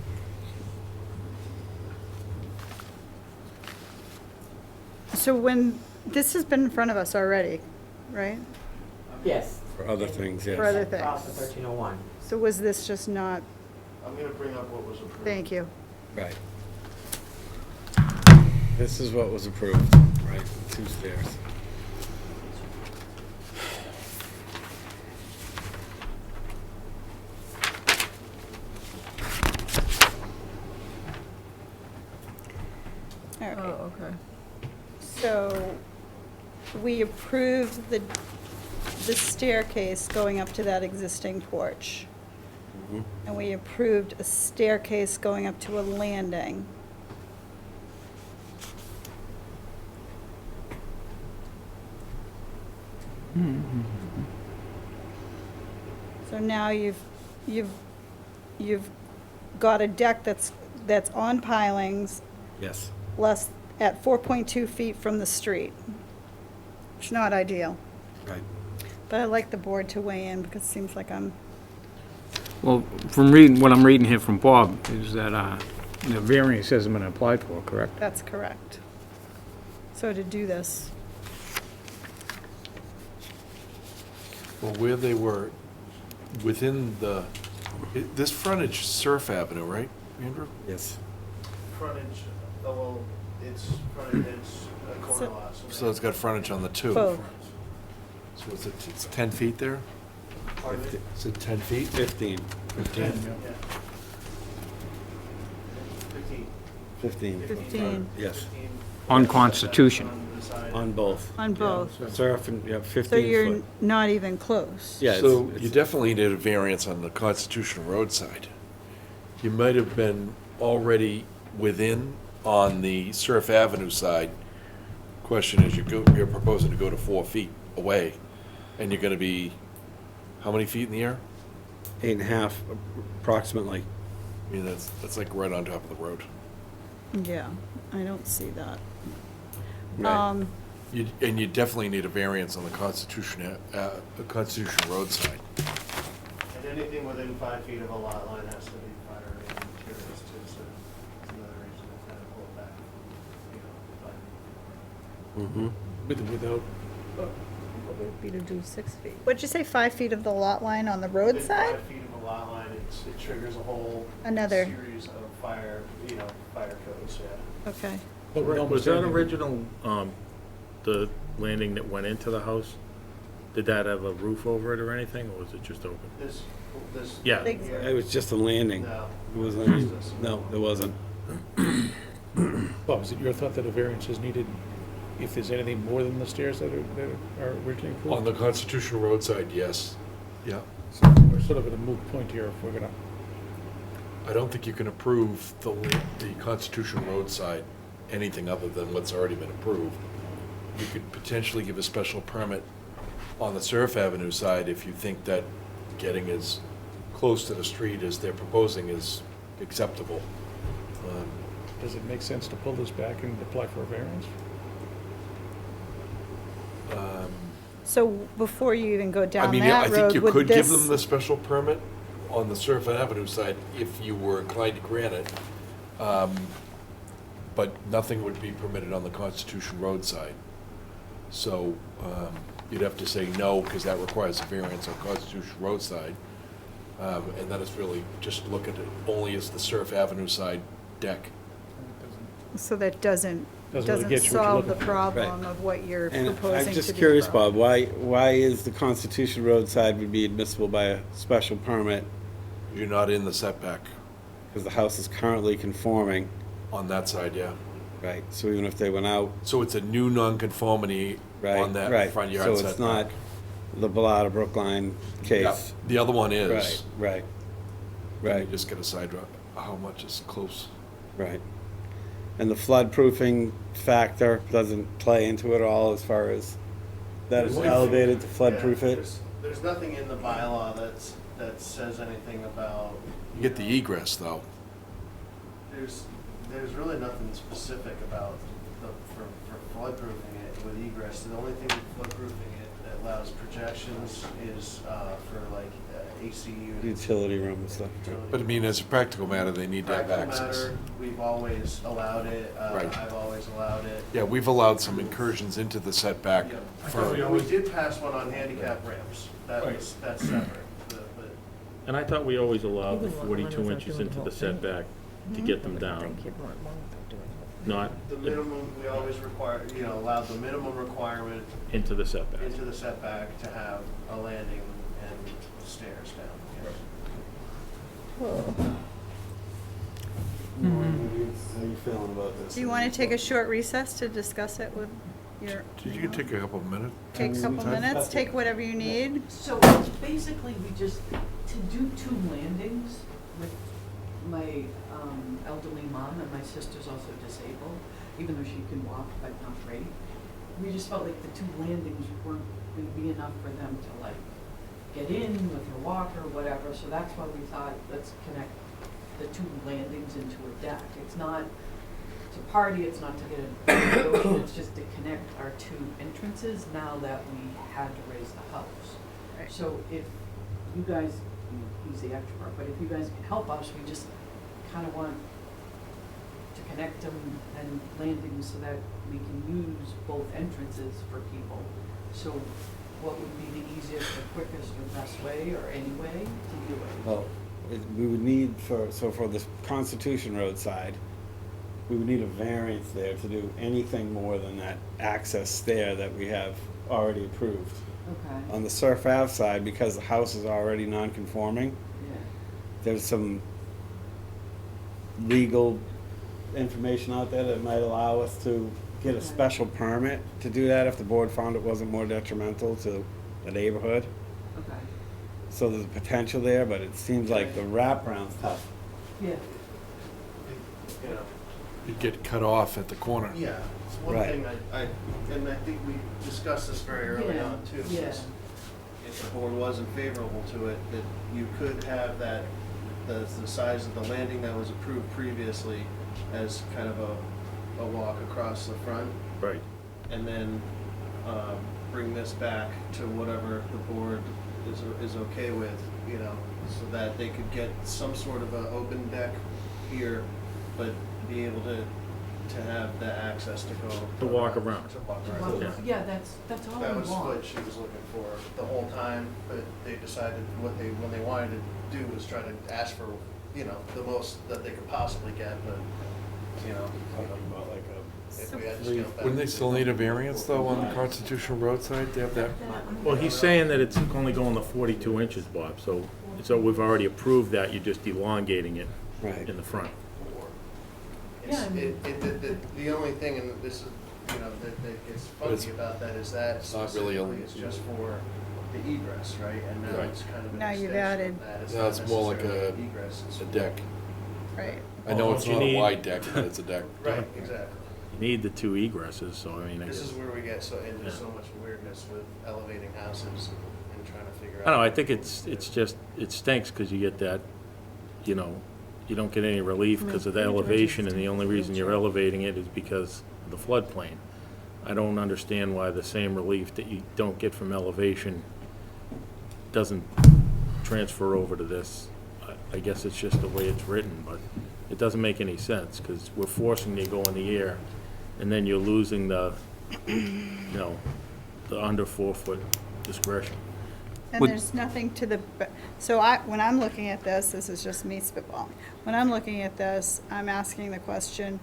So when, this has been in front of us already, right? Yes. For other things, yes. For other Files for things. 1301. So was this just not, I'm gonna bring up what was approved. thank you. Right. This is what was approved, right, 2 stairs. All right. Oh, okay. So we approved the staircase going up to that existing porch. And we approved a staircase going up to a landing. So now you've got a deck that's on pilings, Yes. less, at 4.2 feet from the street. Which is not ideal. Right. But I'd like the board to weigh in because it seems like I'm, Well, from reading, what I'm reading here from Bob is that the variance hasn't been applied for, correct? that's correct. So to do this, Well, where they were within this frontage Surf Avenue, right, Andrew? Yes. Frontage, well, it's frontage, it's a corner lot. So it's got frontage on the 2. Both. So it's 10 feet there? Pardon me? Is it 10 feet? 15. 15? Yeah. 15. 15. Yes. On Constitution. On both. on both. Surf and, yeah, 15 So you're foot. not even close. Yeah, So it's- you definitely need a variance on the Constitution Road side. You might have been already within on the Surf Avenue side. Question is, you're proposing to go to 4 feet away, and you're gonna be, how many feet in the air? 8.5 approximately. I mean, that's like right on top of the road. Yeah, I don't see that. Right. And you definitely need a variance on the Constitution Road side. And anything within 5 feet of a lot line has to be fire rated materials too, so it's another reason to kind of pull it back, you know, 5 feet. Without, What would it be to do 6 feet? What'd you say, 5 feet of the lot line on the Within roadside? 5 feet of a lot line, it triggers a whole Another. series of fire codes, yeah. Okay. But we're Was that almost original, the landing that went into the house, did that have a roof over it or anything, or was it just open? This. Yeah. It was just a landing. No. It wasn't, no, it wasn't. Bob, is it your thought that a variance is needed if there's anything more than the stairs that are originally approved? On the Constitution Road side, yes. Yeah. We're sort of at a moot point here if we're gonna, I don't think you can approve the Constitution Road side anything other than what's already been approved. You could potentially give a special permit on the Surf Avenue side if you think that getting as close to the street as they're proposing is acceptable. does it make sense to pull this back and apply for a variance? So before you even go I down mean, that I road, think you would could give them this, the special permit on the Surf Avenue side if you were inclined to grant it. But nothing would be permitted on the Constitution Road side. So you'd have to say no, because that requires a variance on Constitution Road side. And then it's really just look at it only as the Surf Avenue side deck. so that doesn't Doesn't really get you what you're solve the looking for. problem Right. of what you're And proposing to I'm be just curious, the problem. Bob, why is the Constitution Road side would be admissible by a special permit? You're not in the setback Because the house is currently conforming, on that side, yeah. right? So even if they went out, So it's a new nonconformity right, on that right. front yard So setback. it's not the Bellata Brookline Yeah, case. the other one is. Right, right, Then right, you just get a side drop, how much is close. right. And the floodproofing factor doesn't play into it all as far as that is elevated to floodproof Yeah, it? There's nothing in the bylaw that says anything about. You get the egress, though. There's really nothing specific about for floodproofing it with egress. The only thing with floodproofing it that allows projections is for like AC units. Utility room and stuff. But I mean, as a practical matter, they need to have Practical access. matter, we've always allowed it. Right. I've always allowed it. Yeah, we've allowed some incursions into the setback Yeah. We did pass one on handicap ramps. That's separate. But And I thought we always allowed the Even when 42 they're inches doing into the the whole thing. setback to get them down, Think you'd want more if they're doing it. not the minimum, we always allowed the minimum requirement into the setback. into the setback to have a landing and stairs down. Yes. How you feeling about this? Do you want to take a short recess to discuss it with your, Did you take a couple of minutes? take a couple minutes, take whatever you need? So basically, we just, to do 2 landings with my elderly mom, and my sister's also disabled, even though she can walk but not great. We just felt like the 2 landings weren't going to be enough for them to like get in with her walker or whatever, so that's why we thought, let's connect the 2 landings into a deck. It's not to party, it's not to get a ocean, it's just to connect our 2 entrances now that we had to raise the house. Right. So if you guys, he's the expert, but if you guys can help us, we just kind of want to connect them and landings so that we can use both entrances for people. So what would be the easiest or quickest or best way or any way to do it? Well, we would need for this Constitution Road side, we would need a variance there to do anything more than that access stair that we have already approved. Okay. On the Surf Ave side, because the house is already non-conforming, Yeah. there's some legal information out there that might allow us to get a special permit to do that if the board found it wasn't more detrimental to the neighborhood. Okay. So there's a potential there, but it seems like the wraparound's tough. Yeah. You know, You'd get cut off at the corner. yeah, it's one Right. thing and I think we discussed this very early Yeah, on too. yeah. is If the board wasn't favorable to it, that you could have that, the size of the landing that was approved previously as kind of a walk across the front. Right. And then bring this back to whatever the board is okay with, you know, so that they could get some sort of a open deck here, but be able to to have the access to go. To walk around. To walk Well, around. Yeah. yeah, that's all That we was want. what she was looking for the whole time, but they decided when they wanted to do was try to ask for, you know, the most that they could possibly get, but, you know, if we had to scale back. Wouldn't they still need a variance though on the Constitutional Road side to have that? Well, he's saying that it's only going to 42 inches, Bob, so we've already approved that, you're just elongating it Right. in the front. Yeah, I mean- The only thing, and this is, you know, that gets it's- funky about that is that not really a- specifically it's just for the egress, right? And now Right. it's kind of an Now you've extension added- of that. It's Now not it's more like necessarily egress, it's a deck. Right. I know Well, it's don't you not a need- wide deck, but it's a deck. Right, exactly. You need the 2 egresses, so I mean, I This guess. is where we get into Yeah. so much weirdness with elevating houses and trying to figure out. I don't know, I think it's just, it stinks because you get that, you know, you don't get any relief because of the elevation, and the only reason you're elevating it is because of the floodplain. I don't understand why the same relief that you don't get from elevation doesn't transfer over to this. I guess it's just the way it's written, but it doesn't make any sense, because we're forcing you to go in the air, and then you're losing the, you know, the under 4-foot discretion. And there's nothing to the, so when I'm looking at this is just me spitballing. When I'm looking at this, I'm asking the question,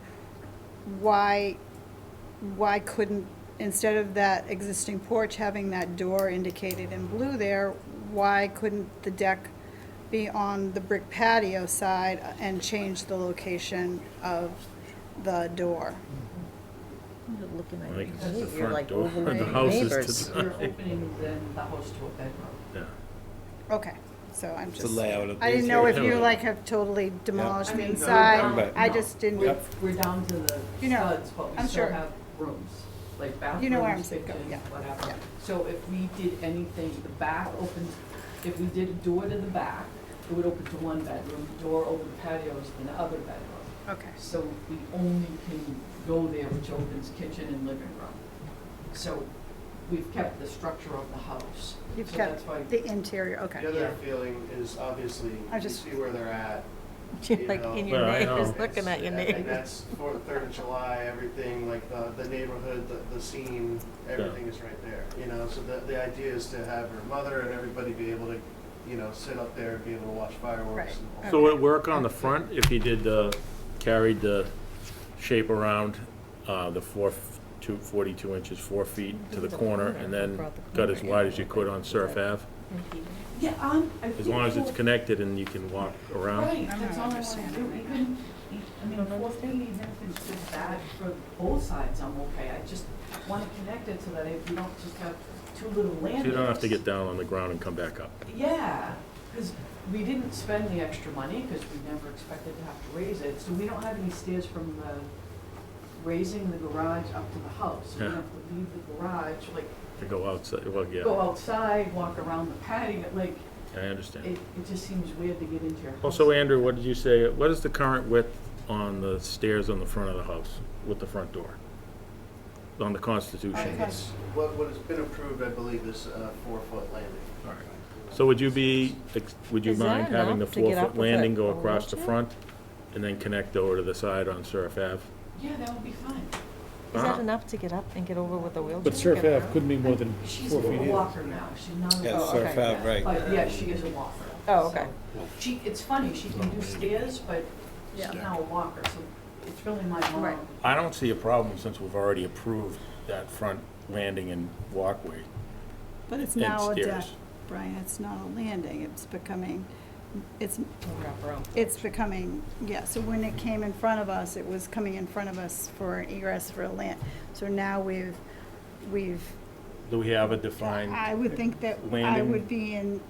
why couldn't, instead of that existing porch having that door indicated in blue there, why couldn't the deck be on the brick patio side and change the location of the door? You're looking I think at it's the me, you're front like door, overlaying the house is neighbors. to the You're right. opening then the house to a bedroom. Yeah. Okay, so I'm It's just, the layout of I didn't the know if you interior. like have totally demolished I the mean, inside. Right. I just didn't, Yep. We're down to the You know, studs, but we I'm still sure. have rooms, like You know where I'm bathrooms, saying, kitchens, yeah, whatever. yeah. So if we did anything, the back opens, if we did a door to the back, it would open to one bedroom, door over the patio is the other bedroom. okay. So we only can go there, which opens kitchen and living room. So we've kept the structure of the house. You've So that's kept why- the interior, okay. The other feeling is obviously, I you just- see where they're at. You're you like know, in your Well, I know. neighbors, looking at your And neighbors. that's for the 3rd of July, everything, like the neighborhood, the scene, everything is right there, you know? So the idea is to have her mother and everybody be able to, you know, sit up there and be able to watch fireworks. Right. and all So would it work on the front if you did carried the shape around the 42 inches, 4 feet to the corner, and then got as wide as you could on Surf Ave? Yeah, I As think long as it's we'll- connected and you can walk around? Right, I'm that's not all I want understanding to do, even, I mean, 4 feet, even if it's just that for both sides, I'm okay. I just want to connect it so that we don't just have 2 little So landings. you don't have to get down on the ground and come back up? Yeah, because we didn't spend the extra money, because we never expected to have to raise it, so we don't have any stairs from the, raising the garage up to the house. So we Yeah. have to leave the garage, like, To go outside, well, yeah, go outside, walk around the patio, like, I understand. it just seems weird to get into your house. Also, Andrew, what did you say, what is the current width on the stairs on the front of the house with the front door? On the I Constitution? think it's, what has been approved, I believe, is a 4-foot landing. All right. So would you Is that mind having the enough to get up 4-foot with landing a go across the wheelchair? front and then connect over to the side on Surf Ave? Yeah, that would be fine. Is that enough to get up and get over with a wheelchair? But Surf Get Ave around? couldn't be more than She's 4 a feet either. walker now, she's not a. Yeah, oh, Surf okay, Ave, right. But yeah, she is a walker. Oh, okay. So it's funny, she can do stairs, but she's Yeah. now a walker, so it's really my Right. mom. I don't see a problem since we've already approved that front landing and walkway. But it's And now a deck, stairs. Brian, it's not a landing, it's becoming, it's Wrap around. becoming, yeah, so when it came in front of us, it was coming in front of us for an egress for a land. So now we've, Do we have a defined? I would think that I Landing. would be in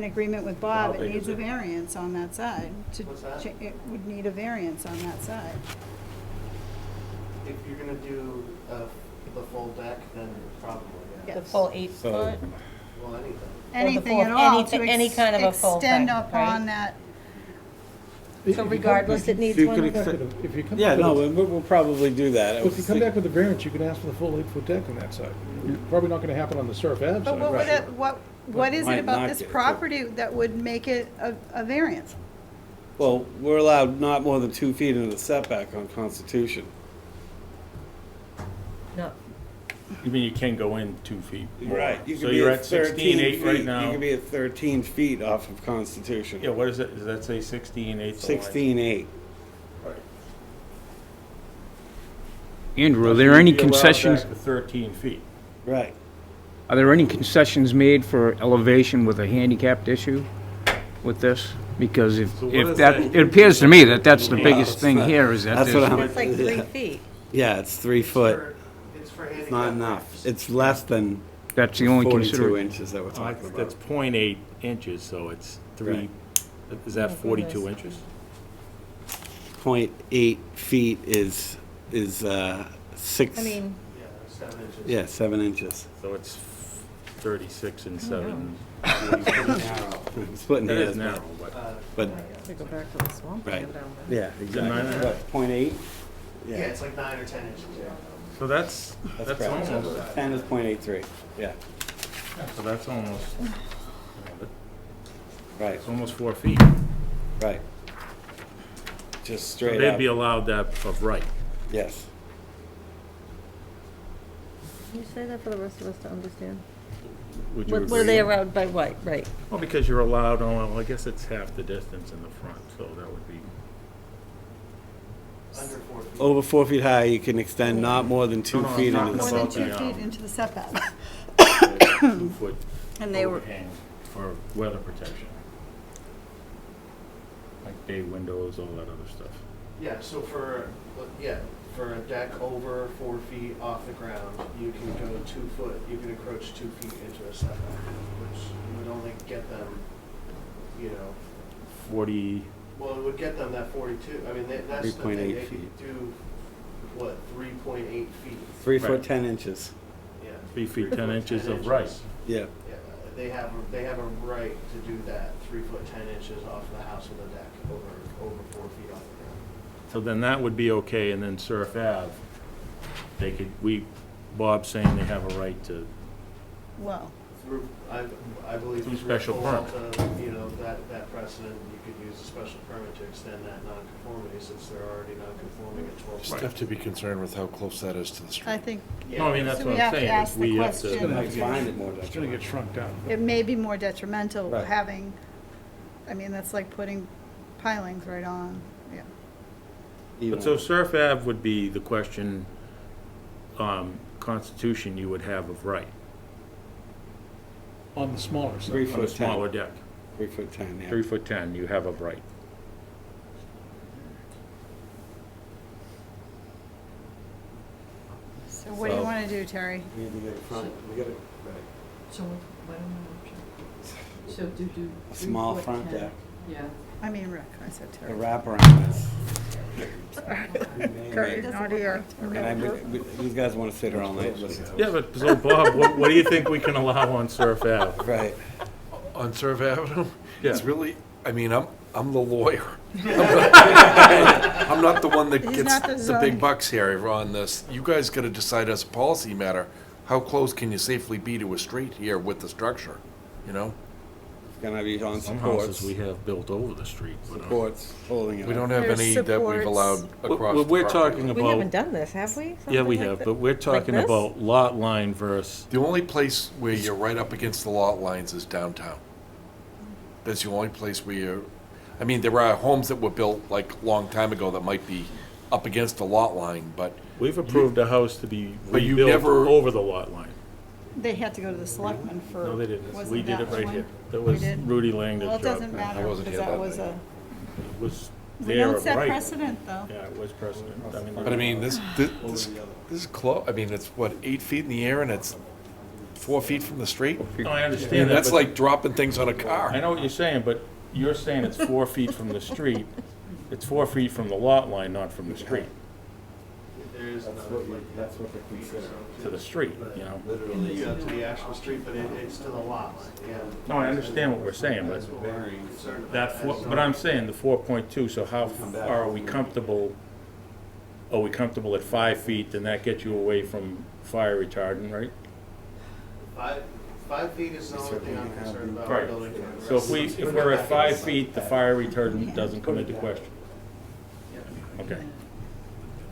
agreement with Bob, How it big needs is a it? variance on that side. What's that? It would need a variance on that side. If you're gonna do the full deck, then probably, yeah. The Yes. full 8 So- foot? Well, anything. Anything full- at all to anything- any kind of a full extend thing, upon right? that. So regardless, it needs You one? could of the- ex- If you come Yeah, back with no, a- we'll probably do that. I if you was come back thinking- with a variance, you can ask for the full 8-foot deck on that side. Probably not gonna happen on the Surf Ave But side. what would right. it, what is it Might about not this get it. property that would make it a variance? Well, we're allowed not more than 2 feet into the setback on Constitution. No, You mean you can go in 2 feet more? You So could be you're at at 13 16.8 feet. right now? You could be at 13 feet off of Constitution. Yeah, what is it? Does that say 16.8? 16.8. Right. Andrew, are So there you'd any be allowed concessions, back to 13 feet. Right. are there any concessions made for elevation with a handicapped issue with this? Because So what if is that, that? it appears to me that that's the No, biggest it's thing not. here, is that That's what I'm- there's, it's like 3 feet. Yeah, it's 3 foot. It's for It's handicap. not enough. It's less than that's the only 42 consideration. inches that we're talking about. That's 0.8 inches, so it's 3, Right. is that Oh, 42 goodness. inches? 0.8 feet is 6. I mean, Yeah, 7 inches. Yeah, 7 inches. So it's 36 and Oh, 7. Splitting That hairs, is narrow, but but we go back to the swamp right. land down Yeah, there. exactly. 9.5? What, 0.8? Yeah, it's like 9 or 10 inches, yeah. so that's That's correct. almost, 10 is 0.83. Yeah, so that's almost, right, it's almost 4 feet. right. Just So straight they'd up. be allowed that of right. Yes. Can you say that for the rest of us to understand? Would you What are they agree? allowed by what, right? Well, because you're allowed, oh, well, I guess it's half the distance in the front, so that would be, Under 4 feet. Over 4 feet high, you can extend not more than 2 No, no, feet not into the More than about 2 the, feet into the setback. 2 foot And they were, overhang for weather protection. Like bay windows, all that other stuff. Yeah, so for a deck over 4 feet off the ground, you can go 2 foot, you can encroach 2 feet into a setback, which would only get them, 40, well, it would get them that 42. I mean, that's the 3.8 thing, they feet. could do, 3.8 feet? 3 foot Right. 10 inches. Yeah. 3 feet 10 foot, inches 10 of right. Yeah. Yeah, they have a right to do that, 3 foot 10 inches off the house with a deck, over 4 feet off the ground. So then that would be okay, and then Surf Ave, they could, Bob's saying they have a right to, well, Through, I believe Through through special Peralta, that precedent, you could use a special permit to extend that nonconformity since they're already nonconforming at 12 Just feet. have to be concerned with how close that is to the street. I think no, I mean, that's So what we I'm have to saying, ask is the we have question. to. Gonna make find it more It's gonna detrimental. get shrunk down. it may be more detrimental Right. having, I mean, that's like putting pilings right on, yeah. Even But so Surf Ave would be the question, Constitution you would have of right, On the smaller side. 3 on a foot 10. smaller deck. 3 foot 10, yeah. 3 foot 10, you have of right. So what do you want to do, Terry? We got a front, we got a, right. So what am I option? So do A 3 small foot front 10. deck. Yeah. I mean, Rick, I said A Terry. wraparound is. Terry, not here. These guys wanna sit here all night and listen to us. Yeah, but, so Bob, what do you think we can allow on Surf Ave? Right. On Surf Avenue, Yeah. it's really, I mean, I'm the lawyer. I'm not the one that He's gets not the the zoning. big bucks here on this. You guys gotta decide as a policy matter, how close can you safely be to a street here with the structure, you know? It's gonna be on Some houses supports, we have built over the street. but, supports holding it We up. don't have There's any that we've supports. allowed across the We're property. talking We haven't about, done this, have we? yeah, Something we like have, that? but we're talking this? about lot line versus, The only place where you're right up against the lot lines is downtown. That's the only place where you're, I mean, there are homes that were built like a long time ago that might be up against the lot line, but we've approved a house to be But you rebuilt never- over the lot line. They had to go to the selectmen for. No, they didn't. wasn't We did it that right one? here. That We was did? Rudy Well, Langdon's it job. doesn't I matter, wasn't because here that that was night. It was we there, don't set right. precedent, though. Yeah, it was precedent. I mean, But I mean, this is close, I mean, it's what, 8 feet in the air and it's 4 feet from the street? No, I I understand mean, that, that's but like dropping things on a car. I know what you're saying, but you're saying it's 4 feet from the street. It's 4 feet from the lot line, not from the street, There is another, That's what they consider. to the street, you know? to the actual street, but it's to the lot line, yeah. No, I understand what we're saying, but That's what we're concerned about. that, but I'm saying the 4.2, so how are we comfortable? Are we comfortable at 5 feet, then that gets you away from fire retardant, right? 5 feet is the only thing I'm concerned about Right. building. So if we're at 5 feet, the fire retardant doesn't come into question. Okay.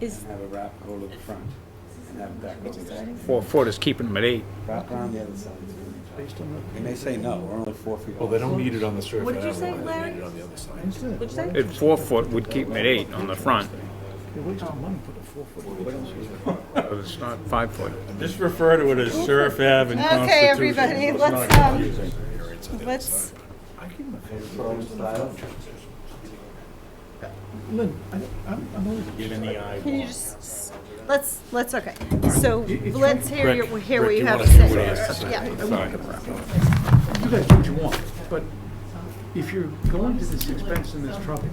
Have a wrap go to the front, and have that go to the side. 4 foot is keeping them at 8. Wrap around the other side. They may say no, we're only 4 feet. Well, they don't need it on the strip. What did you say, Larry? They need it on the other side. What'd you say? At 4 foot would keep them at 8 on the front. They're wasting money put a 4 foot. But it's not 5 foot. Just refer to it as Surf Ave and Constitution. Okay, everybody, It's let's, not confusing. let's, Lynn, I'm only. Get in the eye. can you just, let's, okay. So let's hear Rick, hear what Rick, you you have to wanna hear what he say. has to say? Yeah. You guys do what you want, but if you're going to this expense and this trouble,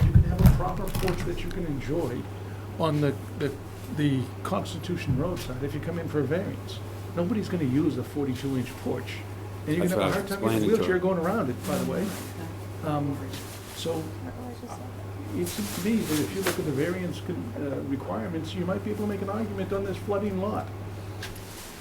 you can have a proper porch that you can enjoy on the Constitution Road side if you come in for a variance. Nobody's gonna use a 42-inch porch. And you're That's gonna what have I a hard was time getting a explaining to wheelchair her. going around it, by the way. So, it seems to me that if you look at the variance requirements, you might be able to make an argument on this flooding lot.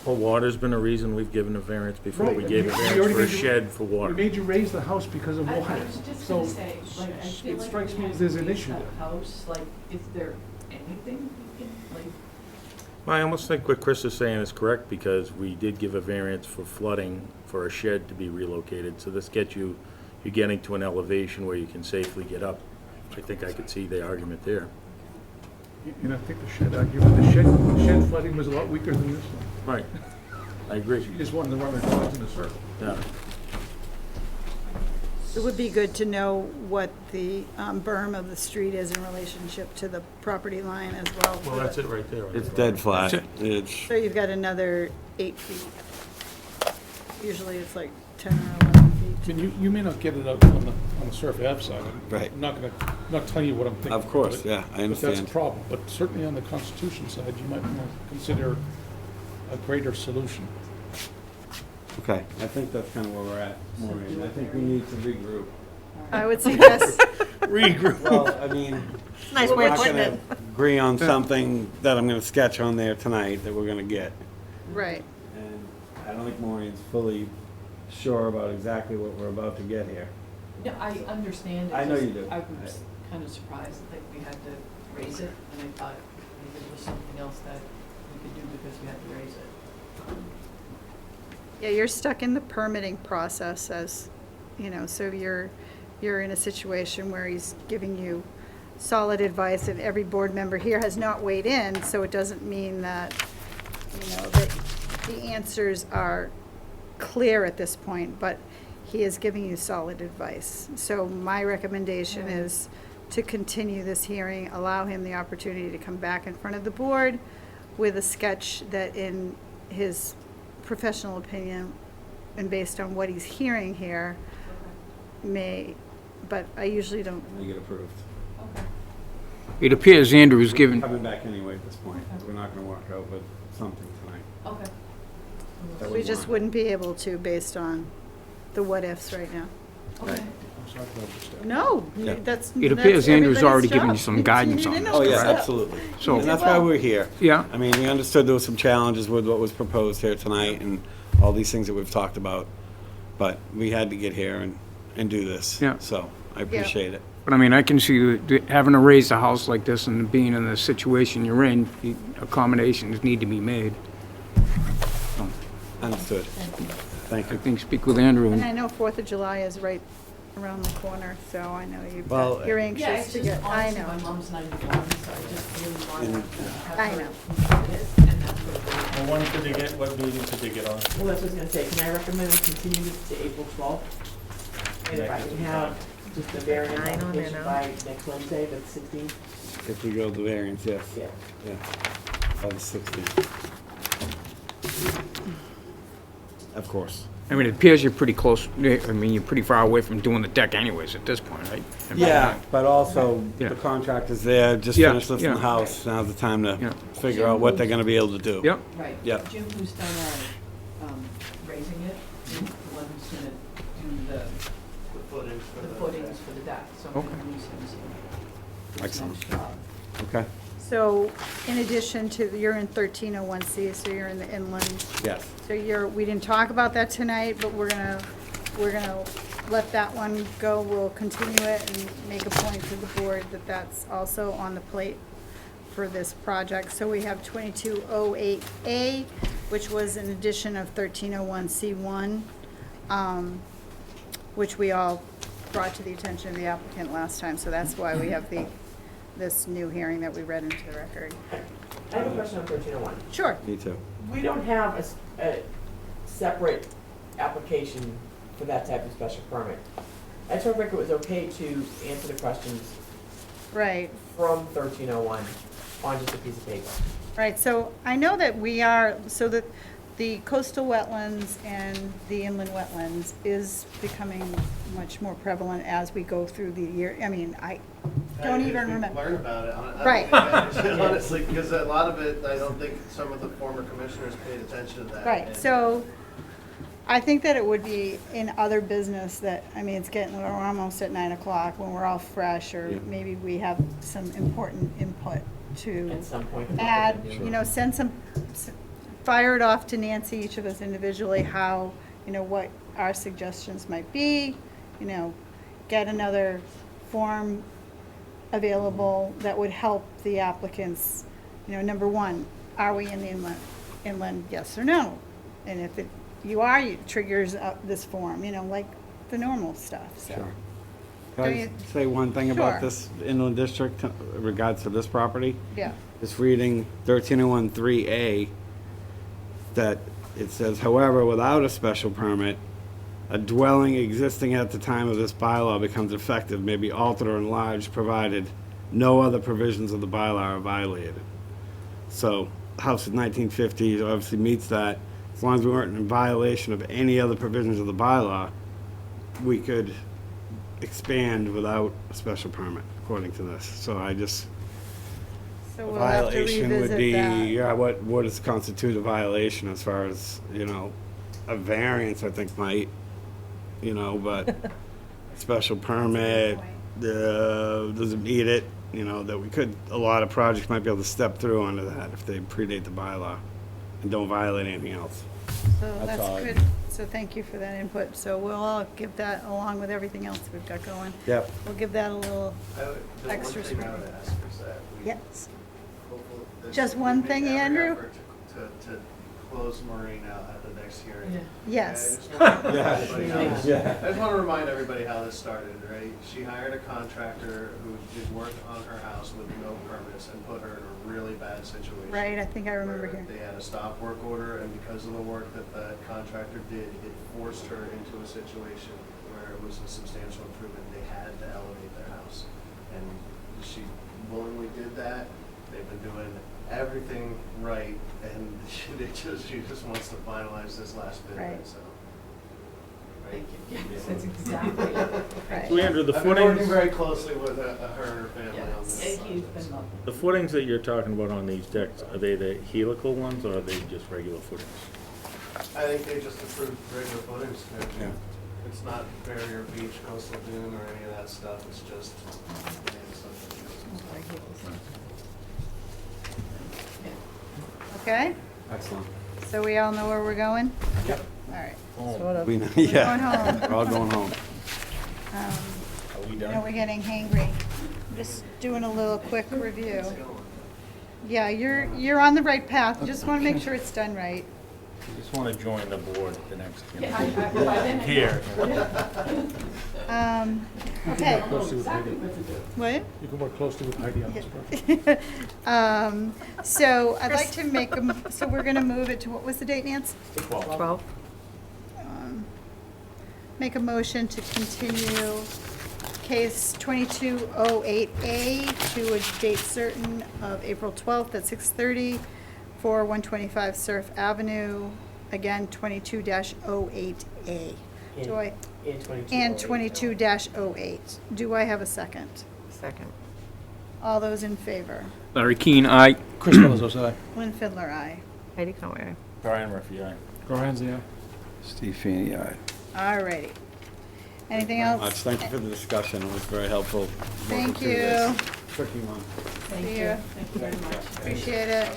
Well, water's been a reason we've given a variance before. Right, We gave a we variance already for a made you- shed for We water. made you raise the house because of I water. was just So gonna say, like, I feel it like strikes we me have as there's to an raise issue that there. house, like, is there anything we can, like, I almost think what Chris is saying is correct, because we did give a variance for flooding for a shed to be relocated. So this gets you, you're getting to an elevation where you can safely get up. I think I could see the argument there. And I think the shed argument, the shed flooding was a lot weaker than this one. Right. I agree. You just wanted to run our dogs in a circle. Yeah. It would be good to know what the berm of the street is in relationship to the property line as well. Well, that's it right there. It's dead flat. It's, So you've got another 8 feet. Usually it's like 10 or 11 feet. I mean, you may not get it out on the Surf Ave side. Right. I'm not telling you what I'm thinking. Of course, but- yeah, I But that's understand. a problem. But certainly on the Constitution side, you might want to consider a greater solution. okay, I think that's kind of where we're at, Maureen. I think we need to regroup. I would suggest, Regroup. Well, I mean, Nice we're way of not putting gonna it. agree on something that I'm gonna sketch on there tonight that we're gonna get. right. And I don't think Maureen's fully sure about exactly what we're about to get here. no, I understand it. I know just- you do. I was kind of surprised that we had to raise it, and I thought maybe there was something else that we could do because we had to raise it. Yeah, you're stuck in the permitting process as, you know, so you're in a situation where he's giving you solid advice, and every board member here has not weighed in, so it doesn't mean that, you know, that the answers are clear at this point, but he is giving you solid advice. So my recommendation is to continue this hearing, allow him the opportunity to come back in front of the board with a sketch that, in his professional opinion, and based on what he's hearing here, may, but I usually don't, And you get approved. It appears Andrew's given, Coming back anyway at this point. We're not gonna walk out with something tonight. Okay. that we we just want. wouldn't be able to based on the what-ifs right now. Okay. I'm sorry about this, Dad. No, Yeah. that's. It appears that's Andrew's everybody's already given job. you some guidance on didn't this, Oh, know yes, that. absolutely. So- And that's why we're here. yeah, I mean, we understood there was some challenges with what was proposed here tonight and all these things that we've talked about. But we had to get here and do this. Yeah. So I appreciate it. but I mean, I can see having to raise a house like this and being in the situation you're in, accommodations need to be made. Understood. Thank I you. think speak with Andrew And I and know 4th of July is right around the corner, so I know Well, you're Yeah, anxious it's to just get, I honestly, know. my mom's 91, so I just really wanted to have I her know. complete it, and that's what Well, when could they get, what meeting could they get on? Well, that's what I was gonna say, can I recommend we continue this to April 12th? And if I can have just a variance Nine on there application now. by next Wednesday, that's 16th? If we go the variance, yes. Yeah. Yeah. By the 16th. Of course. I mean, it appears you're pretty close, I mean, you're pretty far away from doing the deck anyways at this point, right? I mean, Yeah, but also Yeah. the contractor's there, just Yeah, finished lifting yeah. the house. Now's the time to Yeah. figure out what they're gonna be able to do. Yep. Right. Yep. Jim, who's done our, raising it, is the one who's gonna do The footings for the the. footings for the deck, so I'm Okay. gonna use him, so. Excellent. Nice job. Okay. So So in addition to, you're in 1301C, so you're in the inland. Yes. So we didn't talk about that tonight, but we're gonna let that one go. We'll continue it and make a point to the board that that's also on the plate for this project. So we have 2208A, which was an addition of 1301C1, which we all brought to the attention of the applicant last time. So that's why we have this new hearing that we read into the record. I have a question on 1301. Sure. Me too. We don't have a separate application for that type of special permit. I just wonder if it was okay to answer the questions Right. from 1301 on just a piece of paper. Right, so I know that we are, so that the coastal wetlands and the inland wetlands is becoming much more prevalent as we go through the year. I mean, I don't even remember. Learn about it. I Right. don't think honestly, because a lot of it, I don't think some of the former commissioners paid attention to that. Right, And- so I think that it would be in other business that, I mean, we're almost at 9 o'clock when we're all fresh, or Yeah. maybe we have some important input to At some point. add, Sure. you know, fire it off to Nancy, each of us individually, how, you know, what our suggestions might be, you know, get another form available that would help the applicants, you know, number one, are we in the inland, yes or no? And if you are, it triggers up this form, you know, like the normal stuff, so. Sure. Don't Can I you- say one thing Sure. about this inland district in regards to this property? Yeah, Just reading 13013A, that it says, however, without a special permit, a dwelling existing at the time of this bylaw becomes effective, may be altered or enlarged, provided no other provisions of the bylaw are violated. So, house in 1950s obviously meets that. As long as we weren't in violation of any other provisions of the bylaw, we could expand without a special permit, according to this. So I just, so we'll have to violation would revisit be, that. yeah, what does constitute a violation as far as, you know, a variance, I think might, you know, but special permit, doesn't need it, you know, that we could, a lot of projects might be able to step through under that if they predate the bylaw and don't violate anything else. So That's all. that's good, so thank you for that input, so we'll all give that along with everything else we've got going. Yep. We'll give that a little The one extra thing I scrutiny. would ask is that we. Yes. hopefully this- Just we one make thing, every Andrew? effort To close Maureen out at the next hearing. Yes. I just wanna remind everybody how this- Yeah. I just want to remind everybody how this started, right? She hired a contractor who did work on her house with no permits and put her in a really bad situation. Right, I think I remember where hearing. They had a stop work order, and because of the work that the contractor did, it forced her into a situation where it was a substantial improvement. They had to elevate their house. And she willingly did that. They've been doing everything right, and she just wants to finalize this last bit, Right. so. Thank you. Yes, that's exactly. Right. So Andrew, the I've been working footings, very closely with her and her family on Yes. this. And he's been lovely. the footings that you're talking about on these decks, are they the helical ones or are they just regular footings? I think they just approved regular footings. Yeah. It's not barrier beach, coastal dune, or any of that stuff, it's just. Okay, Excellent. so we all know where we're going? Yep. All right. Sort of. We know, Going yeah. home. We're all going home. Are we You know, done? we're getting hangry. Just doing a little quick review. Yeah, you're on the right path, just want to make sure it's done right. I just want to join the board at the next, you know, Yeah, I didn't- here. Okay. Closely with Heidi. What? You can work closely with Heidi on this project. So I'd like to make, so we're going to move it to, what was the date, Nance? 12? Make a motion to continue case 2208A to a date certain of April 12th at 6:30 for 125 Surf Avenue, again, 22-08A. Do I? And 22-08. Do I have a second? Second. All those in favor? Larry Keane, aye. Chris Miller's aye. Lynn Fiddler, aye. Heidi Conway. Brian Murphy, aye. Go ahead, Zia. Steve Feeney, aye. All righty. Anything Very else? much. Thank you for the discussion. It was very helpful. Thank working through this you. Tricky one. See you. Thank you very much. Appreciate it.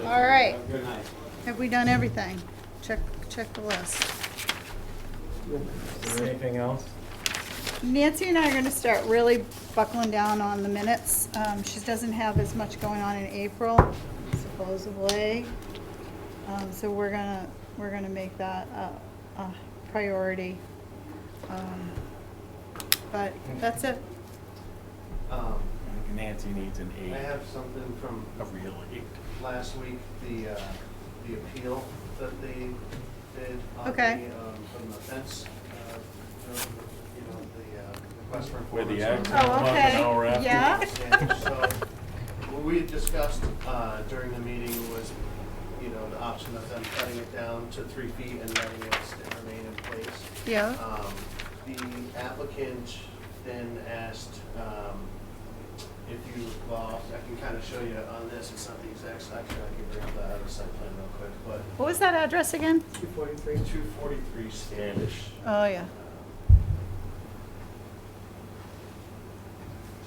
All right. Have a good night. Have we done everything? Check the list. Is there anything else? Nancy and I are going to start really buckling down on the minutes. She doesn't have as much going on in April, supposedly. So we're gonna make that a priority. But that's it. Nancy needs an I have something from A real eight. last week, the appeal that they did on Okay. from the fence, the request for Where the information. accident Oh, was an okay. hour after. Yeah. So, what we had discussed during the meeting was, the option of them cutting it down to 3 feet and letting it remain in place. Yeah. The applicant then asked if you, well, I can kind of show you on this, it's not the exact section, I can bring up the other site plan real quick, but What was that address again? 243 Standish. Oh, yeah.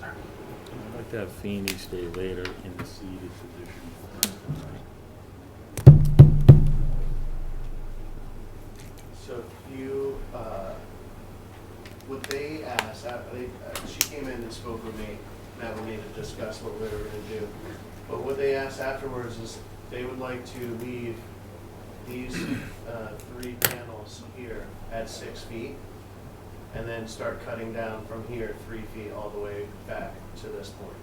I'd like to have Feeney stay later in the seated position. So if you, what they asked, she came in and spoke with me, met with me to discuss what we were gonna do. But what they asked afterwards is they would like to leave these 3 panels here at 6 feet and then start cutting down from here 3 feet all the way back to this point.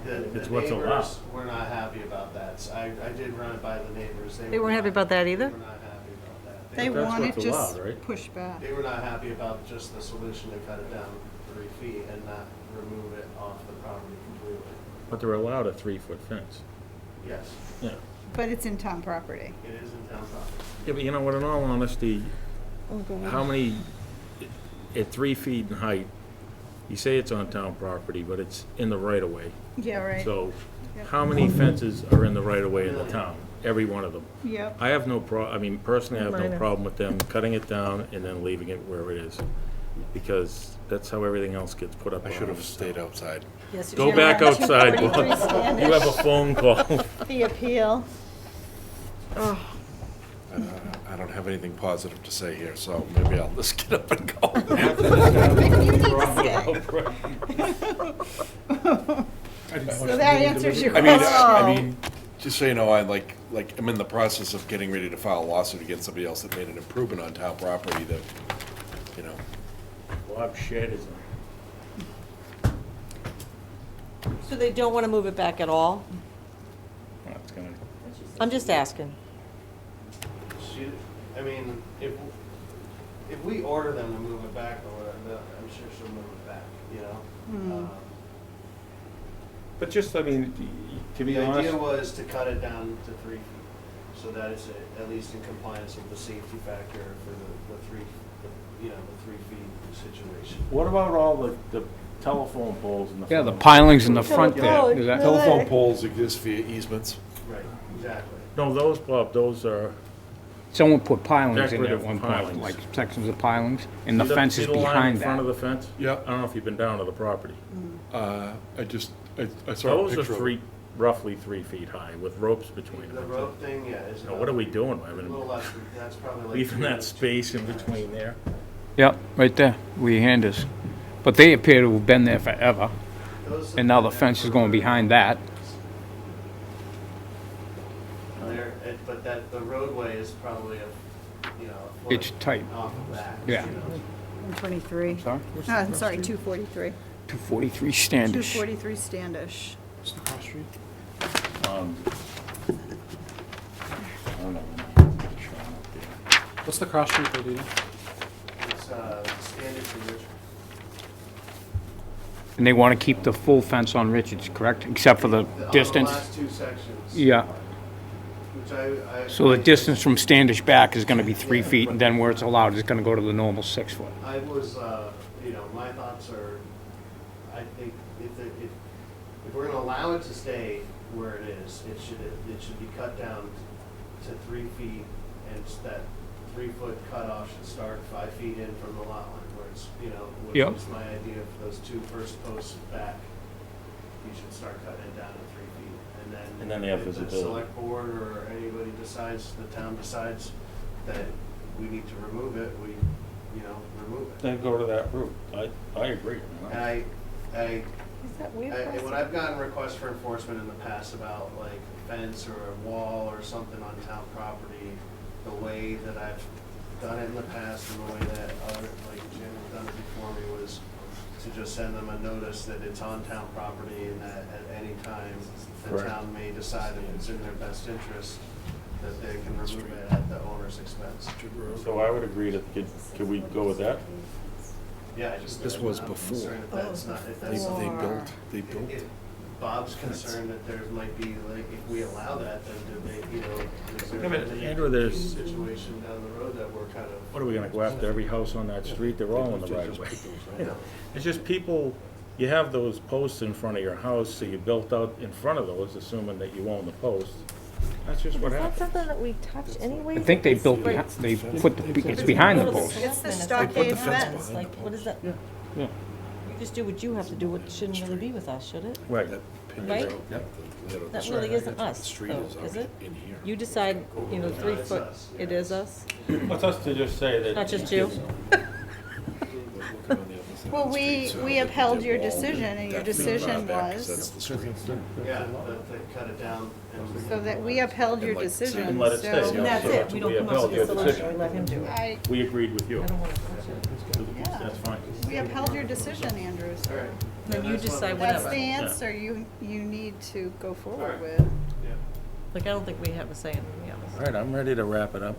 The It's what's allowed. neighbors were not happy about that. So I did run it by the neighbors. They weren't happy about that either? They were not happy about that. They But that's want it what's just allowed, right? pushed back. They were not happy about just the solution to cut it down 3 feet and not remove it off the property completely. But they're allowed a 3-foot fence. Yes, Yeah. But it's in town property. it is in town property. Yeah, but you know what, in all honesty, how many, at 3 feet in height, you say it's on town property, but it's in the right of way. Yeah, right. So, Yep. how many fences are in the right of way in the town? Every one of them. Yep. I have no I mean, personally, I have no Minor. problem with them cutting it down and then leaving it where it is. Because that's how everything else gets put up I on. should have stayed outside. Yes, Go you're back right. outside, 243 Bob. Standish. You have a phone call. The appeal. Oh, I don't have anything positive to say here, so maybe I'll just get up and go. so that answers your I mean, question. I mean, just so you know, I'm in the process of getting ready to file a lawsuit against somebody else that made an improvement on town property that, Bob shed is So they don't want to move it back at all? it's gonna. I'm just asking. I mean, if we order them to move it back or whatever, I'm sure she'll move it back, Hmm. But just, I mean, to be The honest. idea was to cut it down to 3 feet, so that it's at least in compliance with the safety factor for the 3 feet situation. What about all the telephone poles in the front? Yeah, the pilings in the front there. Is that- Telephone poles exist via easements. Right, exactly. No, those, Bob, those are. Someone put pilings in there at Decorative one point, pilings. like sections of pilings, and the See fence is see the line behind in front of that. the fence? Yeah. I don't know if you've been down to the property. I saw a Those picture are of it. roughly 3 feet high with ropes between The them. rope thing, yeah, is. Now, what are we doing? I A mean, little less, that's probably like. leaving 3 that inches. space in between there. Yep, right there, where your hand is. But they appear to have been there forever, Those and now the have been fence is there going for- behind that. But the roadway is probably a foot It's tight. off of that. Yeah. 123. Sorry? I'm sorry, 243. 243 Standish. 243 Standish. What's the cross street? I don't know. What's the cross street there, do you know? It's Standish and Richard. And they want to keep the full fence on Richards, correct? Except for the distance? On the last 2 sections. Yeah. Which I. So the distance from Standish back is going to be 3 feet, and then where it's allowed is going to go to the normal 6 foot. I was, my thoughts are, I think if we're gonna allow it to stay where it is. It should be cut down to 3 feet, and that 3-foot cutoff should start 5 feet in from the lot line, where it's, which Yep. is my idea of those 2 first posts back. You should start cutting it down to 3 feet, And then they have if the visibility. select board or anybody decides, the town decides that we need to remove it, we, remove it. Then go to that route. I agree. And Is that weird? when I've gotten requests for enforcement in the past about like a fence or a wall or something on town property, the way that I've done it in the past and the way that other, like Jim has done it before me, was to just send them a notice that it's on town property and that at any time the Correct. town may decide if it's in their best interest that they can remove it at the owner's expense. So I would agree that, could we go with that? Yeah, I just. This was I'm before. concerned if that's not, if They that's something. built. If Bob's concerned that there might be, like, if we allow that, then do they, is there Yeah, but a Andrew, there's- situation down the road that we're kind of. What are we gonna go after every house on that street? They're all in the right of way. It's just people, you have those posts in front of your house, so you built out in front of those, assuming that you own the posts. That's just what Is that happens. something that we touch anyway? I think they built, they put it's behind the post. It's the They stockade fence. Like, what is that? Yeah. You just do what you have to do, it shouldn't really be with us, should it? Right. Right? That really isn't us, though, is it? You decide, 3 foot, it is us? What's us to just say that? Not just you? Well, we upheld your decision, and your decision was, Yeah, that they cut it down and. so that we upheld your decision, And let it stay. so. And that's it, we don't come up with a solution, we let him do it. I, We agreed with you. I don't want to touch it. yeah, That's fine. we upheld your decision, Andrew, so. Alright. Then you decide That's whatever. the answer you need to go forward Alright. with. Like, I don't think we have a say in any of All this. right, I'm ready to wrap it up.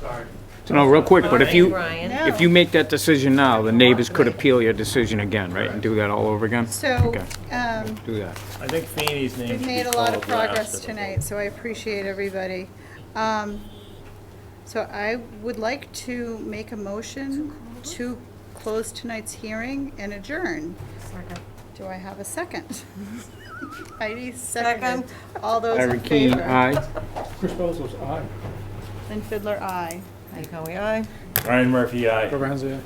Sorry. So no, real quick, but if Thanks, you, Brian. if you make that decision now, the neighbors could appeal your decision again, right? And do that all over again? So, Okay, do that. I think Feeney's name we've should be made a lot of called last progress of the tonight, so I appreciate everybody. So I would like to make a motion to close tonight's hearing and adjourn. Second. Do I have a second? Heidi, second. All those in Irene Keane, favor? aye. Chris Bozos, aye. Lynn Fiddler, aye. Heidi Conway, aye. Ryan Murphy, aye. Trevor Hansa,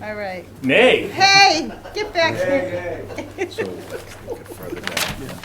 All right. Nay. Hey, get back here. So, further down.